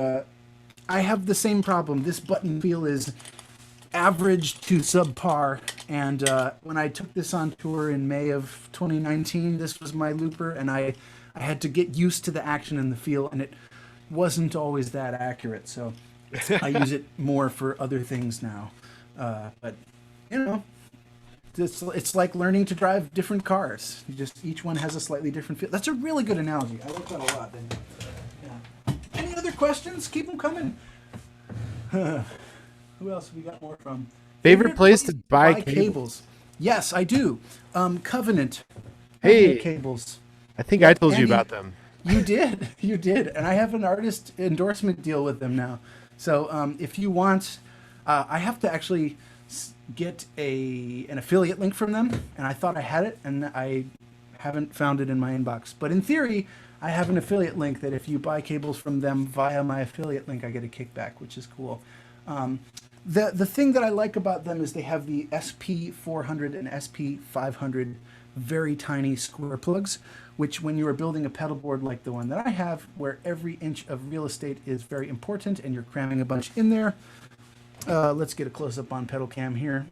I have the same problem. This button feel is average to subpar, and when I took this on tour in May of 2019, this was my looper, and I had to get used to the action and the feel, and it wasn't always that accurate, so I use it more for other things now. But you know, it's like learning to drive different cars. Each one has a slightly different feel. That's a really good analogy. I like that a lot. And, yeah. Any other questions? Keep them coming. Who else have we got more from? Favorite place to buy cables? Yes, I do. Covenant. Hey. Covenant cables. I think I told you Andy, about them. You did. You did. And I have an artist endorsement deal with them now. So if you want, I have to actually get an affiliate link from them. And I thought I had it, and I haven't found it in my inbox. But in theory, I have an affiliate link that if you buy cables from them via my affiliate link, I get a kickback, which is cool. The thing that I like about them is they have the SP400 and SP500 very tiny square plugs, which when you are building a pedal board like the one that I have, where every inch of real estate is very important and you're cramming a bunch in there. Let's get a close-up on pedal cam here.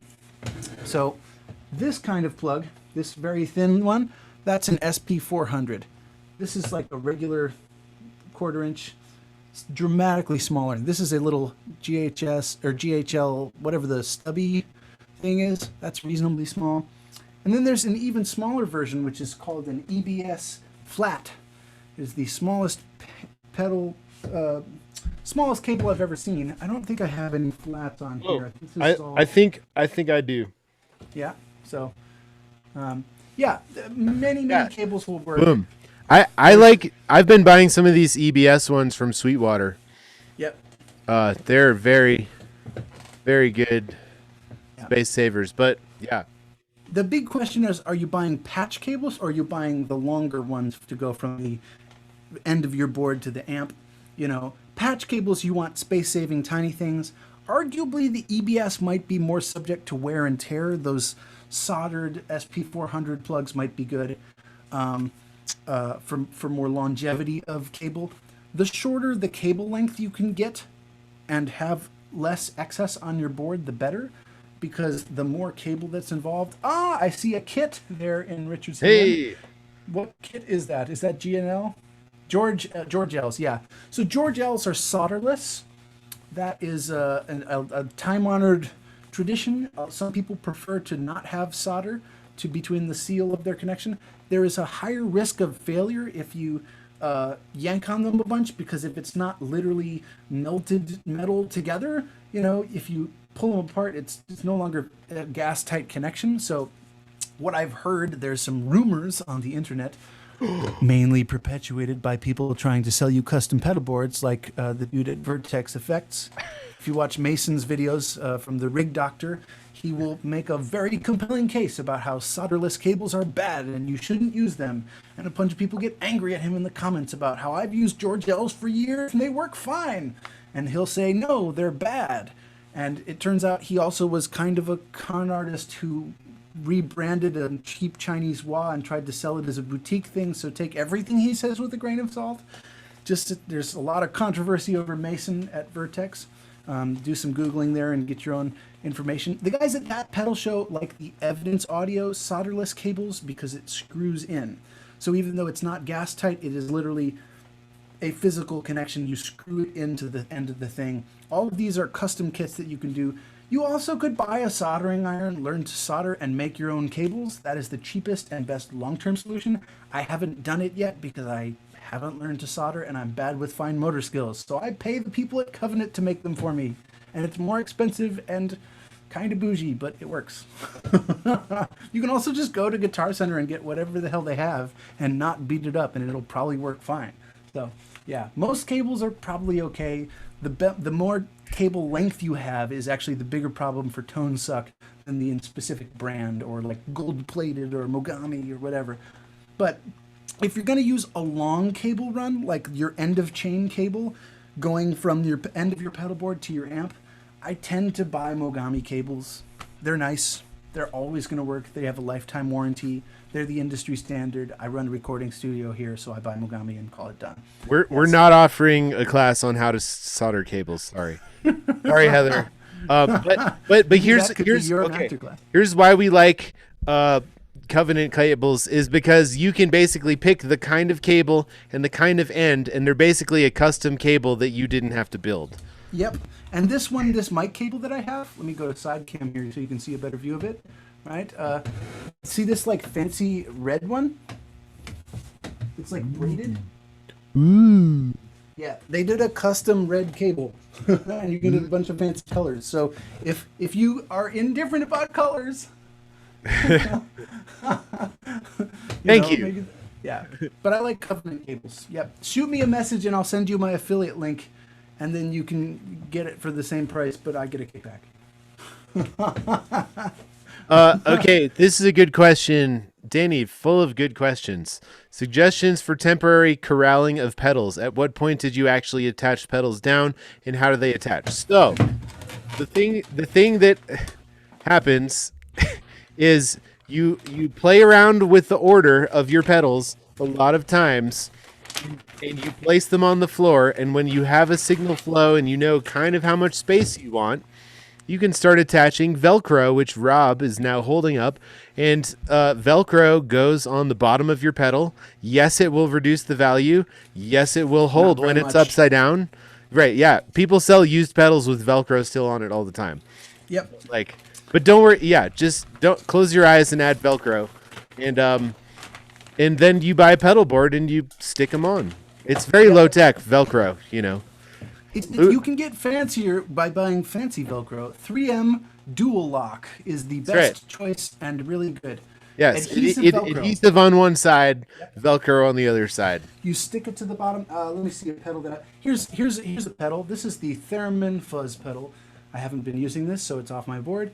So this kind of plug, this very thin one, that's an SP400. This is like a regular 1/4 inch. It's dramatically smaller. This is a little GHS or GHL, whatever the stubby thing is. That's reasonably small. And then there's an even smaller version, which is called an EBS flat. It's the smallest pedal, smallest cable I've ever seen. I don't think I have any flats on here. I think I do. Yeah. So, yeah, many cables will work. Boom. I've been buying some of these EBS ones from Sweetwater. Yep. They're very, very good space savers. But yeah. The big question is, are you buying patch cables or are you buying the longer ones to go from the end of your board to the amp? You know, patch cables, you want space-saving tiny things. Arguably, the EBS might be more subject to wear and tear. Those soldered SP400 plugs might be good for more longevity of cable. The shorter the cable length you can get and have less excess on your board, the better. Because the more cable that's involved. I see a kit there in Richard's hand. Hey, what kit is that? Is that GNL? George L's, yeah. So George L's are solderless. That is a time-honored tradition. Some people prefer to not have solder between the seal of their connection. There is a higher risk of failure if you yank on them a bunch, because if it's not literally melted metal together, you know, if you pull them apart, it's no longer a gas-tight connection. So what I've heard, there's some rumors on the internet, mainly perpetuated by people trying to sell you custom pedal boards like the dude at Vertex Effects, If you watch Mason's videos from the Rig Doctor, he will make a very compelling case about how solderless cables are bad and you shouldn't use them. And a bunch of people get angry at him in the comments about how I've used George L's for years and they work fine. And he'll say, no, they're bad. And it turns out he also was kind of a con artist who rebranded a cheap Chinese wah and tried to sell it as a boutique thing. So take everything he says with a grain of salt. There's a lot of controversy over Mason at Vertex. Do some Googling there and get your own information. The guys at that pedal show like the Evidence Audio solderless cables because it screws in. So even though it's not gas tight, it is literally a physical connection. You screw it into the end of the thing. All of these are custom kits that you can do. You also could buy a soldering iron, learn to solder, and make your own cables. That is the cheapest and best long-term solution. I haven't done it yet because I haven't learned to solder and I'm bad with fine motor skills. So I pay the people at Covenant to make them for me. And it's more expensive and kind of bougie, but it works. You can also just go to Guitar Center and get whatever the hell they have and not beat it up and it'll probably work fine. So yeah, most cables are probably okay. The more cable length you have is actually the bigger problem for tone suck than the specific brand or like gold plated or Mogami or whatever. But if you're going to use a long cable run, like your end of chain cable going from your end of your pedal board to your amp, I tend to buy Mogami cables. They're nice. They're always going to work. They have a lifetime warranty. They're the industry standard. I run a recording studio here, so I buy Mogami and call it done. We're not offering a class on how to solder cables. Sorry, sorry, Heather. But here's why we like Covenant cables is because you can basically pick the kind of cable and the kind of end, and they're basically a custom cable that you didn't have to build. Yep. And this mic cable that I have, let me go to side cam here so you can see a better view of it. Right? See this like fancy red one? It's like braided. Ooh. Yeah, they did a custom red cable, and you get a bunch of fancy colors. So if you are indifferent about colors, Thank you. Yeah, but I like Covenant cables. Yep. Shoot me a message and I'll send you my affiliate link, and then you can get it for the same price, but I get a kickback. Okay, this is a good question. Danny, full of good questions. Suggestions for temporary corralling of pedals. At what point did you actually attach pedals down, and how do they attach? So, the thing that happens is you play around with the order of your pedals a lot of times, and you place them on the floor, and when you have a signal flow and you know kind of how much space you want, you can start attaching Velcro, which Rob is now holding up, and Velcro goes on the bottom of your pedal. Yes, it will reduce the value. Yes, it will hold when it's upside down. Right, yeah. People sell used pedals with Velcro still on it all the time. Yep. But don't worry. Yeah, just don't close your eyes and add Velcro, and then you buy a pedal board and you stick them on. It's very low tech Velcro, you know. You can get fancier by buying fancy Velcro. 3M Dual Lock is the best choice and really good. Yes, adhesive on one side, Velcro on the other side. You stick it to the bottom. Let me see a pedal here's a pedal. This is the Theremin Fuzz pedal. I haven't been using this, so it's off my board.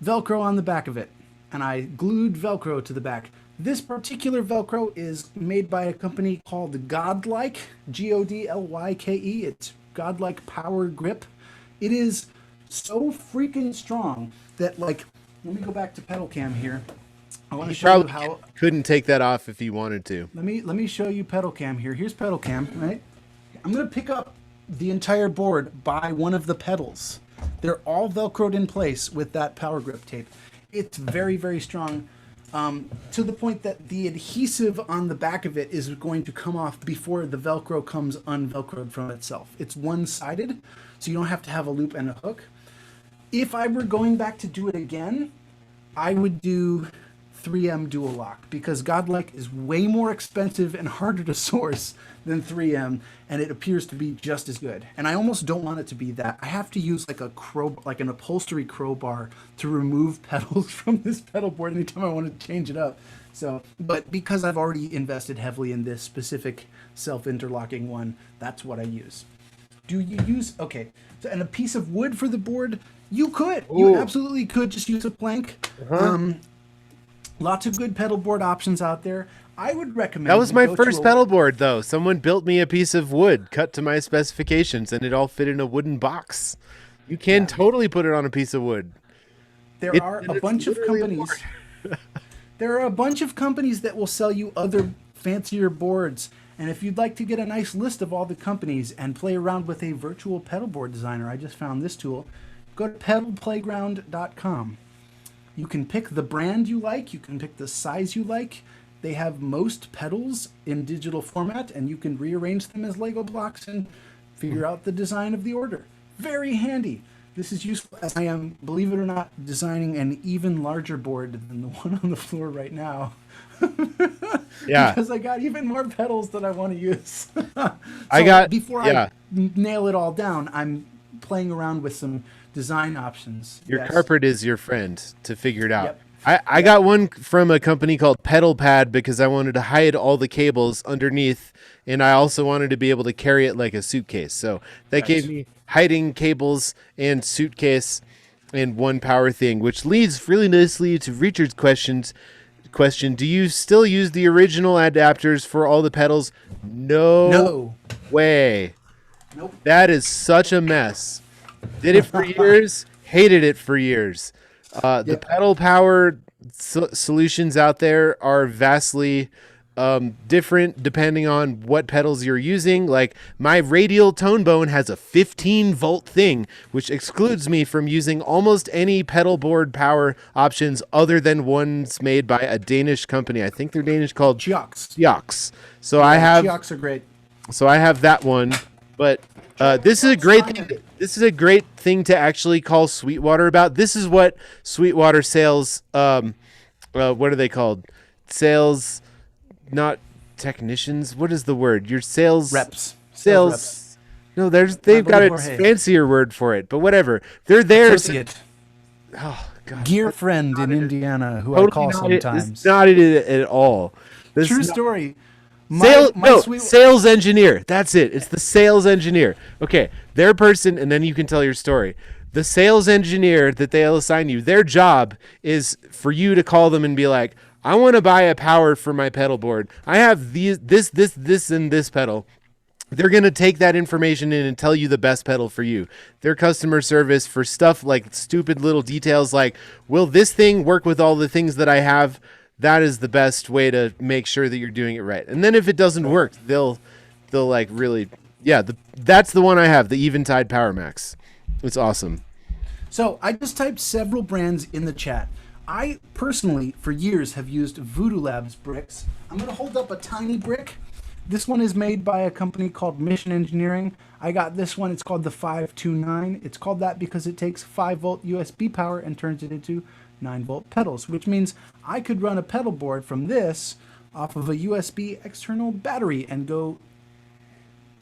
Velcro on the back of it, and I glued Velcro to the back. This particular Velcro is made by a company called Godlike, Godlyke. It's Godlike Power Grip. It is so freaking strong that, like, let me go back to pedal cam here. I want to show you how. Couldn't take that off if you wanted to. Let me show you pedal cam here. Here's pedal cam, right? I'm gonna pick up the entire board by one of the pedals. They're all Velcroed in place with that power grip tape. It's very, very strong. To the point that the adhesive on the back of it is going to come off before the Velcro comes unvelcroed from itself. It's one-sided, so you don't have to have a loop and a hook. If I were going back to do it again, I would do 3M Dual Lock because Godlike is way more expensive and harder to source than 3M, and it appears to be just as good. And I almost don't want it to be that. I have to use like an upholstery crowbar to remove pedals from this pedal board anytime I want to change it up. So, but because I've already invested heavily in this specific self-interlocking one, that's what I use. Do you use, okay, so, and a piece of wood for the board? You could. You Ooh. absolutely could just use a plank. Uh-huh. Lots of good pedal board options out there. I would recommend. That was you my go to first a- pedal board, though. Someone built me a piece of wood cut to my specifications, and it all fit in a wooden box. You can totally put it on a piece of wood. There are a bunch of companies. There are a bunch of companies that will sell you other fancier boards. And if you'd like to get a nice list of all the companies and play around with a virtual pedal board designer, I just found this tool. Go to pedalplayground.com. You can pick the brand you like. You can pick the size you like. They have most pedals in digital format, and you can rearrange them as Lego blocks and figure out the design of the order. Very handy. This is useful as I am, believe it or not, designing an even larger board than the one on the floor right now. Yeah. Because I got even more pedals that I want to use. Before yeah. I nail it all down, I'm playing around with some design options. Your Yes. carpet is your friend to figure it out. Yep. I got one from a company called Pedal Pad because I wanted to hide all the cables underneath, and I also wanted to be able to carry it like a suitcase. So that gave me hiding cables and suitcase in one power thing, which leads really nicely to Richard's question. Do you still use the original adapters for all the pedals? No way. Nope. That is such a mess. Did it for years, hated it for years. The pedal power solutions out there are vastly different depending on what pedals you're using. Like my radial tone bone has a 15-volt thing, which excludes me from using almost any pedal board power options other than ones made by a Danish company. I think they're Danish, called Chiox. So I have Chiox are great. So I have that one, but this is a great thing. This is a great thing to actually call Sweetwater about. This is what Sweetwater sales. What are they called? Sales, not technicians. What is the word? Your sales Reps. Sales. Reps. No, they've got a Jorge. fancier word for it. But whatever, they're there. Associate. Oh God. Gear friend in Indiana, who I Totally call not it. sometimes. It's not it at all. This True is not- story. Sales engineer. That's it. It's the sales engineer. Okay, their person, and then you can tell your story. The sales engineer that they'll assign you, their job is for you to call them and be like, I want to buy a power for my pedal board. I have this, and this pedal. They're going to take that information in and tell you the best pedal for you. Their customer service for stuff like stupid little details like, will this thing work with all the things that I have? That is the best way to make sure that you're doing it right. And then if it doesn't work, they'll like really, that's the one I have, the Eventide Power Max. It's awesome. So I just typed several brands in the chat. I personally, for years, have used Voodoo Labs bricks. I'm going to hold up a tiny brick. This one is made by a company called Mission Engineering. I got this one. It's called the 529. It's called that because it takes 5-volt USB power and turns it into 9-volt pedals, which means I could run a pedal board from this off of a USB external battery and go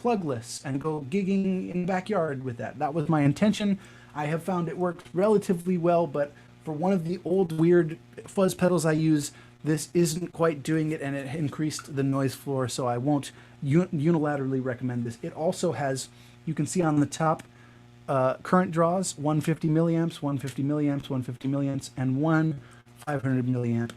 plugless and go gigging in the backyard with that. That was my intention. I have found it worked relatively well, but for one of the old weird fuzz pedals I use, this isn't quite doing it, and it increased the noise floor, so I won't unilaterally recommend this. It also has, you can see on the top, current draws, 150 milliamps, 150 milliamps, 150 milliamps, and one 500 milliamp,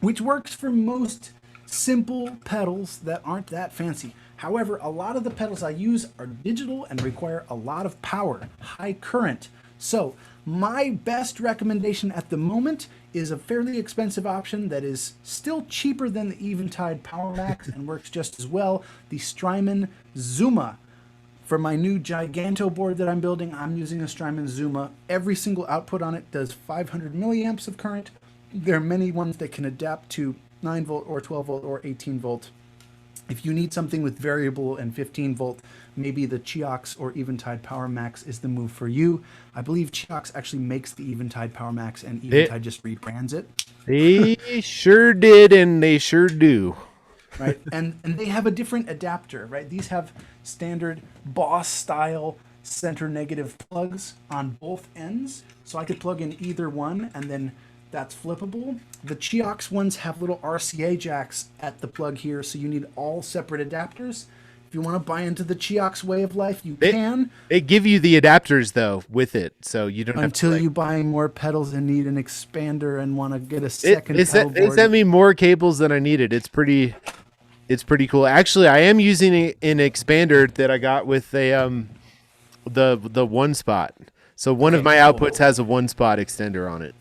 which works for most simple pedals that aren't that fancy. However, a lot of the pedals I use are digital and require a lot of power, high current. So my best recommendation at the moment is a fairly expensive option that is still cheaper than the Eventide Power Max and works just as well, the Strymon Zuma. For my new Giganto board that I'm building, I'm using a Strymon Zuma. Every single output on it does 500 milliamps of current. There are many ones that can adapt to 9 volt or 12 volt or 18 volt. If you need something with variable and 15 volt, maybe the Chiox or Eventide Power Max is the move for you. I believe Chiox actually makes the Eventide Power Max and Eventide just rebrands it. They sure did, and they sure do. Right, and they have a different adapter, right? These have standard Boss style center negative plugs on both ends, so I could plug in either one, and then that's flippable. The Chiox ones have little RCA jacks at the plug here, so you need all separate adapters. If you want to buy into the Chiox way of life, you They- can. They give you the adapters though with it, so you don't Until have to, you buy more pedals and need an expander and want to get a They second pedal they board. sent me more cables than I needed. It's pretty cool. Actually, I am using an expander that I got with a the one spot. So one of Okay, my cool. outputs has a one spot extender on it.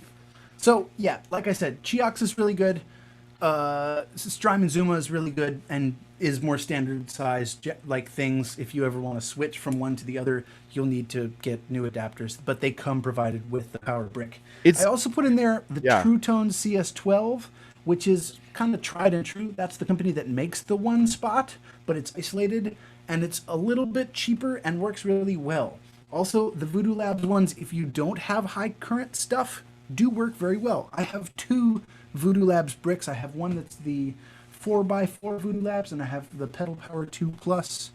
So yeah, like I said, Chiox is really good. Strymon Zuma is really good and is more standard size like things. If you ever want to switch from one to the other, you'll need to get new adapters, but they come provided with the power brick. I also put in there the True Tone CS12, which is kind of tried and true. That's the company that makes the one spot, but it's isolated and it's a little bit cheaper and works really well. Also, the Voodoo Labs ones, if you don't have high current stuff, do work very well. I have 2 Voodoo Labs bricks. I have one that's the 4x4 Voodoo Labs, and I have the Pedal Power 2 Plus.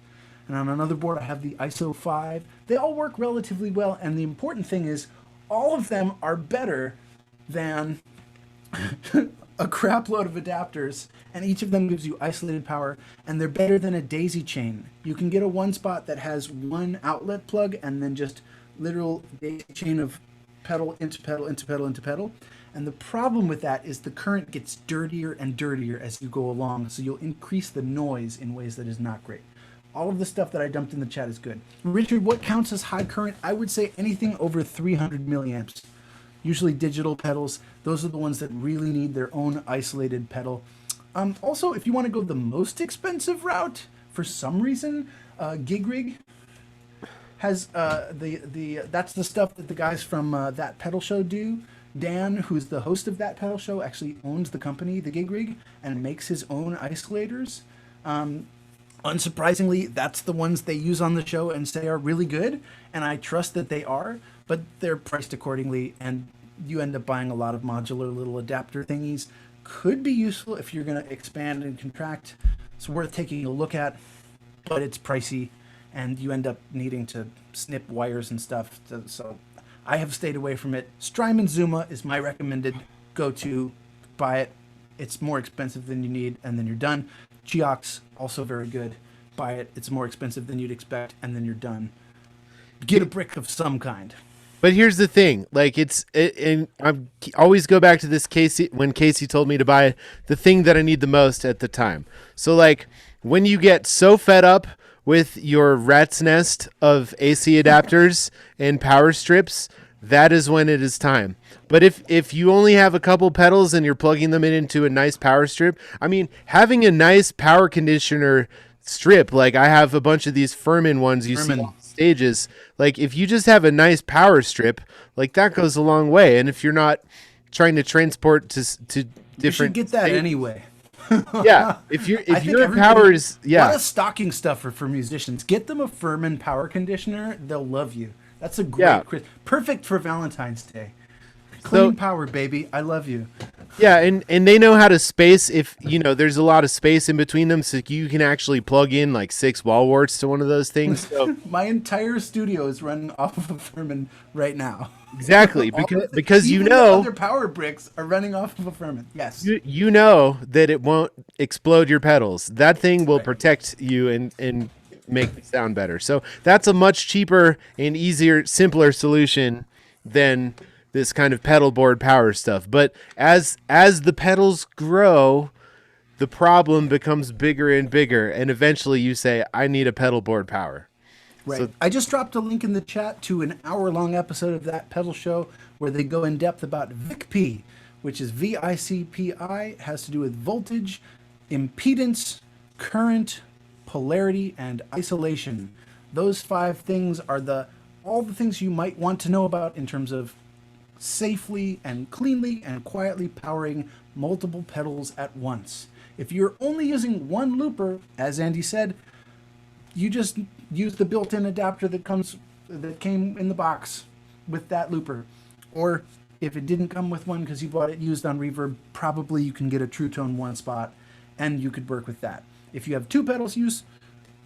And on another board, I have the ISO 5. They all work relatively well, and the important thing is all of them are better than a crap load of adapters, and each of them gives you isolated power, and they're better than a daisy chain. You can get a one spot that has one outlet plug and then just literal daisy chain of pedal into pedal into pedal into pedal. And the problem with that is the current gets dirtier and dirtier as you go along, so you'll increase the noise in ways that is not great. All of the stuff that I dumped in the chat is good. Richard, what counts as high current? I would say anything over 300 milliamps. Usually digital pedals, those are the ones that really need their own isolated pedal. Also, if you want to go the most expensive route, for some reason, Gig Rig has that's the stuff that the guys from That Pedal Show do. Dan, who's the host of That Pedal Show, actually owns the company, the Gig Rig, and makes his own isolators. Unsurprisingly, that's the ones they use on the show and say are really good, and I trust that they are, but they're priced accordingly, and you end up buying a lot of modular little adapter thingies. Could be useful if you're going to expand and contract. It's worth taking a look at, but it's pricey, and you end up needing to snip wires and stuff. So I have stayed away from it. Strymon Zuma is my recommended go-to. Buy it. It's more expensive than you need, and then you're done. Chiox, also very good. Buy it. It's more expensive than you'd expect, and then you're done. Get a brick of some kind. But here's the thing, like and I always go back to this when Casey told me to buy the thing that I need the most at the time. So like when you get so fed up with your rat's nest of AC adapters and power strips, that is when it is time. But if you only have a couple pedals and you're plugging them into a nice power strip, I mean, having a nice power conditioner strip, like I have a bunch of these Furman ones you see on stages, like if you just have a nice power strip, like that goes a long way. And if you're not trying to transport to different, you should get that stages, anyway. Yeah, if your power is a lot of stocking stuffer for musicians. Get them a Furman power conditioner; they'll love you. That's a great perfect for Valentine's Day. Clean power, baby. I love you. Yeah, and they know how to space if, there's a lot of space in between them, so you can actually plug in like 6 wall warts to one of those things. So my entire studio is running off of a Furman right now. Exactly, because Even the other power bricks are running off of a Furman. Yes. You know that it won't explode your pedals. That thing will protect you and make the sound better. So that's a much cheaper and easier, simpler solution than this kind of pedal board power stuff. But as the pedals grow, the problem becomes bigger and bigger, and eventually you say, I need a pedal board power. Right. So, I just dropped a link in the chat to an hour-long episode of That Pedal Show where they go in depth about VICP, which is VICPI, has to do with voltage, impedance, current, polarity, and isolation. Those 5 things are all the things you might want to know about in terms of safely and cleanly and quietly powering multiple pedals at once. If you're only using one looper, as Andy said, you just use the built-in adapter that came in the box with that looper. Or if it didn't come with one because you bought it used on Reverb, probably you can get a True Tone one spot and you could work with that. If you have 2 pedals, use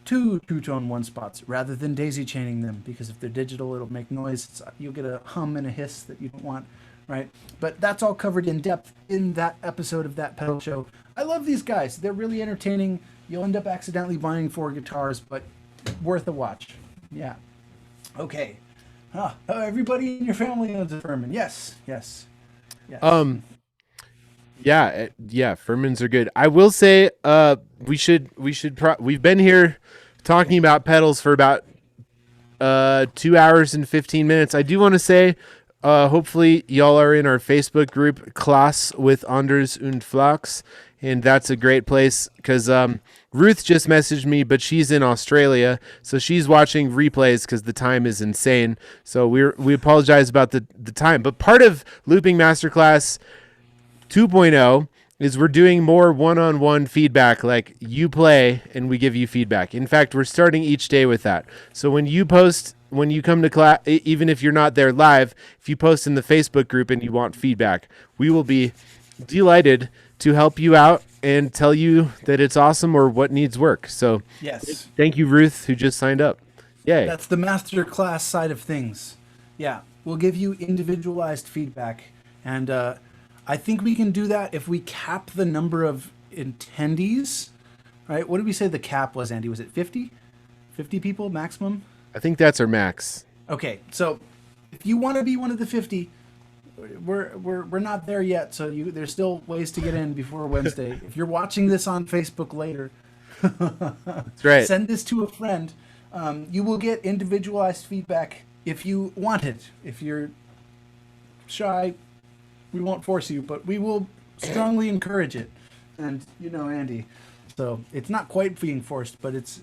2 True Tone one spots rather than daisy chaining them, because if they're digital, it'll make noise. You'll get a hum and a hiss that you don't want, right? But that's all covered in depth in that episode of That Pedal Show. I love these guys. They're really entertaining. You'll end up accidentally buying 4 guitars, but worth a watch. Yeah. Okay. Everybody in your family owns a Furman. Yes. Yes. Yes. Yeah, Furmans are good. I will say, we've been here talking about pedals for about 2 hours and 15 minutes. I do want to say, hopefully y'all are in our Facebook group, Class with Anders und Flax, and that's a great place because Ruth just messaged me, but she's in Australia, so she's watching replays because the time is insane. So we apologize about the time, but part of Looping Masterclass 2.0 is we're doing more one-on-one feedback, like you play and we give you feedback. In fact, we're starting each day with that. So when you come to class, even if you're not there live, if you post in the Facebook group and you want feedback, we will be delighted to help you out and tell you that it's awesome or what needs work. So yes. Thank you, Ruth, who just signed up. Yay. That's the master class side of things. Yeah. We'll give you individualized feedback. And I think we can do that if we cap the number of attendees, right? What did we say the cap was, Andy? Was it 50? 50 people maximum? I think that's our max. Okay, so if you want to be one of the 50, we're not there yet. So there's still ways to get in before Wednesday. If you're watching this on Facebook later, that's right. Send this to a friend. You will get individualized feedback if you want it. If you're shy, we won't force you, but we will strongly encourage it. And Andy, so it's not quite being forced, but it's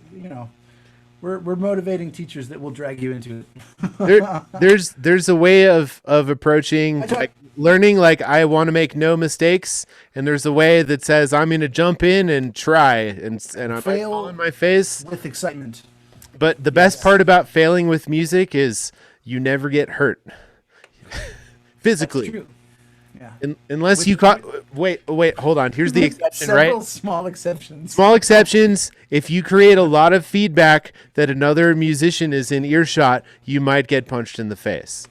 we're motivating teachers that will drag you into it. There's a way of approaching learning. Like, I want to make no mistakes, and there's a way that says I'm going to jump in and try, and I might fall on my face with excitement. But the best part about failing with music is you never get hurt physically. That's true. Yeah. Unless you caught. Wait, hold on. Here's the exception, right? Several small exceptions. Small exceptions. If you create a lot of feedback that another musician is in earshot, you might get punched in the face.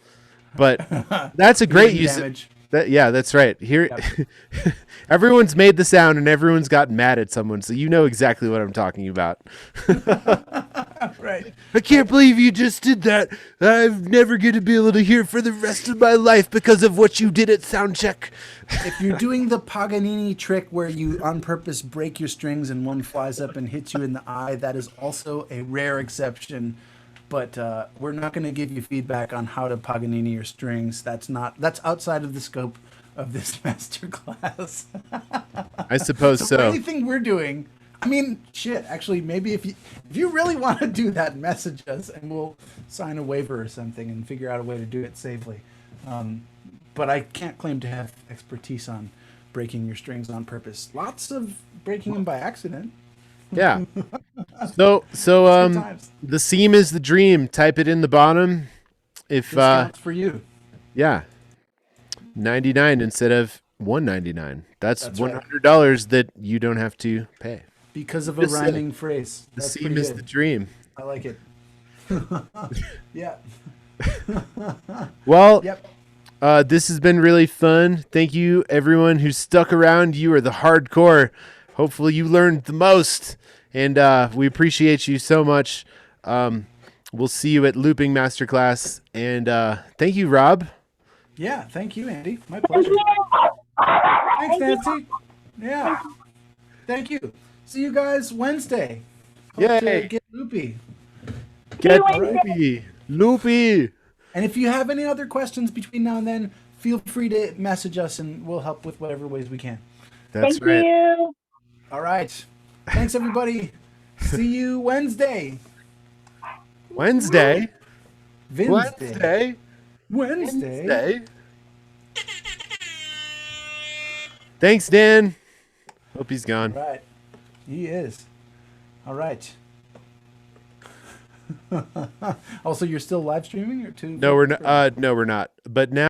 But that's a great use. That's right. Here, yep. Everyone's made the sound and everyone's got mad at someone, so you know exactly what I'm talking about. Right. I can't believe you just did that. I'm never going to be able to hear for the rest of my life because of what you did at soundcheck. If you're doing the Paganini trick where you on purpose break your strings and one flies up and hits you in the eye, that is also a rare exception. But we're not going to give you feedback on how to Paganini your strings. That's outside of the scope of this master class. I suppose so. Anything we're doing, I mean, shit. Actually, maybe if you really want to do that, message us and we'll sign a waiver or something and figure out a way to do it safely. But I can't claim to have expertise on breaking your strings on purpose. Lots of breaking them by accident. Yeah. So the seam is the dream. Type it in the bottom. If discounts for you. Yeah. 99 instead of $199. That's $100 that you don't have to pay. Because of a rhyming phrase. The seam is the dream. I like it. Yeah. Well, yep. This has been really fun. Thank you, everyone who stuck around. You are the hardcore. Hopefully you learned the most, and we appreciate you so much. We'll see you at Looping Masterclass, and thank you, Rob. Yeah, thank you, Andy. My pleasure. Thanks, Nancy. Yeah. Thank you. See you guys Wednesday. Hope to get loopy. Get loopy. Loopy. And if you have any other questions between now and then, feel free to message us, and we'll help with whatever ways we can. That's Thank right. you. All right. Thanks, everybody. See you Wednesday. Wednesday. Thanks, Dan. Hope he's gone. All right. He is. All right. Also, you're still live streaming or two? No, we're not. But now.